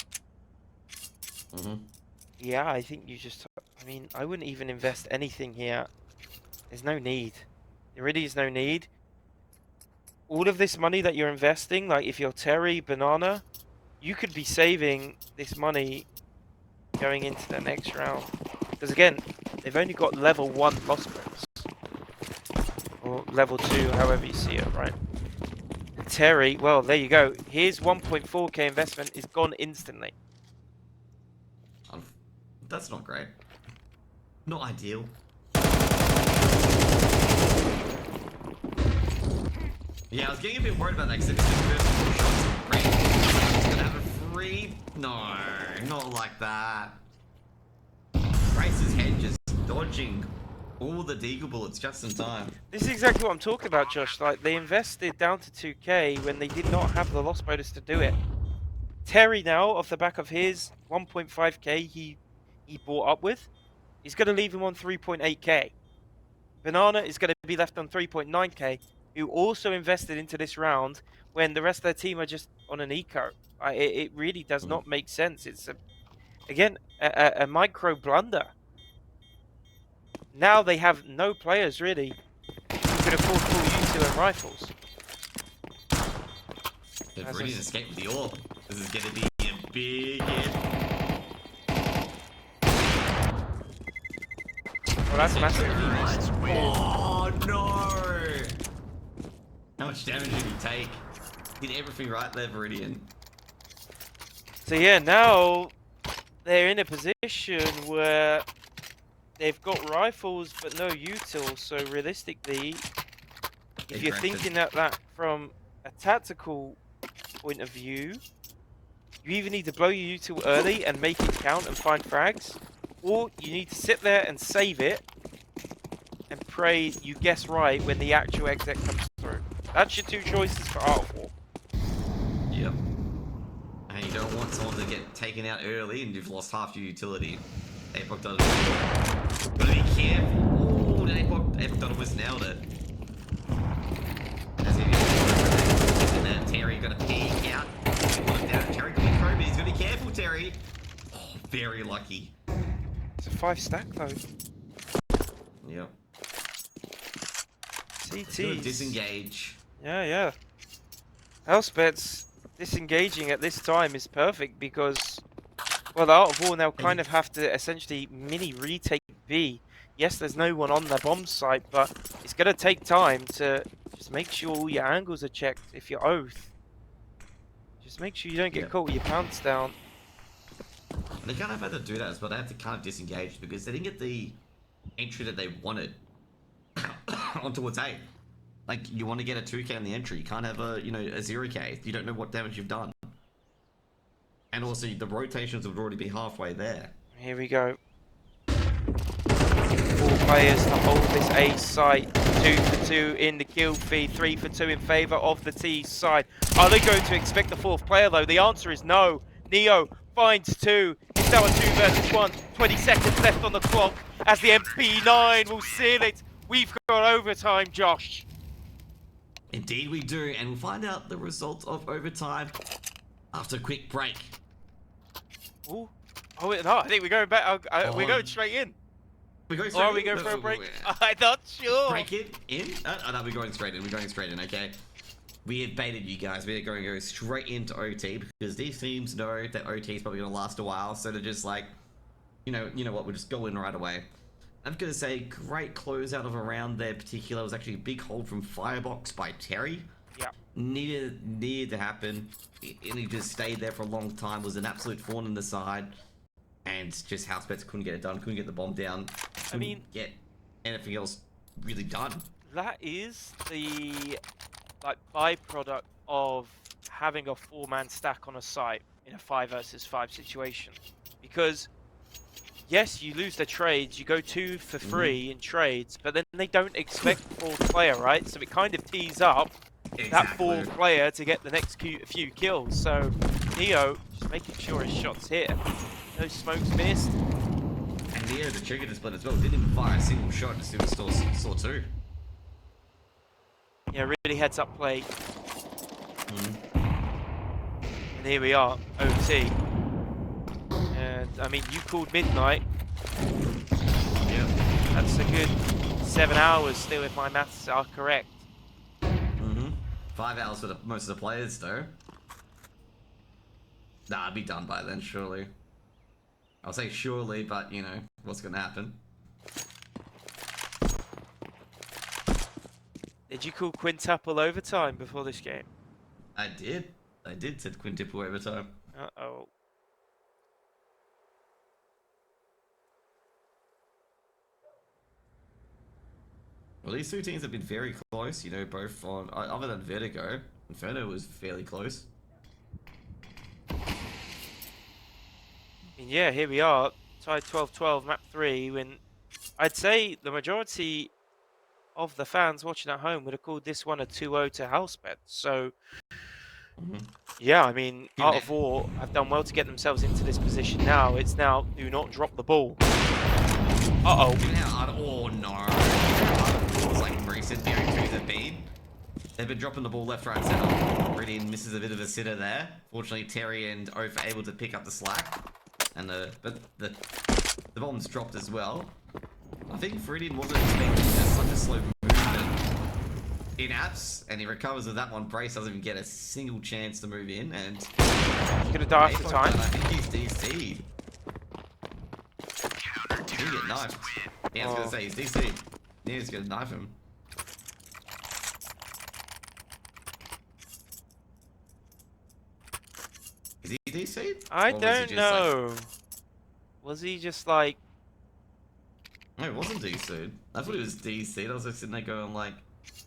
Yeah, I think you just... I mean, I wouldn't even invest anything here. There's no need. There really is no need. All of this money that you're investing, like if you're Terry, Banana, you could be saving this money going into the next round. Because again, they've only got level 1 lost bonus. Or level 2, however you see it, right? Terry, well, there you go. His 1.4k investment is gone instantly. That's not great. Not ideal. Yeah, I was getting a bit worried about that because if it's the first 4 shots, great. He's gonna have a free. No, not like that. Grace's head just dodging all the deagle bullets just in time. This is exactly what I'm talking about, Josh. Like, they invested down to 2k when they did not have the loss bonus to do it. Terry now, off the back of his 1.5k he bought up with, he's going to leave him on 3.8k. Banana is going to be left on 3.9k, who also invested into this round when the rest of their team are just on an eco. It really does not make sense. It's, again, a micro blunder. Now they have no players, really, who can afford full U2 and rifles. They've already escaped with the orb. This is going to be a big hit. Well, that's massive. Oh, no! How much damage did he take? Did everything right there, Viridian. So yeah, now they're in a position where they've got rifles but no util. So realistically, if you're thinking that from a tactical point of view, you either need to blow your util early and make it count and find frags, or you need to sit there and save it and pray you guess right when the actual exit comes through. That's your 2 choices for Art of War. Yep. And you don't want someone to get taken out early and you've lost half your utility. Apoc does it. But be careful. Oh, Apoc almost nailed it. As he and then Terry gonna peek out. Terry could be thrown, but he's gonna be careful, Terry. Oh, very lucky. It's a 5 stack though. Yep. CT. Disengage. Yeah. Housebets disengaging at this time is perfect because, well, the Art of War now kind of have to essentially mini retake B. Yes, there's no one on the bomb site, but it's going to take time to just make sure all your angles are checked. If you're oath, just make sure you don't get caught with your pants down. They kind of had to do that as well. They have to kind of disengage because they didn't get the entry that they wanted onto A. Like, you want to get a 2k on the entry, you can't have a 0k. You don't know what damage you've done. And also, the rotations would already be halfway there. Here we go. 4 players to hold this A site. 2 for 2 in the kill feed. 3 for 2 in favour of the T side. Are they going to expect the 4th player, though? The answer is no. Neo finds 2. It's now a 2 versus 1. 20 seconds left on the clock as the MP9 will seal it. We've got overtime, Josh. Indeed we do, and we'll find out the result of overtime after a quick break. Ooh. Oh, no, I think we're going back. We're going straight in. We're going straight in? Or are we going for a break? I'm not sure. Break it in? Oh, no, we're going straight in. We're going straight in, okay? We have baited you guys. We're going to go straight into OT because these teams know that OT is probably going to last a while, so they're just like, you know what, we'll just go in right away. I'm going to say great closeout of a round there. Particular was actually a big hold from Firebox by Terry. Yeah. Needed to happen. And he just stayed there for a long time. Was an absolute thorn in the side. And just Housebets couldn't get it done. Couldn't get the bomb down. I mean, get anything else really done. That is the byproduct of having a 4-man stack on a site in a 5 versus 5 situation. Because yes, you lose the trades, you go 2 for 3 in trades, but then they don't expect 4th player, right? So it kind of tees up that 4th player to get the next few kills. So Neo just making sure his shots hit. No smokes missed. And Neo, the trigger to split as well, didn't even fire a single shot as soon as saw 2. Yeah, really heads up play. And here we are, OT. And I mean, you called midnight. Yeah. That's a good 7 hours still if my maths are correct. 5 hours for most of the players though. Nah, I'd be done by then, surely. I'll say surely, but you know what's gonna happen. Did you call quintuple overtime before this game? I did said quintuple overtime. Uh-oh. Well, these two teams have been very close, you know, both on, other than Vertigo, Inferno was fairly close. And yeah, here we are, tied 12-12, map 3, when I'd say the majority of the fans watching at home would have called this one a 2-0 to Housebets. So, yeah, I mean, Art of War have done well to get themselves into this position now. It's now, do not drop the ball. Uh-oh. Oh, no. It was like recent bearing to the bead. They've been dropping the ball left, right, center. Viridian misses a bit of a sitter there. Fortunately, Terry and Oaf are able to pick up the slack. And but the bomb's dropped as well. I think Viridian wasn't expecting such a slow movement in apps, and he recovers with that one. Brace doesn't even get a single chance to move in, and He's gonna die after time. I think he's DC'd. He didn't get knifed. Yeah, I was gonna say he's DC'd. Neo's gonna knife him. Is he DC'd? I don't know. Like... Was he just like... No, it wasn't DC'd. I thought he was DC'd. I was like sitting there going like...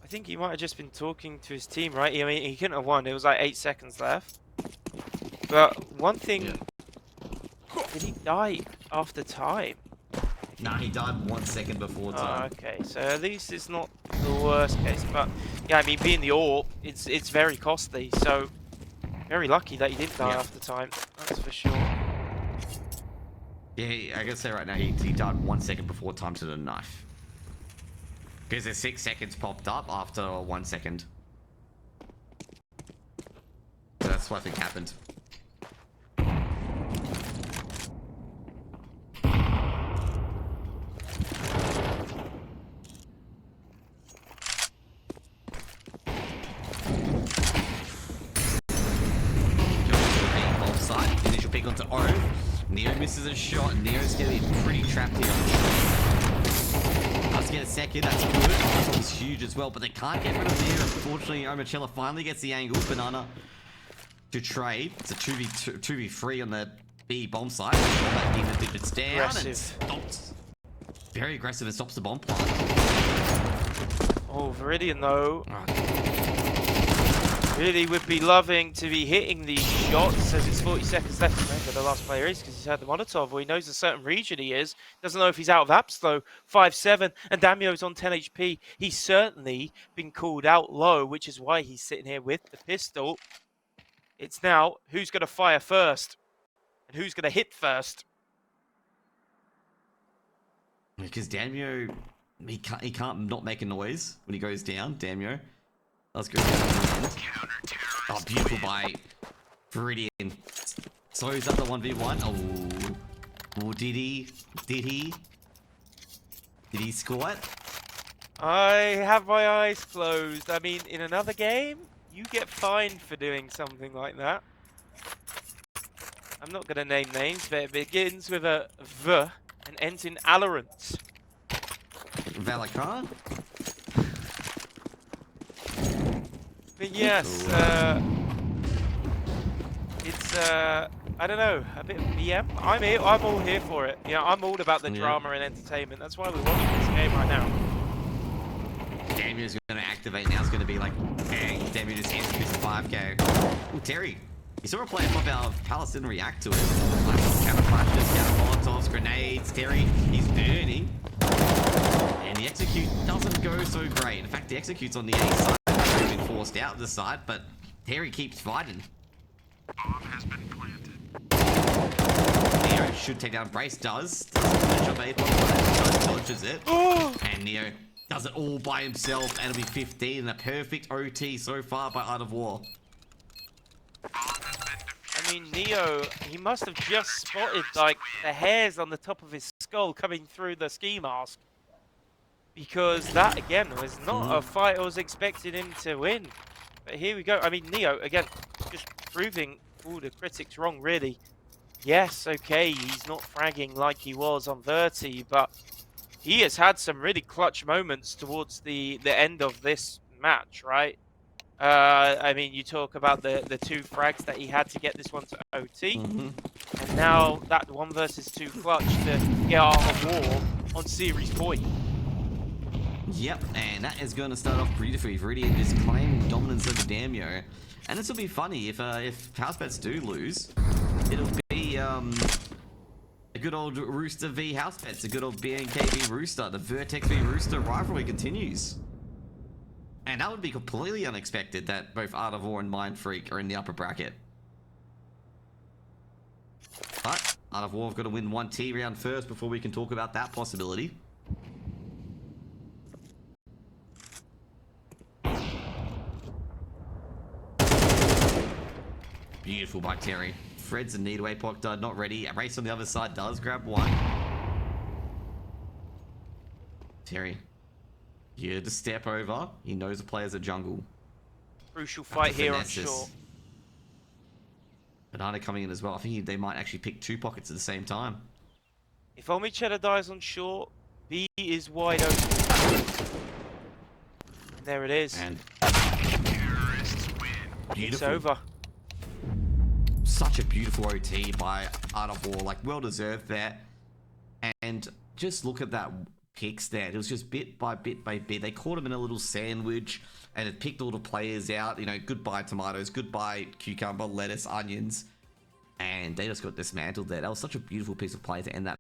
I think he might have just been talking to his team, right? I mean, he couldn't have won. It was like 8 seconds left. But one thing... Yeah. Did he die after time? Nah, he died 1 second before time. Oh, okay, so at least it's not the worst case. But, yeah, I mean, being the AWP, it's very costly. So, very lucky that he didn't die after time. That's for sure. Yeah, I gotta say right now, he died 1 second before time to the knife. Because the 6 seconds popped up after 1 second. So that's what I think happened. Initial pick onto O. Neo misses a shot. Neo's gonna be pretty trapped here. Let's get a second. That's good. This one's huge as well, but they can't get rid of Neo. Unfortunately, Omachella finally gets the angle. Banana to trade. It's a 2v3 on the B bomb side. That demon digits down aggressive. And stops. Very aggressive and stops the bomb plant. Oh, Viridian though. Really would be loving to be hitting these shots as it's 40 seconds left. Remember the last player is because he's had the Molotov, or he knows a certain region he is. Doesn't know if he's out of apps though. 5-7 and Damio's on 10 HP. He's certainly been called out low, which is why he's sitting here with the pistol. It's now who's going to fire first and who's going to hit first. Because Damio, he can't not make a noise when he goes down. Damio. Let's go. Oh, beautiful by Viridian. So is that the 1v1? Oh, did he score it? I have my eyes closed. I mean, in another game, you get fined for doing something like that. I'm not going to name names, but it begins with a V and ends in Allarant. Valakar? But yes, it's I don't know, a bit of BM. I'm all here for it. You know, I'm all about the drama and entertainment. That's why we're watching this game right now. Damio's going to activate now. It's going to be like, bang, Damio just hits 5k. Ooh, Terry, you saw a player pop out of Palace didn't react to it. Like, counter flashes, counter molotovs, grenades. Terry, he's burning. And the execute doesn't go so great. In fact, the execute's on the A side. Been forced out the side, but Terry keeps fighting. Bomb has been planted. Neo should take down Brace. Doesn't finish up A bomb, dodges it. And Neo does it all by himself, and it'll be 15 and a perfect OT so far by Art of War. I mean, Neo, he must have just spotted like the hairs on the top of his skull coming through the ski mask. Because that, again, was not a fight I was expecting him to win. But here we go. I mean, Neo, again, just proving all the critics wrong, really. yes, okay, he's not fragging like he was on Verti, but he has had some really clutch moments towards the end of this match, right? I mean, you talk about the 2 frags that he had to get this one to OT, and now that 1 versus 2 clutch to get out of war on series point. Yep, and that is going to start off beautifully. Viridian is claiming dominance over Damio. And this will be funny if Housebets do lose. It'll be a good old Rooster v Housebets, a good old BNK v Rooster. The Vertex v Rooster rivalry continues. And that would be completely unexpected that both Art of War and Mind Freak are in the upper bracket. But Art of War have got to win 1 T round first before we can talk about that possibility. Beautiful by Terry. Fred's a need away, Pock Dud not ready. Race on the other side does grab 1. Terry. Yeah, to step over. He knows the players are jungle. Crucial fight here on short. Banana coming in as well. I think they might actually pick 2 pockets at the same time. If only Cheddar dies on short, B is wide open. And there it is. And Terrorists win. beautiful. It's over. Such a beautiful OT by Art of War. Like, well deserved there. And just look at that pick stand. It was just bit by bit by bit. They caught him in a little sandwich and it picked all the players out. You know, goodbye tomatoes, goodbye cucumber, lettuce, onions. And they just got dismantled there. That was such a beautiful piece of play to end that.